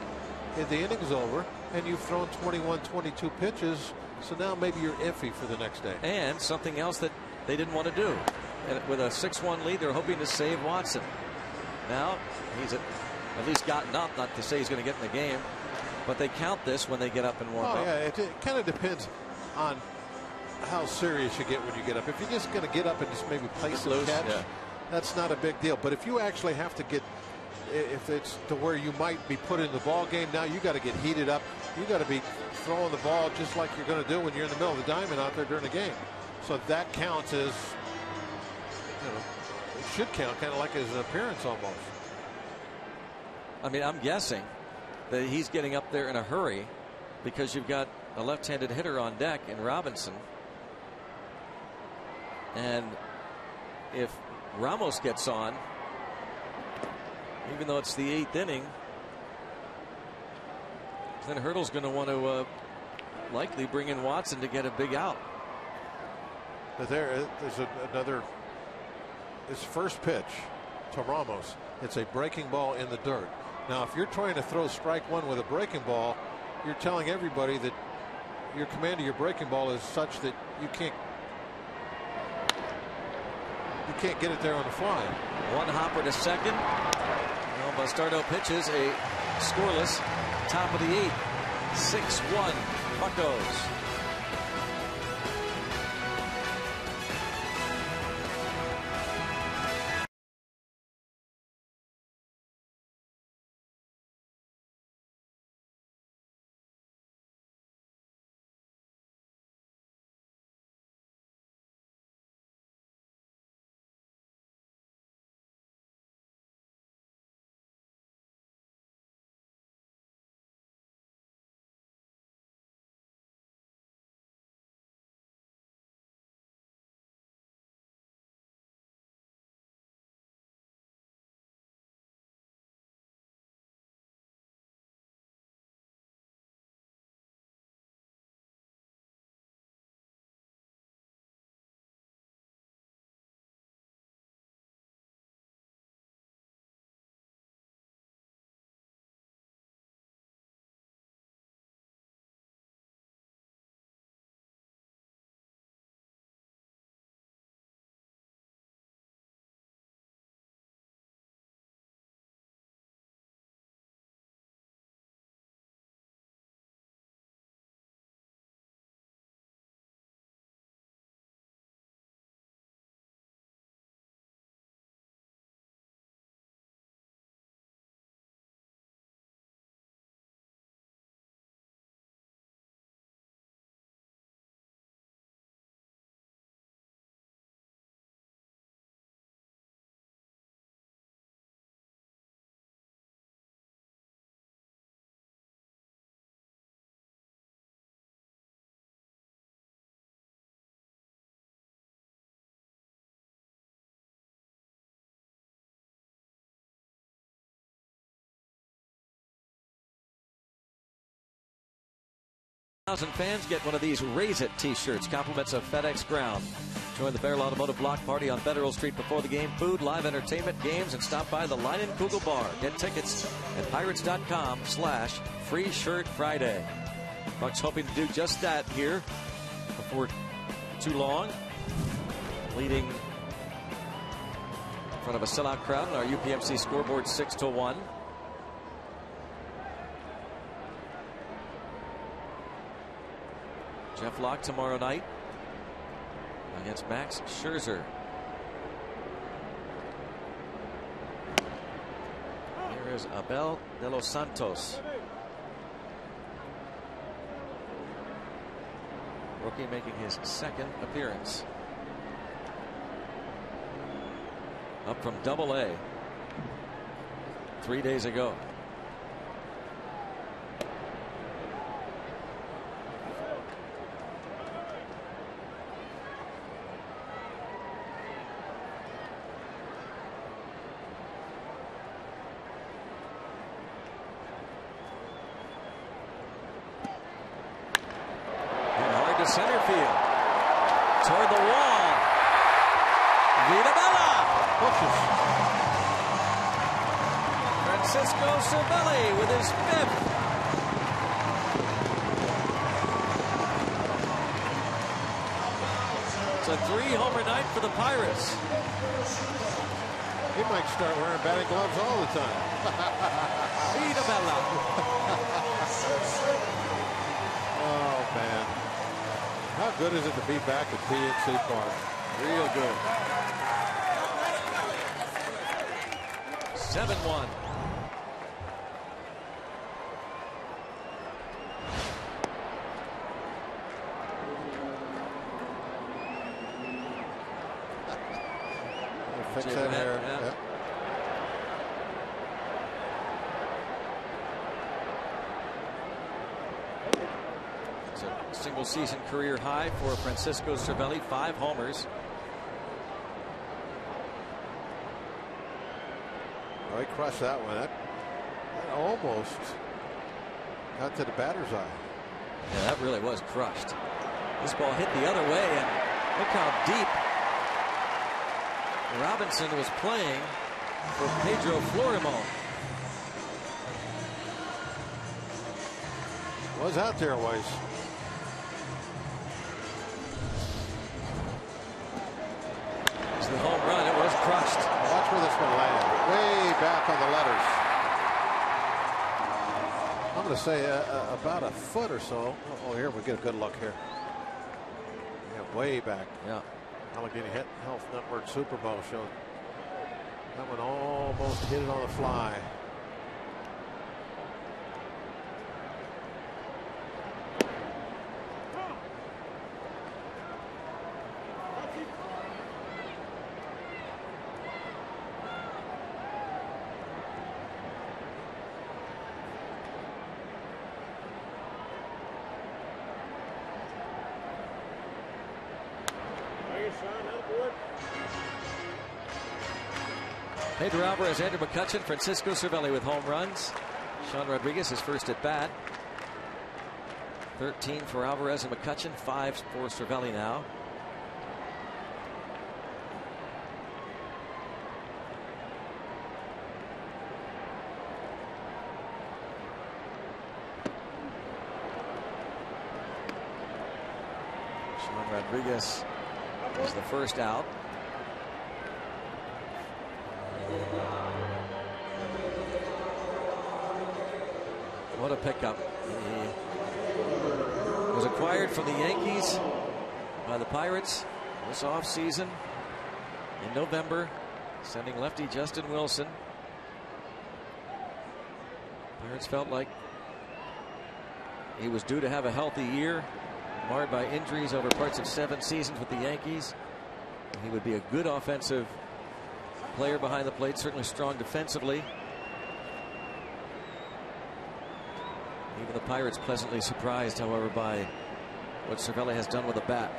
and the inning's over, and you've thrown 21, 22 pitches. So now maybe you're iffy for the next day. And something else that they didn't want to do. And with a 6-1 lead, they're hoping to save Watson. Now he's at least gotten up, not to say he's going to get in the game, but they count this when they get up and warm up. Yeah, it kind of depends on how serious you get when you get up. If you're just going to get up and just maybe play some catch, that's not a big deal. But if you actually have to get if it's to where you might be put in the ball game, now you got to get heated up. You got to be throwing the ball just like you're going to do when you're in the middle of the diamond out there during the game. So that counts as, it should count kind of like as an appearance almost. I mean, I'm guessing that he's getting up there in a hurry because you've got a left-handed hitter on deck in Robinson. And if Ramos gets on, even though it's the 8th inning, then Hurdle's going to want to likely bring in Watson to get a big out. But there's another. His first pitch to Ramos, it's a breaking ball in the dirt. Now, if you're trying to throw strike one with a breaking ball, you're telling everybody that your command of your breaking ball is such that you can't get it there on the fly. One hopper to second. Well, Bastardo pitches a scoreless top of the 8th. 6-1 Buccos. Fans get one of these Raise It t-shirts. Compliments of FedEx Ground. Join the Barrel Automotive Block Party on Federal Street before the game. Food, live entertainment, games, and stop by the Leinenkugel Bar. Get tickets at pirates.com/Free Shirt Friday. Bucks hoping to do just that here before too long. Leading in front of a sellout crowd on our UPMC scoreboard 6-1. Jeff Locke tomorrow night against Max Scherzer. Here is Abel de los Santos. Rookie making his 2nd appearance. Up from Double-A 3 days ago. To center field, toward the wall. Vitabella pushes. Francisco Cervelli with his 5th. It's a 3-homer night for the Pirates. He might start wearing batting gloves all the time. Vitabella. Oh man. How good is it to be back at PNC Park? Real good. 7-1. AJ head Burnett. hair. Yeah. Yep. It's a single season career high for Francisco Cervelli, 5 homers. Oh, he crushed that one. That almost got to the batter's eye. Yeah, that really was crushed. This ball hit the other way, and look how deep Robinson was playing for Pedro Florimon. Was out there, was. It's the home run. It was crushed. Watch where this one lands. Way back on the letters. I'm going to say about a foot or so. Oh, here we get a good look here. Yeah, way back. Yeah. Allegheny Health Network Super Bowl showed that one almost hit it on the fly. Pedro Alvarez, Andrew McCutchen, Francisco Cervelli with home runs. Sean Rodriguez, his first at bat. 13 for Alvarez and McCutchen, 5 for Cervelli now. Sean Rodriguez is the first out. What a pickup. He was acquired from the Yankees by the Pirates this offseason in November, sending lefty Justin Wilson. Pirates felt like he was due to have a healthy year, marred by injuries over parts of 7 seasons with the Yankees. He would be a good offensive player behind the plate, certainly strong defensively. Even the Pirates pleasantly surprised, however, by what Cervelli has done with the bat.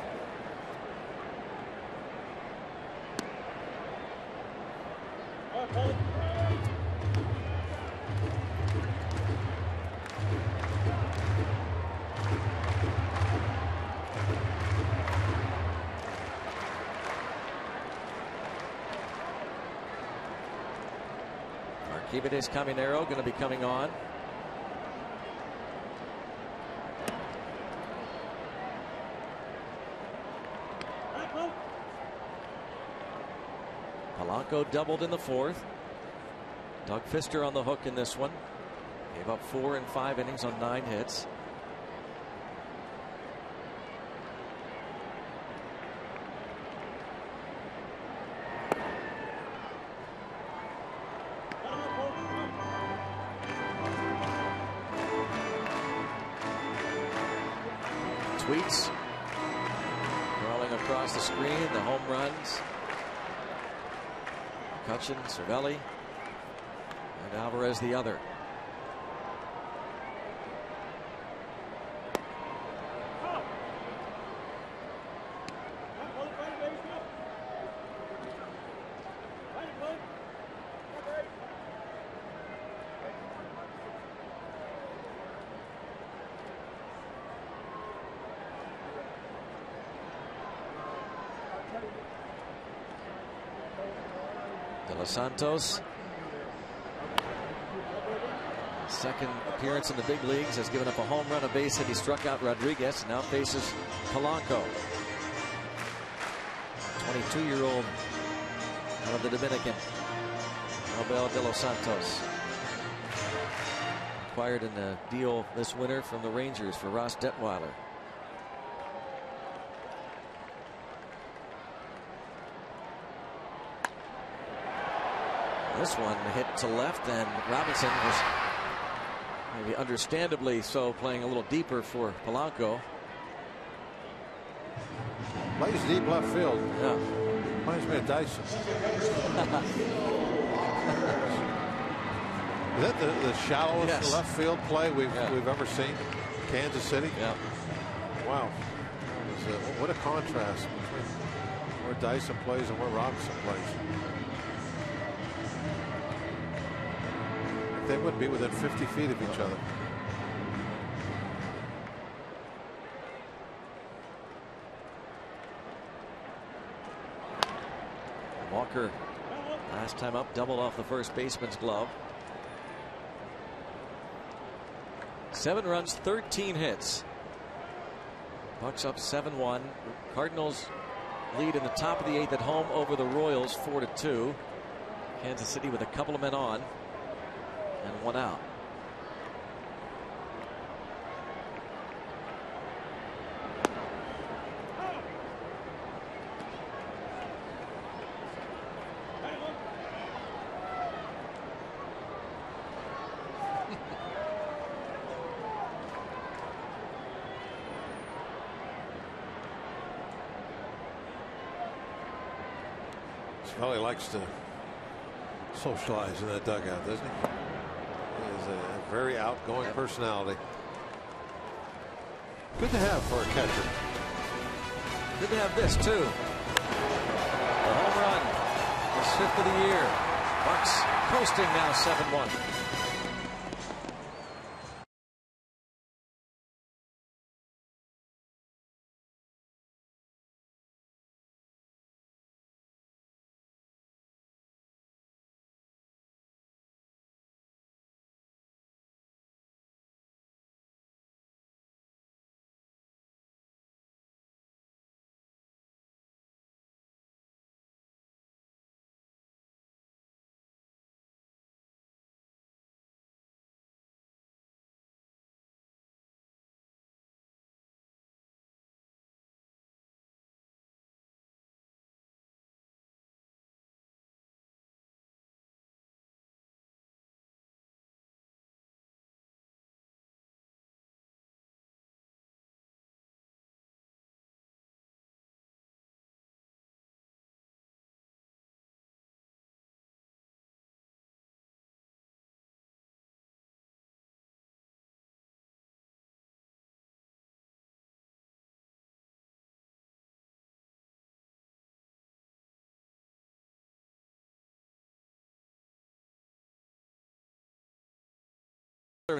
Arquimedes Caminero going to be coming on. Polanco doubled in the 4th. Doug Fister on the hook in this one. Gave up 4 in 5 innings on 9 hits. Tweets crawling across the screen, the home runs. McCutchen, Cervelli, and Alvarez the other. De Los Santos, second appearance in the big leagues, has given up a home run, a base hit. He struck out Rodriguez, now faces Polanco, 22-year-old out of the Dominican, Abel De Los Santos, acquired in a deal this winter from the Rangers for Ross Detweiler. This one hit to left, and Robinson was maybe understandably so playing a little deeper for Polanco. Plays deep left field. Yeah. Reminds me of Dyson. Is that the shallowest left field play we've ever seen? Kansas City? Yeah. Wow. What a contrast between where Dyson plays and where Robinson plays. They wouldn't be within 50 feet of each other. Walker, last time up, doubled off the first baseman's glove. 7 runs, 13 hits. Bucks up 7-1. Cardinals lead in the top of the 8th at home over the Royals 4-2. Kansas City with a couple of men on and 1 out. Probably likes to socialize in that dugout, doesn't he? He is a very outgoing personality. Good to have for a catcher. Good to have this too. The home run, his 5th of the year. Bucks coasting now 7-1.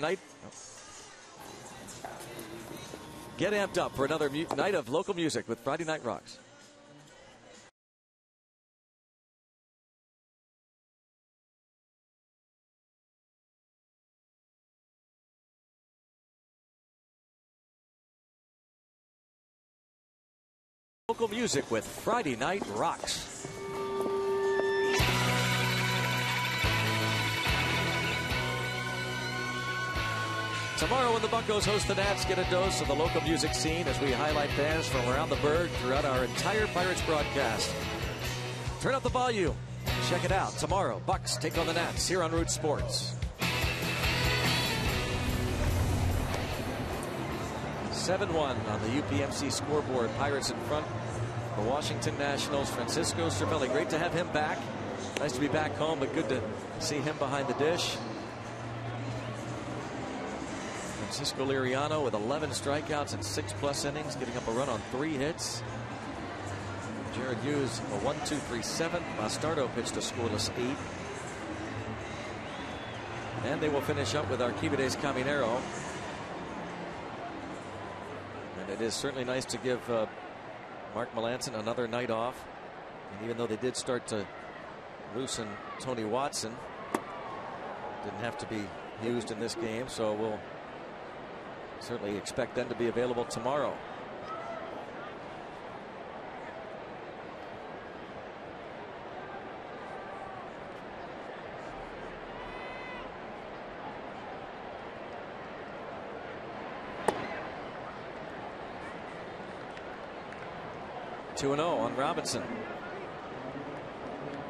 Night. Get amped up for another night of local music with Friday Night Rocks. Local music with Friday Night Rocks. Tomorrow when the Buccos host the Nats, get a dose of the local music scene as we highlight bands from around the burg throughout our entire Pirates broadcast. Turn up the volume. Check it out. Tomorrow, Bucks take on the Nats here on Root Sports. 7-1 on the UPMC scoreboard. Pirates in front. The Washington Nationals, Francisco Cervelli. Great to have him back. Nice to be back home, but good to see him behind the dish. Francisco Liriano with 11 strikeouts and 6+ innings, giving up a run on 3 hits. Jared Hughes a 1-2-3-7. Bastardo pitched a scoreless 8. And they will finish up with Arquimedes Caminero. And it is certainly nice to give Mark Melancon another night off. And even though they did start to loosen Tony Watson, didn't have to be used in this game, so we'll certainly expect them to be available tomorrow. Two 2-0 on Robinson.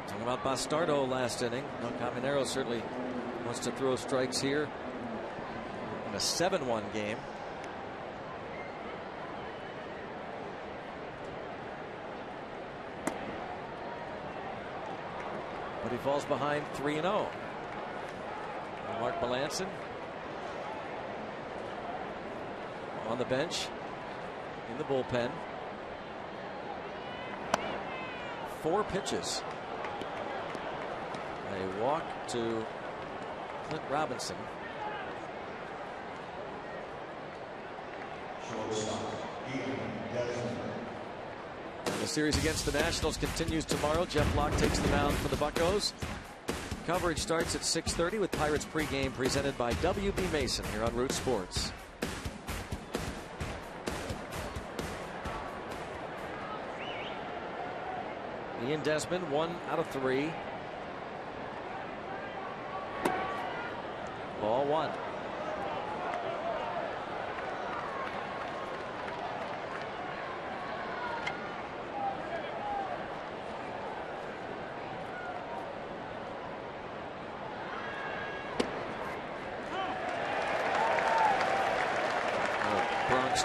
Talking about Bastardo last inning. Now Caminero certainly wants to throw strikes here in a 7-1 game. he falls behind 3-0. Mark Melancon on the bench in the bullpen. 4 pitches. A walk to Clint Robinson. The series against the Nationals continues tomorrow. Jeff Locke takes the mound for the Buccos. Coverage starts at 6:30 with Pirates pregame presented by W.B. Mason here on Root Sports. Ian Desmond, 1 out of 3. Ball 1.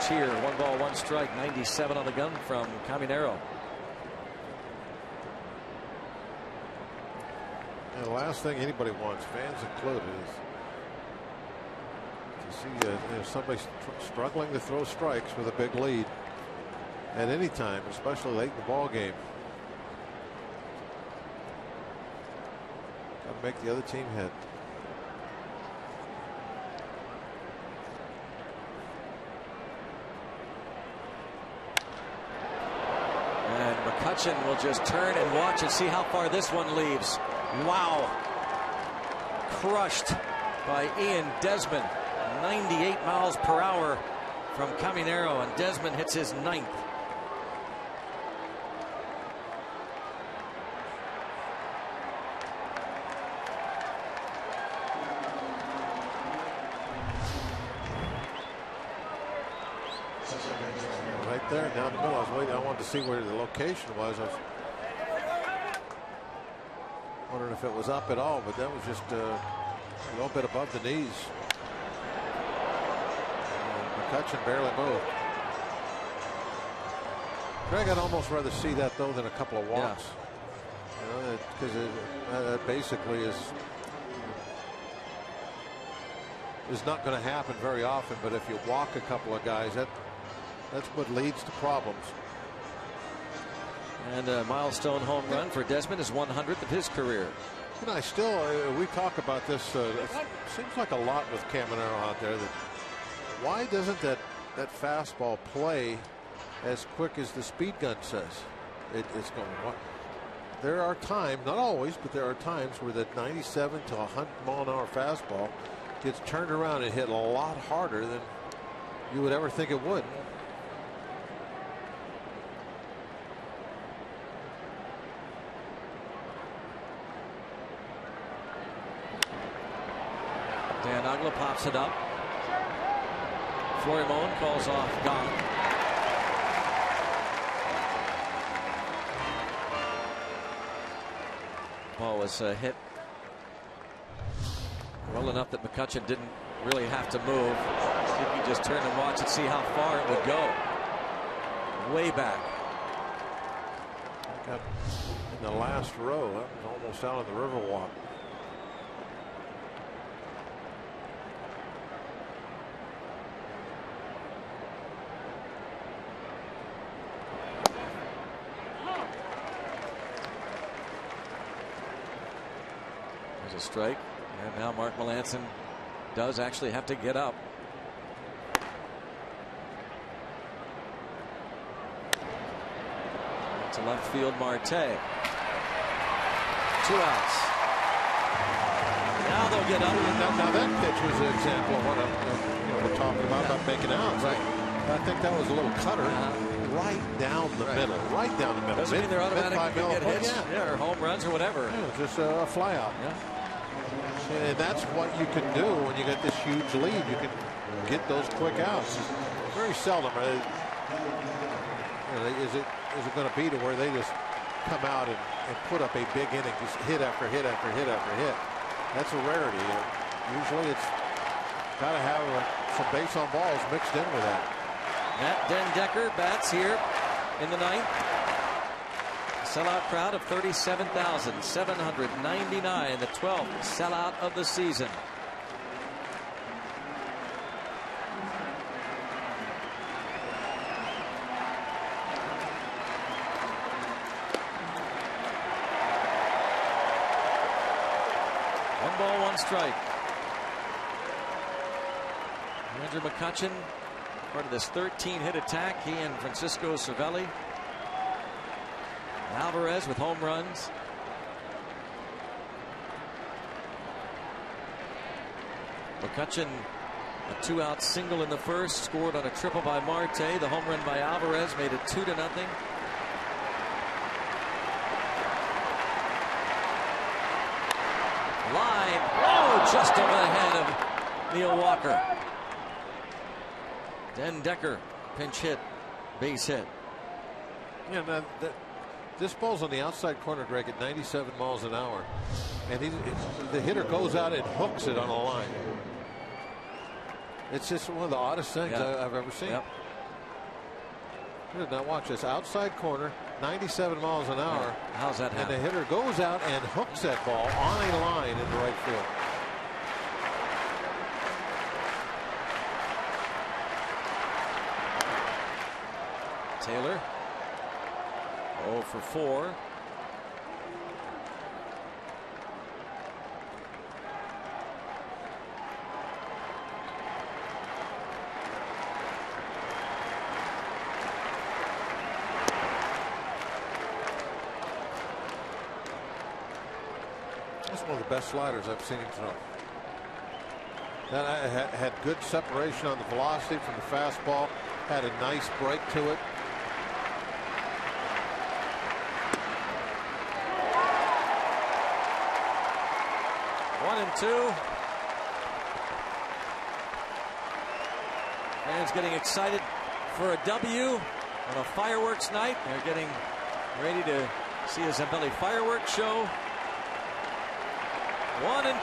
Cheer, 1 ball, 1 strike, 97 on the gun from Caminero. And the last thing anybody wants, fans included, is to see somebody struggling to throw strikes with a big lead at any time, especially late in the ball game. Got to make the other team hit. McCutchen will just turn and watch and see how far this one leaves. Wow. Crushed by Ian Desmond. 98 miles per hour from Caminero, and Desmond hits his 9th. Right there down the middle. I was waiting. I wanted to see where the location was. I was wondering if it was up at all, but that was just a little bit above the knees. McCutchen barely moved. Greg, I'd almost rather see that though than a couple of walks. Yeah. Because that basically is not going to happen very often. But if you walk a couple of guys, that's what leads to problems. And a milestone home run for Desmond, is 100th of his career. You know, we talk about this. It seems like a lot with Caminero out there. That why doesn't that fastball play as quick as the speed gun says it's going? There are times, not always, but there are times where that 97 to 100 mile an hour fastball gets turned around and hit a lot harder than you would ever think it would. Dan Uggla pops it up. Florimon calls off Gong. Ball was hit well enough that McCutchen didn't really have to move. He could just turn and watch and see how far it would go. Way back. Got in the last row. That was almost out of the Riverwalk. There's a strike, and now Mark Melancon does actually have to get up. To left field, Marte. 2 outs. Now they'll get up. Now that pitch was an example of what we're talking about making outs. Right. I think that was a little cutter right down the middle. Right down the middle. Doesn't mean they're automatically going to get hits. Yeah, or home runs or whatever. Yeah, just a fly out. Yeah. And that's what you can do when you get this huge lead. You can get those quick outs. Very seldom is it going to be to where they just come out and put up a big inning, just hit after hit after hit after hit. That's a rarity. Usually it's got to have some base on balls mixed in with that. Matt Den Decker bats here in the 9th. Sellout crowd of 37,799, the 12th sellout of the season. One ball, one strike. Andrew McCutchen, part of this 13-hit attack. He and Francisco Cervelli. Alvarez with home runs. McCutchen, a 2-out single in the first, scored on a triple by Marte. The home run by Alvarez made it 2-0. Line, oh, just over the head of Neil Walker. Den Decker, pinch hit, base hit. Yeah, this ball's on the outside corner, Greg, at 97 miles an hour. And the hitter goes out and hooks it on a line. It's just one of the oddest things I've ever seen. Yep. Now watch this. Outside corner, 97 miles an hour. How's that happen? And the hitter goes out and hooks that ball on a line in the right field. Taylor 0 for 4. That's one of the best sliders I've seen him throw. That had good separation on the velocity from the fastball. Had a nice break to it. And 2. Fans getting excited for a W on a fireworks night. They're getting ready to see a Zambelli fireworks show. 1 and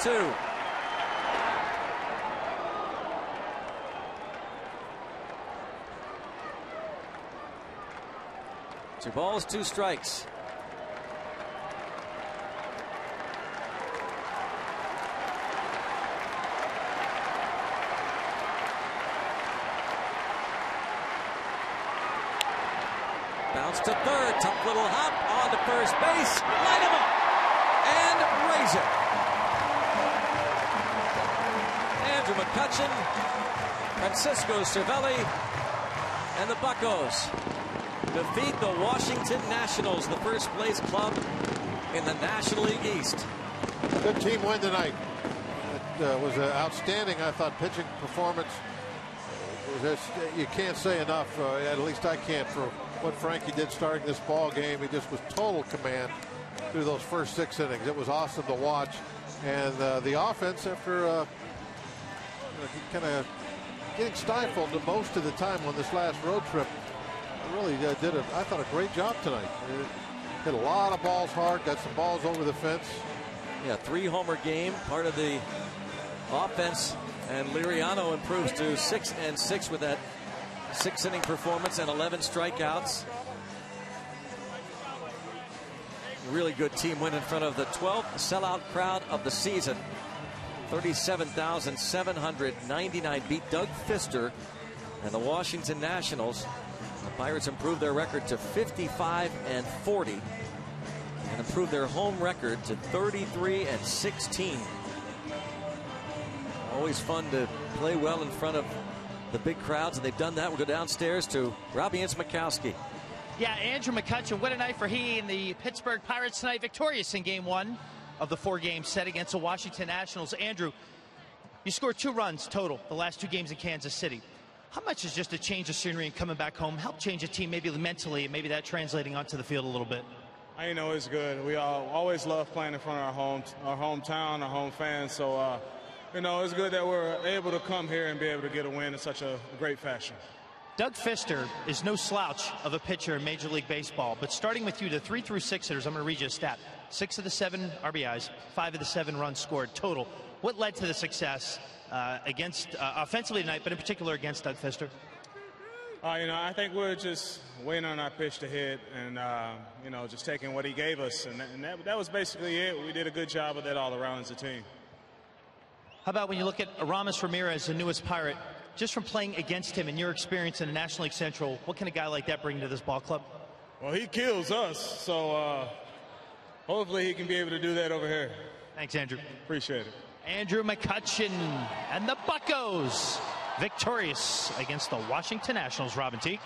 2. Two balls, two strikes. Bounce to third, tough little hop on to first base, line him up, and raise it. Andrew McCutchen, Francisco Cervelli, and the Buccos defeat the Washington Nationals, the first place club in the National League East. Good team win tonight. It was outstanding, I thought, pitching performance. You can't say enough, at least I can't, for what Frankie did starting this ball game. He just was total command through those first 6 innings. It was awesome to watch. And the offense, after kind of getting stifled most of the time on this last road trip, really did, I thought, a great job tonight. Hit a lot of balls hard, got some balls over the fence. Yeah, 3-homer game, part of the offense. And Liriano improves to 6-6 with that 6-inning performance and 11 strikeouts. Really good team win in front of the 12th sellout crowd of the season. 37,799 beat Doug Fister and the Washington Nationals. The Pirates improved their record to 55-40 and improved their home record to 33-16. Always fun to play well in front of the big crowds, and they've done that. We'll go downstairs to Robbie Ince-Mikowski. Yeah, Andrew McCutchen, what a night for he and the Pittsburgh Pirates tonight, victorious in Game 1 of the 4-game set against the Washington Nationals. Andrew, you scored 2 runs total the last 2 games in Kansas City. How much is just a change of scenery and coming back home help change a team, maybe mentally, and maybe that translating onto the field a little bit? I know it's good. We always love playing in front of our hometown, our home fans. So, it's good that we're able to come here and be able to get a win in such a great fashion. Doug Fister is no slouch of a pitcher in Major League Baseball, but starting with you, the 3 through 6 hitters, I'm going to read you a stat. 6 of the 7 RBIs, 5 of the 7 runs scored total. What led to the success against offensively tonight, but in particular against Doug Fister? I think we're just waiting on our pitch to hit and, just taking what he gave us. And that was basically it. We did a good job of that all around as a team. How about when you look at Aramis Ramirez, the newest Pirate, just from playing against him and your experience in the National League Central, what can a guy like that bring to this ball club? Well, he kills us, so hopefully he can be able to do that over here. Thanks, Andrew. Appreciate it. Andrew McCutchen and the Buccos victorious against the Washington Nationals. Robin Teague.